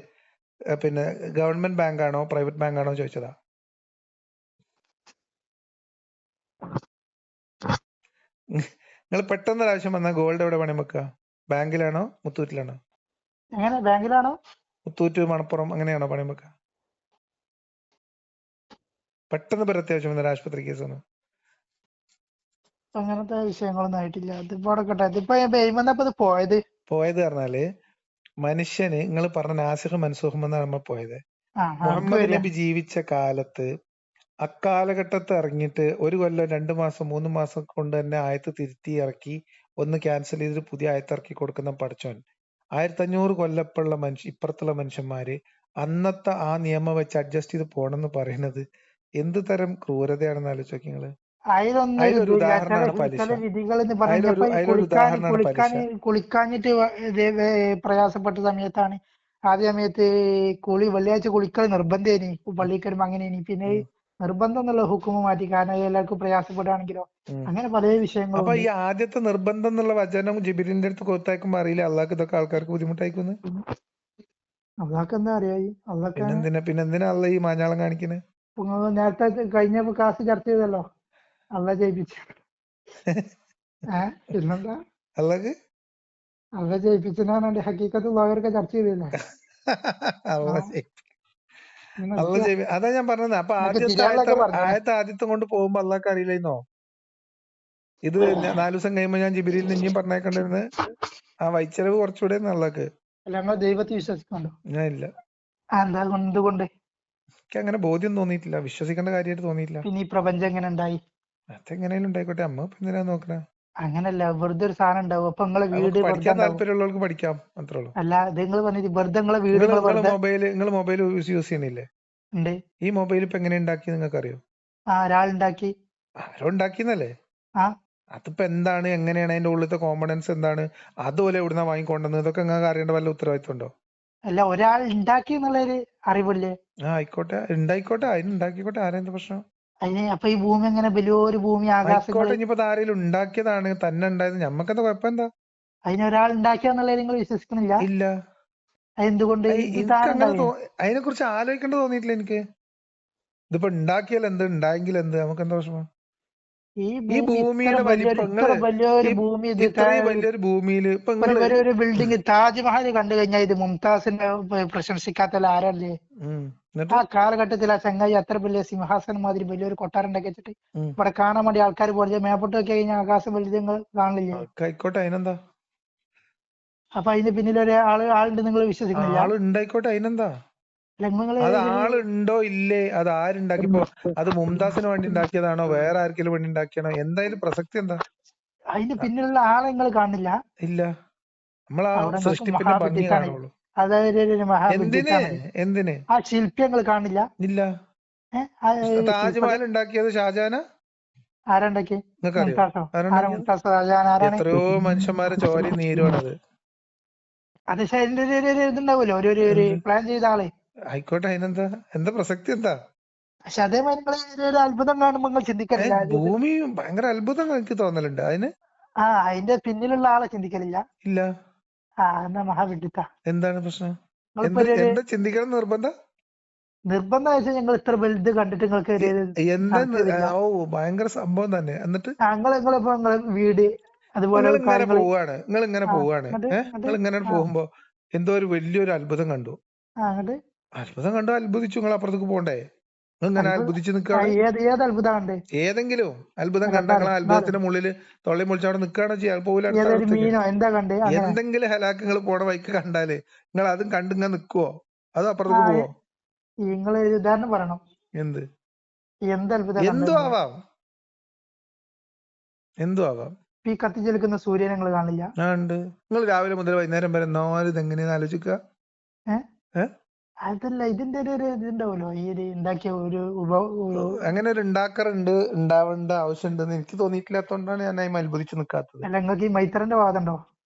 പിന്നെ ഗവൺമെന്റ് ബാങ്ക് ആണോ പ്രൈവറ്റ് ബാങ്ക് ആണോ ചോദിച്ചതാ. നിങ്ങൾ പെട്ടെന്ന് ആവശ്യം വന്നാൽ ഗോൾഡ് എവിടെ പണയം വെക്കുക? ബാങ്കിലാണോ മുത്തൂറ്റിലാണോ? എങ്ങനെ, ബാങ്കിലാണോ? മുത്തൂറ്റ്, മണപ്പുറം അങ്ങനെയാണോ പണയം വെക്കുക? പെട്ടെന്ന് ഒരു അത്യാവശ്യം വന്നാൽ ആശുപത്രി കേസാണ്. അങ്ങനത്തെ വിഷയങ്ങളൊന്നും ആയിട്ടില്ല. ഇതിപ്പോ അവിടെ കട്ടെ. ഇതിപ്പോ പോയത് പറഞ്ഞാല് മനുഷ്യന്, നിങ്ങൾ പറഞ്ഞ നാസിഖ് മൻസൂഖ് എന്നാണ് നമ്മൾ പോയത്. മുഹമ്മദ് നബി ജീവിച്ച കാലത്ത് അക്കാലഘട്ടത്ത് ഇറങ്ങിയിട്ട് 1 കൊല്ലം 2 മാസം 3 മാസം കൊണ്ട് തന്നെ ആയത്ത് തിരുത്തി ഇറക്കി, ഒന്ന് ക്യാൻസൽ ചെയ്തിട്ട് പുതിയ ആയത്ത് ഇറക്കി കൊടുക്കുന്ന പഠിച്ചോൻ. 1500 കൊല്ലപ്പുള്ള ഇപ്പുറത്തുള്ള മനുഷ്യന്മാര് അന്നത്തെ ആ നിയമം വെച്ച് അഡ്ജസ്റ്റ് ചെയ്ത് പോണെന്ന് പറയുന്നത് എന്ത് തരം ക്രൂരതയാണെന്ന് ആലോചിച്ച് നോക്കി നിങ്ങള്. അതിലൊരു ഉദാഹരണമാണ് പലിശ. കുളിക്കാഞ്ഞിട്ട് പ്രയാസപ്പെട്ട സമയത്താണ്. ആദ്യ സമയത്ത് വെള്ളിയാഴ്ച കുളിക്കൽ നിർബന്ധേനി, പള്ളിക്കരുമ്പോ അങ്ങനെയാണ്. പിന്നെ നിർബന്ധം എന്നുള്ള ഹുക്കുമ മാറ്റി, കാരണം എല്ലാവർക്കും പ്രയാസപ്പെടുകയാണെങ്കിലോ. അങ്ങനെ പല വിഷയങ്ങളും. അപ്പൊ ഈ ആദ്യത്തെ നിർബന്ധം എന്നുള്ള വചനം ജിബിലിന്റെ അടുത്ത് കൊടുത്തേക്കുമ്പോ അറിയില്ല അള്ളാഹ് ഇതൊക്കെ ആൾക്കാർക്ക് ബുദ്ധിമുട്ടായിക്കുന്നു. അള്ളാഹ് എന്താ അറിയായി? പിന്നെന്തിനാ അള്ള ഈ മാഞ്ഞാളം കാണിക്കുന്നത്? നേരത്തെ കഴിഞ്ഞ ക്ലാസ് ചർച്ച ചെയ്തല്ലോ, അള്ളാഹ് ജയിപ്പിച്ചു. പിന്നെന്താ അള്ളാഹ് ജയിപ്പിച്ചെന്നാണ് ഹക്കീക്കത്ത് ഉള്ളവരൊക്കെ ചർച്ച ചെയ്തില്ലേ? അതാ ഞാൻ പറഞ്ഞത്. അപ്പൊ ആദ്യത്തെ കൊണ്ട് പോകുമ്പോ അള്ളാഹ്ക്ക് അറിയില്ലെന്നോ? ഇത് 4 ദിവസം കഴിയുമ്പോ ഞാൻ ജിബിരിയിൽ ഇനിയും പറഞ്ഞേക്കണ്ടിരുന്നത് ആ വൈച്ചെലവ് കുറച്ചുകൂടെ അള്ളാഹ്ക്ക്. ദൈവത്തെ വിശ്വസിക്കുന്നുണ്ടോ? ഞാൻ ഇല്ല. എന്തുകൊണ്ട്? എനിക്ക് അങ്ങനെ ബോധ്യം തോന്നിയിട്ടില്ല, വിശ്വസിക്കേണ്ട കാര്യമായിട്ട് തോന്നിയിട്ടില്ല. പിന്നെ ഈ പ്രപഞ്ചം എങ്ങനെ ഉണ്ടായി? അതെങ്ങനെയാലും ഉണ്ടായിക്കോട്ടെ, അമ്മ എന്തിനാ നോക്കണേ? അങ്ങനല്ല, വെറുതെ ഒരു സാധനം ഉണ്ടാവും. അപ്പൊ നിങ്ങളെ വീട് പഠിക്കാൻ താല്പര്യമുള്ളവർക്ക് പഠിക്കാം, അത്രേ ഉള്ളൂ. അല്ല, നിങ്ങൾ പറഞ്ഞത് വെറുതെ നിങ്ങളെ വീട് നിങ്ങൾ മൊബൈൽ യൂസ് ചെയ്യണില്ലേ? ഉണ്ട്. ഈ മൊബൈൽ ഇപ്പൊ എങ്ങനെ ഉണ്ടാക്കി നിങ്ങൾക്ക് അറിയോ? ഒരാളുണ്ടാക്കി. ആരോണ്ടാക്കിന്നല്ലേ? അതിപ്പോ എന്താണ്, എങ്ങനെയാണ്, അതിന്റെ ഉള്ളിലത്തെ കോമ്പണൻസ് എന്താണ്, അതുപോലെ എവിടുന്ന വാങ്ങിക്കൊണ്ടെന്ന് ഇതൊക്കെ നിങ്ങൾക്ക് അറിയേണ്ട വല്ല ഉത്തരവാദിത്വം ഉണ്ടോ? അല്ല, ഒരാൾ ഉണ്ടാക്കി എന്നുള്ളൊരു അറിവില്ലേ? ആയിക്കോട്ടെ, ഉണ്ടായിക്കോട്ടെ, അതിനുണ്ടാക്കിക്കോട്ടെ, ആരെന്ത് പ്രശ്നം? അപ്പൊ ഈ ഭൂമി എങ്ങനെ വലിയൊരു ഭൂമി, ആയിക്കോട്ടെ, ഇനിയിപ്പോ ആരെങ്കിലും ഉണ്ടാക്കിയതാണ്, തന്നെ ഉണ്ടായത്, ഞമ്മക്കെന്താ കുഴപ്പം? എന്താ അതിനൊരാൾ ഉണ്ടാക്കിയാന്നുള്ളത് നിങ്ങൾ വിശ്വസിക്കുന്നില്ല? ഇല്ല. എന്തുകൊണ്ട്? അതിനെ കുറിച്ച് ആലോചിക്കേണ്ട തോന്നിയിട്ടില്ല എനിക്ക്. ഇതിപ്പോ ഉണ്ടാക്കിയാൽ എന്ത്, ഉണ്ടായെങ്കിൽ എന്ത്, നമുക്ക് എന്താ പ്രശ്നം? ഈ ഭൂമിയുടെ വലിപ്പം, ഇത്രയും വലിയൊരു ഭൂമിയിൽ ഒരു ബിൽഡിംഗ് താജ്മഹൽ കണ്ടു കഴിഞ്ഞാൽ ഇത് മുംതാസിനെ പ്രശംസിക്കാത്ത ആരല്ലേ? ആ കാലഘട്ടത്തിൽ ആ ചങ്ങായി അത്ര വലിയ സിംഹാസനം മാതിരി വലിയൊരു കൊട്ടാരം ഉണ്ടാക്കി വെച്ചിട്ട് ഇവിടെ കാണാൻ വേണ്ടി ആൾക്കാർ പോലെ മേപ്പോട്ട് നോക്കി കഴിഞ്ഞാൽ ആകാശം വലുത് കാണില്ലേ? ആയിക്കോട്ടെ, അതിനെന്താ? അപ്പൊ അതിന് പിന്നിൽ ആളുണ്ട്, നിങ്ങൾ വിശ്വസിക്കുന്നില്ല? ആളുണ്ടായിക്കോട്ടെ, അതിനെന്താ? അത് ആളുണ്ടോ ഇല്ലേ, അത് ആരുണ്ടാക്കിയപ്പോ അത് മുംതാസിന് വേണ്ടി ഉണ്ടാക്കിയതാണോ വേറെ ആർക്കെങ്കിലും വേണ്ടി ഉണ്ടാക്കിയാണോ, എന്തായാലും പ്രസക്തി എന്താ? അതിന് പിന്നിലുള്ള ആളെ നിങ്ങൾ കാണില്ല? ഇല്ല, നമ്മൾ ആ സൃഷ്ടിപ്പിന്റെ ഭംഗി കാണുള്ളൂ. അതായത് എന്തിന് ആ ശില്പികൾ കാണില്ല? ഇല്ല. താജ്മഹൽ ഉണ്ടാക്കിയത് ഷാജഹാനാ? ആരുണ്ടാക്കി? നിങ്ങൾക്കറിയോ മുംതാസോ? ആരാ ആരുണ്ടാക്കിയത്? മുംതാസ് ഷാജഹാൻ? ആരാണ്? എത്രയോ മനുഷ്യന്മാരെ ചോരയും നീരുമാണത്. അത് പക്ഷെ അതിന്റെ ഒരു ഇതുണ്ടാവുമല്ലോ, ഒരു എന്ത് പ്ലാൻ ചെയ്ത ആള്. ആയിക്കോട്ടെ, അതിനെന്താ? എന്താ പ്രസക്തി എന്താ? പക്ഷെ അതേമാതിരി നിങ്ങൾ ഒരു അത്ഭുതം കാണുമ്പോൾ നിങ്ങൾ ചിന്തിക്കലില്ല? ഭൂമി ഭയങ്കര അത്ഭുതം എനിക്ക് തോന്നലുണ്ട് അതിന്. അതിന്റെ പിന്നിലുള്ള ആളെ ചിന്തിക്കലില്ല? ഇല്ല. എന്നാ മഹാവിഡിത്ത. എന്താണ് പ്രശ്നം? നിങ്ങളിപ്പോ ഒരു എന്താ ചിന്തിക്കണം നിർബന്ധം? നിർബന്ധം വെച്ചാൽ ഞങ്ങൾ ഇത്ര വലുത് കണ്ടിട്ട് നിങ്ങൾക്ക് എന്താ? ഓ ഭയങ്കര സംഭവം തന്നെ. എന്നിട്ട് നിങ്ങളിപ്പോ വീട് അതുപോലെ നിങ്ങൾ ഇങ്ങനെ കാര്യങ്ങള് പോവാണ്, നിങ്ങൾ ഇങ്ങനെ പോകുമ്പോ എന്തോ ഒരു വലിയൊരു അത്ഭുതം കണ്ടു. അങ്ങോട്ട് അത്ഭുതം കണ്ടു, അത്ഭുതിച്ചു. നിങ്ങൾ അപ്പുറത്തേക്ക് പോണ്ടേ? നിങ്ങൾ ഇങ്ങനെ അത്ഭുതിച്ച് നിൽക്കാണ്. ഏത് അത്ഭുതം കണ്ടേ? ഏതെങ്കിലും അത്ഭുതം കണ്ട നിങ്ങൾ അത്ഭുതത്തിന്റെ മുള്ളില് തൊള്ളി മുളിച്ച് അവിടെ നിൽക്കുകയാണോ ചെയ്യാൻ പോകില്ല. അടുത്ത മീനോ എന്താ കണ്ടേ? എന്തെങ്കിലും ഹലാക്ക് നിങ്ങൾ പോണ വഴിക്ക് കണ്ടാല് നിങ്ങൾ അതും കണ്ട് ഇങ്ങനെ നിക്കുവോ? അതോ അപ്പുറത്തേക്ക് പോവോ? നിങ്ങൾ ഒരു ഉദാഹരണം പറയണം. എന്ത് അത്ഭുതം? എന്തു ആവാം. ഈ കത്തിച്ചെടുക്കുന്ന സൂര്യനെ നിങ്ങൾ കാണില്ല? ഉണ്ട്. നിങ്ങൾ രാവിലെ മുതൽ വൈകുന്നേരം വരെ എന്നാലും ഇതെങ്ങനെയാന്ന് ആലോചിക്കുക. അതല്ല, ഇതിന്റെ ഒരു ഇതുണ്ടാവുമല്ലോ, ഈ ഒരു ഉണ്ടാക്കിയ ഒരു അങ്ങനെ ഒരു ഉണ്ടാവേണ്ട ആവശ്യമുണ്ടെന്ന് എനിക്ക് തോന്നിയിട്ടില്ലാത്തോണ്ടാണ് ഞാൻ അതിന് അത്ഭുതിച്ച് നിൽക്കാത്തത്. അല്ല, നിങ്ങൾക്ക് ഈ മൈത്രന്റെ വാദം ഉണ്ടോ?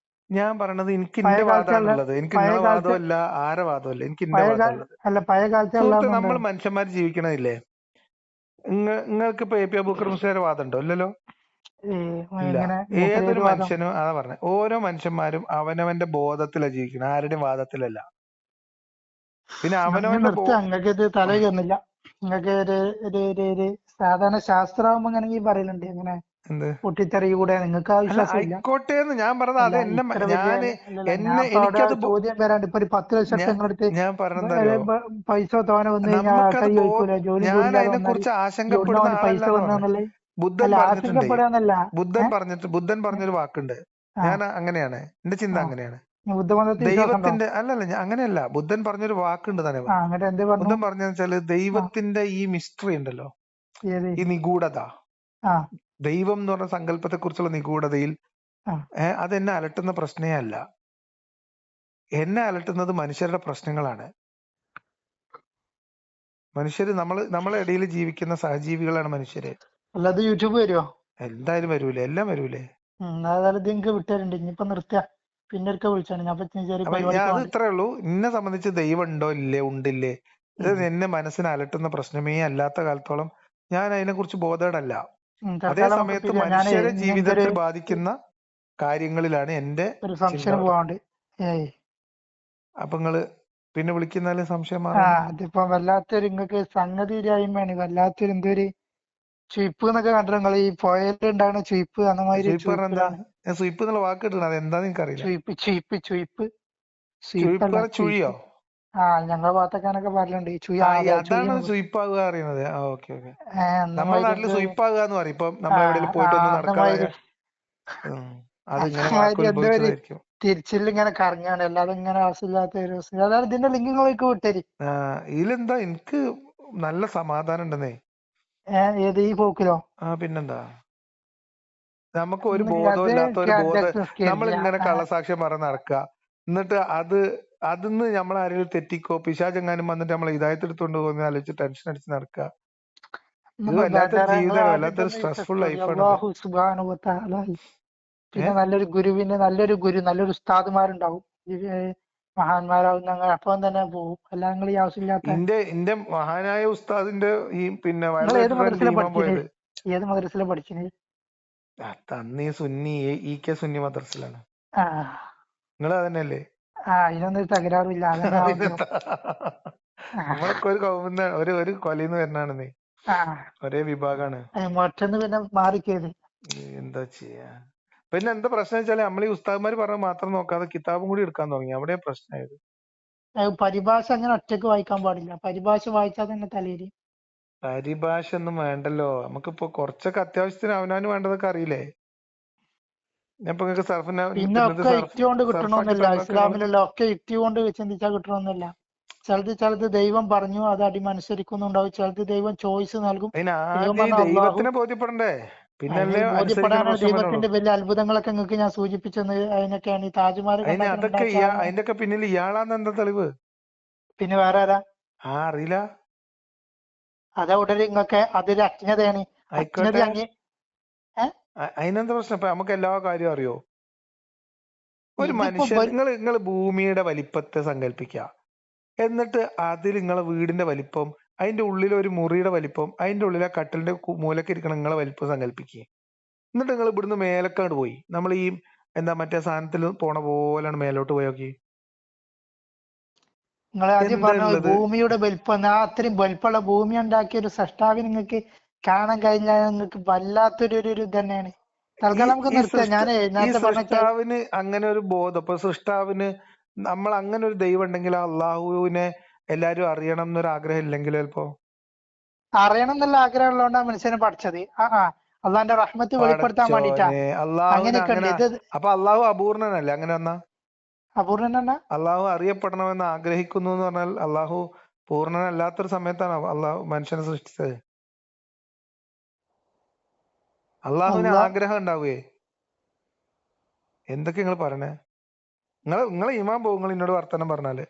ഞാൻ പറഞ്ഞത് എനിക്ക് എന്റെ വാദമാണുള്ളത്. എനിക്ക് നിങ്ങളെ വാദമല്ല, ആരെ വാദമല്ല, എനിക്ക് എന്റെ വാദമുള്ളത്. അല്ല, പഴയ കാലത്ത് നമ്മൾ മനുഷ്യന്മാർ ജീവിക്കണതില്ലേ? നിങ്ങൾക്ക് ഇപ്പൊ എ പി അബൂബക്കർ മുസ്ലിയാരുടെ വാദം ഉണ്ടോ? ഇല്ലല്ലോ. ഏതൊരു മനുഷ്യനും അതാ പറഞ്ഞ, ഓരോ മനുഷ്യന്മാരും അവനവന്റെ ബോധത്തിലാണ് ജീവിക്കുന്നത്, ആരുടെയും വാദത്തിലല്ല. പിന്നെ നിങ്ങൾക്ക് ഇത് തല കയറുന്നില്ല. നിങ്ങൾക്ക് ഒരു സാധാരണ ശാസ്ത്രമാകുമ്പോ അങ്ങനെ പറയലുണ്ട്, ഇങ്ങനെ പൊട്ടിത്തെറിയൂടെ നിങ്ങൾക്ക് ആയിക്കോട്ടെ എന്ന് ഞാൻ പറഞ്ഞത്. അത് എനിക്കത് ചോദ്യം വരാണ്ട്. ഇപ്പൊ ഒരു 10 ലക്ഷം നിങ്ങളടുത്ത് ഞാൻ പറഞ്ഞതല്ലോ, പൈസ തോനെ വന്നു കഴിഞ്ഞാൽ കൈ വയ്ക്കൂല, ഞാൻ അതിനെ കുറിച്ച് ആശങ്കപ്പെടുന്ന പൈസ വന്നല്ലേ? ബുദ്ധൻ പറഞ്ഞൊരു വാക്കുണ്ട്. ഞാൻ അങ്ങനെയാണ്, എന്റെ ചിന്ത അങ്ങനെയാണ്. ദൈവത്തിന്റെ അല്ലല്ല, അങ്ങനെയല്ല. ബുദ്ധൻ പറഞ്ഞൊരു വാക്കുണ്ട് തന്നെ. ബുദ്ധൻ പറഞ്ഞെന്ന് വെച്ചാല് ദൈവത്തിന്റെ ഈ മിസ്റ്ററി ഉണ്ടല്ലോ, ഈ നിഗൂഢത, ദൈവം എന്ന് പറഞ്ഞ സങ്കല്പത്തെ കുറിച്ചുള്ള നിഗൂഢതയിൽ അതെന്നെ അലട്ടുന്ന പ്രശ്നേ അല്ല. എന്നെ അലട്ടുന്നത് മനുഷ്യരുടെ പ്രശ്നങ്ങളാണ്. മനുഷ്യര് നമ്മളെ ഇടയിൽ ജീവിക്കുന്ന സഹജീവികളാണ് മനുഷ്യര്. അല്ലാതെ യൂട്യൂബ് വരുമോ? എന്തായാലും വരൂലേ, എല്ലാം വരൂലേ. വിട്ടാറുണ്ട്. ഇനിയിപ്പോ നിർത്തിയ പിന്നെ അത് ഇത്രേ ഉള്ളൂ. എന്നെ സംബന്ധിച്ച് ദൈവം ഉണ്ടോ ഇല്ലേ, ഉണ്ടില്ലേ, ഇത് എന്നെ മനസ്സിന് അലട്ടുന്ന പ്രശ്നമേ അല്ലാത്ത കാലത്തോളം ഞാൻ അതിനെ കുറിച്ച് ബോധേഡല്ല. അതേ സമയത്ത് മനുഷ്യരെ ജീവിതത്തിൽ ബാധിക്കുന്ന കാര്യങ്ങളിലാണ് എന്റെ സംശയം. അപ്പൊ നിങ്ങള് പിന്നെ വിളിക്കുന്നാലും സംശയം അതിപ്പോ വല്ലാത്തൊരു നിങ്ങൾക്ക് സംഗതി ഇല്ലായ്മയാണ്. വല്ലാത്തൊരു എന്തൊരു ചുയിപ്പ് എന്നൊക്കെ കണ്ടിട്ട് നിങ്ങൾ ഈ പുഴയിലുണ്ടാകുന്ന ചുയിപ്പ് അന്നമാതിരി ചുയിപ്പ് എന്നുള്ള വാക്ക് കിട്ടണം. അത് എന്താന്ന് എനിക്കറിയില്ല. ചുഴിയോ? ഞങ്ങളുടെ ഭാഗത്തൊക്കെ പറയലുണ്ട് അതാണ് സുയിപ്പാകുക അറിയുന്നത്. Okay okay. നമ്മുടെ നാട്ടില് സുയിപ്പാകുക എന്ന് പറയും. ഇപ്പം നമ്മളെവിടെയെങ്കിലും പോയിട്ട് ഒന്നും നടക്കാതെ തിരിച്ചിലിങ്ങനെ കറങ്ങാണ്. അല്ലാതെ ഇങ്ങനെ ആവശ്യമില്ലാത്ത ഒരു അതാണ്. ഇതിന്റെ ലിങ്ക് നിങ്ങൾക്ക് വിട്ടേരി. ഇതിലെന്താ എനിക്ക് നല്ല സമാധാനം ഉണ്ടെന്നേ. ഏത് ഈ പോക്കിലോ? പിന്നെന്താ, നമുക്ക് ഒരു ബോധവും ഇല്ലാത്ത ഒരു നമ്മളിങ്ങനെ കള്ളസാക്ഷ്യം പറഞ്ഞ് നടക്കുക. എന്നിട്ട് അതിന്ന് നമ്മളാരെങ്കിലും തെറ്റിക്കോ പിശാചെങ്ങാനും വന്നിട്ട് നമ്മളെ ഹിദായത്ത് എടുത്തുകൊണ്ട് പോകുന്ന ആലോചിച്ച് ടെൻഷൻ അടിച്ച് നടക്കുക. ഇത് വല്ലാത്തൊരു ജീവിതമാണ്, വല്ലാത്തൊരു സ്ട്രെസ്ഫുൾ ലൈഫാണ്. പിന്നെ നല്ലൊരു നല്ലൊരു ഉസ്താദുമാരുണ്ടാവും, മഹാന്മാരാവും. അപ്പം തന്നെ പോകും. എല്ലാം നിങ്ങൾ ഈ ആവശ്യമില്ലാത്ത എന്റെ മഹാനായ ഉസ്താദിന്റെ ഈ പിന്നെ ഏത് മദ്രസയിലാണ് പഠിക്കുന്നത്? അന്ന് സുന്നി സുന്നി മദ്രസയിലാണ്. നിങ്ങൾ അതന്നെയല്ലേ? ഇതിനൊന്നും തകരാറില്ല. നമ്മളൊക്കെ ഒരു കൗമുന്ന ഒരു കൊലയിന്ന് വരണാണെന്നേ, ഒരേ വിഭാഗാണ്. മറ്റൊന്ന് പിന്നെ മാറിക്കേത്. എന്താ ചെയ്യാ? പിന്നെ എന്താ പ്രശ്നം വെച്ചാല് നമ്മൾ ഈ ഉസ്താദ്മാര് പറഞ്ഞ മാത്രം നോക്കാതെ കിതാബും കൂടി എടുക്കാൻ തുടങ്ങി. അവിടെ പ്രശ്നമായത്. പരിഭാഷ അങ്ങനെ ഒറ്റക്ക് വായിക്കാൻ പാടില്ല. പരിഭാഷ വായിച്ചാൽ തന്നെ തലേരി. പരിഭാഷ ഒന്നും വേണ്ടല്ലോ. നമുക്കിപ്പോ കുറച്ചൊക്കെ അത്യാവശ്യത്തിന് അവനാന് വേണ്ടതൊക്കെ അറിയില്ലേ? പിന്നെ ഒക്കെ ഇറ്റുകൊണ്ട് കിട്ടണമെന്നില്ല. ഇസ്ലാമിലുള്ള ഒക്കെ ഇറ്റുകൊണ്ട് ചിന്തിച്ചാൽ കിട്ടണമെന്നില്ല. ചിലത് ദൈവം പറഞ്ഞു അത് അടിമനുസരിക്കുന്നുണ്ടാവും. ചിലത് ദൈവം ചോയ്സ് നൽകും. ദൈവത്തിനെ ബോധ്യപ്പെടണ്ടേ? ബോധ്യപ്പെടാനാണ് ദൈവത്തിന്റെ വലിയ അത്ഭുതങ്ങളൊക്കെ നിങ്ങൾക്ക് ഞാൻ സൂചിപ്പിച്ചത്. അതിനൊക്കെയാണ് ഈ താജ്മഹൽ. അതിന്റെ പിന്നിൽ ഇയാളാന്ന് എന്താ തെളിവ്? പിന്നെ വേറെ ആരാ? അറിയില്ല. അതവിടെ നിങ്ങൾക്ക് അതൊരു അജ്ഞതയാണ്. അജ്ഞത ആയിക്കോട്ടെ, അങ്ങ് അതിനെന്താ പ്രശ്നം? ഇപ്പൊ നമുക്ക് എല്ലാ കാര്യവും അറിയോ? ഒരു ഇതിപ്പോ മനുഷ്യൻ, നിങ്ങൾ ഭൂമിയുടെ വലിപ്പത്തെ സങ്കല്പിക്കുക. എന്നിട്ട് അതിൽ നിങ്ങളെ വീടിന്റെ വലിപ്പം, അതിന്റെ ഉള്ളിൽ ഒരു മുറിയുടെ വലിപ്പം, അതിന്റെ ഉള്ളിൽ ആ കട്ടിലിന്റെ മൂലക്ക് ഇരിക്കണ നിങ്ങളെ വലിപ്പം സങ്കല്പിക്കുക. എന്നിട്ട് നിങ്ങൾ ഇവിടുന്ന് മേലക്കാണ്ട് പോയി, നമ്മൾ ഈ എന്താ മറ്റേ സാധനത്തിൽ പോണ പോലെയാണ് മേലോട്ട് പോയി നോക്കി. നിങ്ങൾ ആദ്യം എന്താ പറഞ്ഞ ഉള്ളത്? ഭൂമിയുടെ വലിപ്പം, ആ അത്രയും വലിപ്പമുള്ള ഭൂമി ഉണ്ടാക്കിയ ഒരു സൃഷ്ടാവിനെ നിങ്ങൾക്ക് കാണാൻ കഴിഞ്ഞാൽ നിങ്ങൾക്ക് വല്ലാത്തൊരു ഇത് തന്നെയാണ്. ഈ തൽക്കാലം നമുക്ക് ഈ നിർത്താം. സൃഷ്ട ഞാനേ ഈ നേരത്തെ പറഞ്ഞ സൃഷ്ടാവിന് അങ്ങനെ ഒരു ബോധം, ഇപ്പൊ സൃഷ്ടാവിന് നമ്മൾ അങ്ങനെ ഒരു ദൈവം ഉണ്ടെങ്കിൽ ആ അള്ളാഹുവിനെ എല്ലാരും അറിയണം എന്നൊരു ആഗ്രഹം ഇല്ലെങ്കിൽ ചിലപ്പോ അറിയണം എന്നുള്ള ആഗ്രഹം ഉള്ളതുകൊണ്ടാണ് മനുഷ്യനെ പഠിച്ചത്. അള്ളാന്റെ റഹ്മത്ത് വെളിപ്പെടുത്താൻ വേണ്ടിട്ടാ. പടച്ചോനെ, അള്ളാഹുവിന് അങ്ങനെയൊക്കെ ഉണ്ട്. അങ്ങനെ. ഇത് അപ്പൊ അള്ളാഹു അപൂർണനല്ലേ? അങ്ങനെ വന്നാ അപൂർണൻ തന്നെ. അള്ളാഹു അറിയപ്പെടണമെന്ന് ആഗ്രഹിക്കുന്നു എന്ന് പറഞ്ഞാൽ അള്ളാഹു പൂർണ്ണനല്ലാത്തൊരു സമയത്താണ് അള്ളാഹു മനുഷ്യനെ സൃഷ്ടിച്ചത്. അള്ളാഹുവിന് അള്ളാ ആഗ്രഹം ഉണ്ടാവുകയെ. എന്തൊക്കെ നിങ്ങൾ പറഞ്ഞേ? നിങ്ങളെ ഈമാൻ പോകും നിങ്ങൾ എന്നോട് വർത്തമാനം പറഞ്ഞാല്.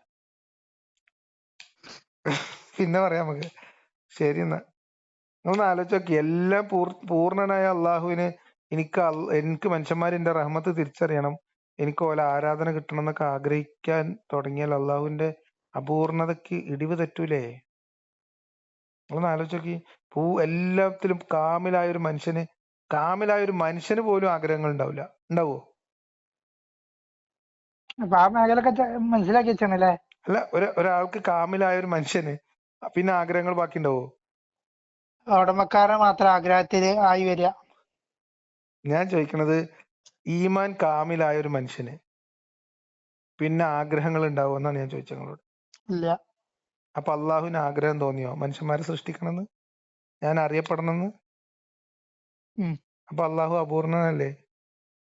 പിന്നെ പറയാം നമുക്ക്. ശരി എന്നാ. നിങ്ങളൊന്ന് ആലോചിച്ച് നോക്കി, എല്ലാം പൂർണ്ണനായ അള്ളാഹുവിന് എനിക്ക് മനുഷ്യന്മാരിന്റെ റഹ്മത്ത് തിരിച്ചറിയണം, എനിക്ക് ഓല ആരാധന കിട്ടണം എന്നൊക്കെ ആഗ്രഹിക്കാൻ തുടങ്ങിയാൽ അള്ളാഹുവിന്റെ അപൂർണതയ്ക്ക് ഇടിവ് തെറ്റൂലേ? നിങ്ങളൊന്ന് ആലോചിച്ച് നോക്കി. എല്ലാത്തിലും കാമിലായ ഒരു മനുഷ്യന് പോലും ആഗ്രഹങ്ങൾ ഉണ്ടാവില്ല. ഉണ്ടാവോ? അപ്പൊ ആ മേഖലൊക്കെ മനസ്സിലാക്കി വെച്ചാണല്ലേ. അല്ല, ഒരാൾക്ക് കാമിലായ ഒരു മനുഷ്യന് പിന്നെ ആഗ്രഹങ്ങൾ ബാക്കി ഉണ്ടാവോ? ഉടമക്കാരൻ മാത്രം ആഗ്രഹത്തില് ആയി വരിക. ഞാൻ ചോദിക്കണത്, ഈമാൻ കാമിലായ ഒരു മനുഷ്യന് പിന്നെ ആഗ്രഹങ്ങൾ ഉണ്ടാവും എന്നാണ് ഞാൻ ചോദിച്ചത് നിങ്ങളോട്. ഇല്ല. അപ്പൊ അള്ളാഹുവിന് ആഗ്രഹം തോന്നിയോ മനുഷ്യന്മാരെ സൃഷ്ടിക്കണമെന്ന്, ഞാൻ അറിയപ്പെടണമെന്ന്? അപ്പൊ അള്ളാഹു അപൂർണനല്ലേ?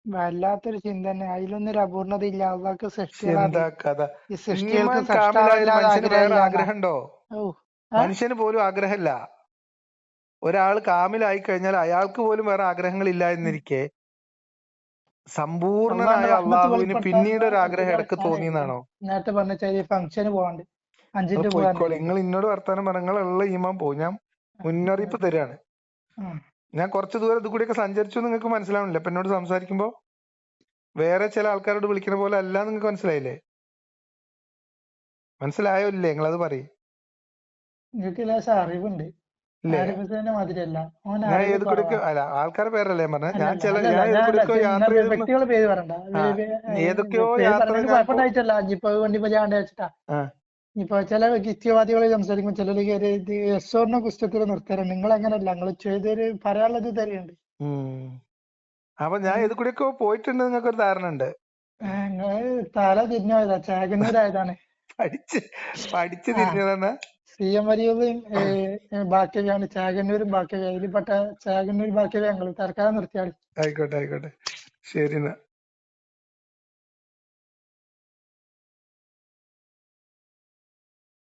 വല്ലാത്തൊരു ചിന്ത തന്നെ. അതിലൊന്നൊരു അപൂർണത ഇല്ല. അള്ളാഹ്ക്ക് എന്താ സൃഷ്ടികളാണ്. കഥ? ഈ സൃഷ്ടികൾക്ക് ഈമാൻ കാമിലായ ഒരു സൃഷ്ടാവില്ലാതെ മനുഷ്യന് വേറെ ആഗ്രഹമില്ല. ആഗ്രഹം ഉണ്ടോ? ഓ മനുഷ്യന് പോലും ആഗ്രഹമില്ല. ഒരാൾ കാമിലായി കഴിഞ്ഞാൽ അയാൾക്ക് പോലും വേറെ ആഗ്രഹങ്ങൾ ഇല്ല എന്നിരിക്കെ അള്ളാന്റെ സമ്പൂർണനായ റഹ്മത്ത് അള്ളാഹുവിന് പിന്നീട് വെളിപ്പെടുത്താനുള്ള ഒരു ആഗ്രഹം ഒരുപാട് ഇടക്ക് സ്ഥലമുണ്ട്. തോന്നിയെന്നാണോ? നേരത്തെ പറഞ്ഞ ചെറിയ ഫംഗ്ഷന് പോകാണ്ട് നിങ്ങൾ 5 പോയിക്കോളി. പോകാനല്ലേ. നിങ്ങൾ ഇന്നോട് വർത്താനം പറഞ്ഞ നിങ്ങളുള്ള ഈമാൻ പോകും. ഞാൻ മുന്നറിയിപ്പ് തരാണ്. ഞാൻ കുറച്ച് ദൂരം ഇത് കൂടിയൊക്കെ സഞ്ചരിച്ചു നിങ്ങൾക്ക് മനസ്സിലാവണില്ല ഇപ്പൊ എന്നോട് സംസാരിക്കുമ്പോ? വേറെ ചില ആൾക്കാരോട് വിളിക്കുന്ന പോലെ അല്ല. നിങ്ങൾക്ക് മനസ്സിലായില്ലേ? മനസ്സിലായോ ഇല്ലേ? നിങ്ങളത് പറയും. നിങ്ങൾക്ക് ലേശം അറിവുണ്ട്. ഇല്ലേ? ആരിഫിന്റെ മാതിരിയല്ല. ഓൻ ഞാൻ അറിവ് ഏത് കൂടെയൊക്കെ കുറവാ. അല്ല, ആൾക്കാരെ പേരല്ലേ പറഞ്ഞ. ഞാൻ അല്ലല്ല ഏത് കൂടെയൊക്കെ യാത്ര ചെയ്തിരുന്നു. വ്യക്തികളെ പേര് പറയണ്ട. ഏതൊക്കെയോ പേര് യാത്ര പറഞ്ഞതിന് ഞാൻ കുഴപ്പമുണ്ടായിട്ടല്ല. ഇനിയിപ്പോ വണ്ടി പതിയാണ്ട് വെച്ചിട്ടാ. ഇപ്പൊ ചില യുക്തിവാദികൾ സംസാരിക്കുമ്പോൾ ചിലര് യശോറിന്റെ പുസ്തകത്തിൽ നിർത്തരുത്. നിങ്ങൾ അങ്ങനല്ല. നിങ്ങൾ ചെയ്തൊരു പറയാനുള്ളത് തരുന്നുണ്ട്. അപ്പൊ ഞാൻ ഏത് കൂടെയൊക്കെ പോയിട്ടുണ്ട്, നിങ്ങൾക്ക് ഒരു ധാരണ ഉണ്ട്. നിങ്ങള് തല തിരിഞ്ഞു പോയതാ. ചാകന്നൂരായതാണ്. പഠിച്ച് തിരിഞ്ഞതെന്നാ? CM വരികളും ബാക്കിയാണ്. ചാകന്നൂരും ബാക്കി അതിൽപ്പെട്ട ചാകന്നൂർ ബാക്കി ഞങ്ങൾ തൽക്കാലം നിർത്തിയാൽ. ആയിക്കോട്ടെ ശരി എന്നാ.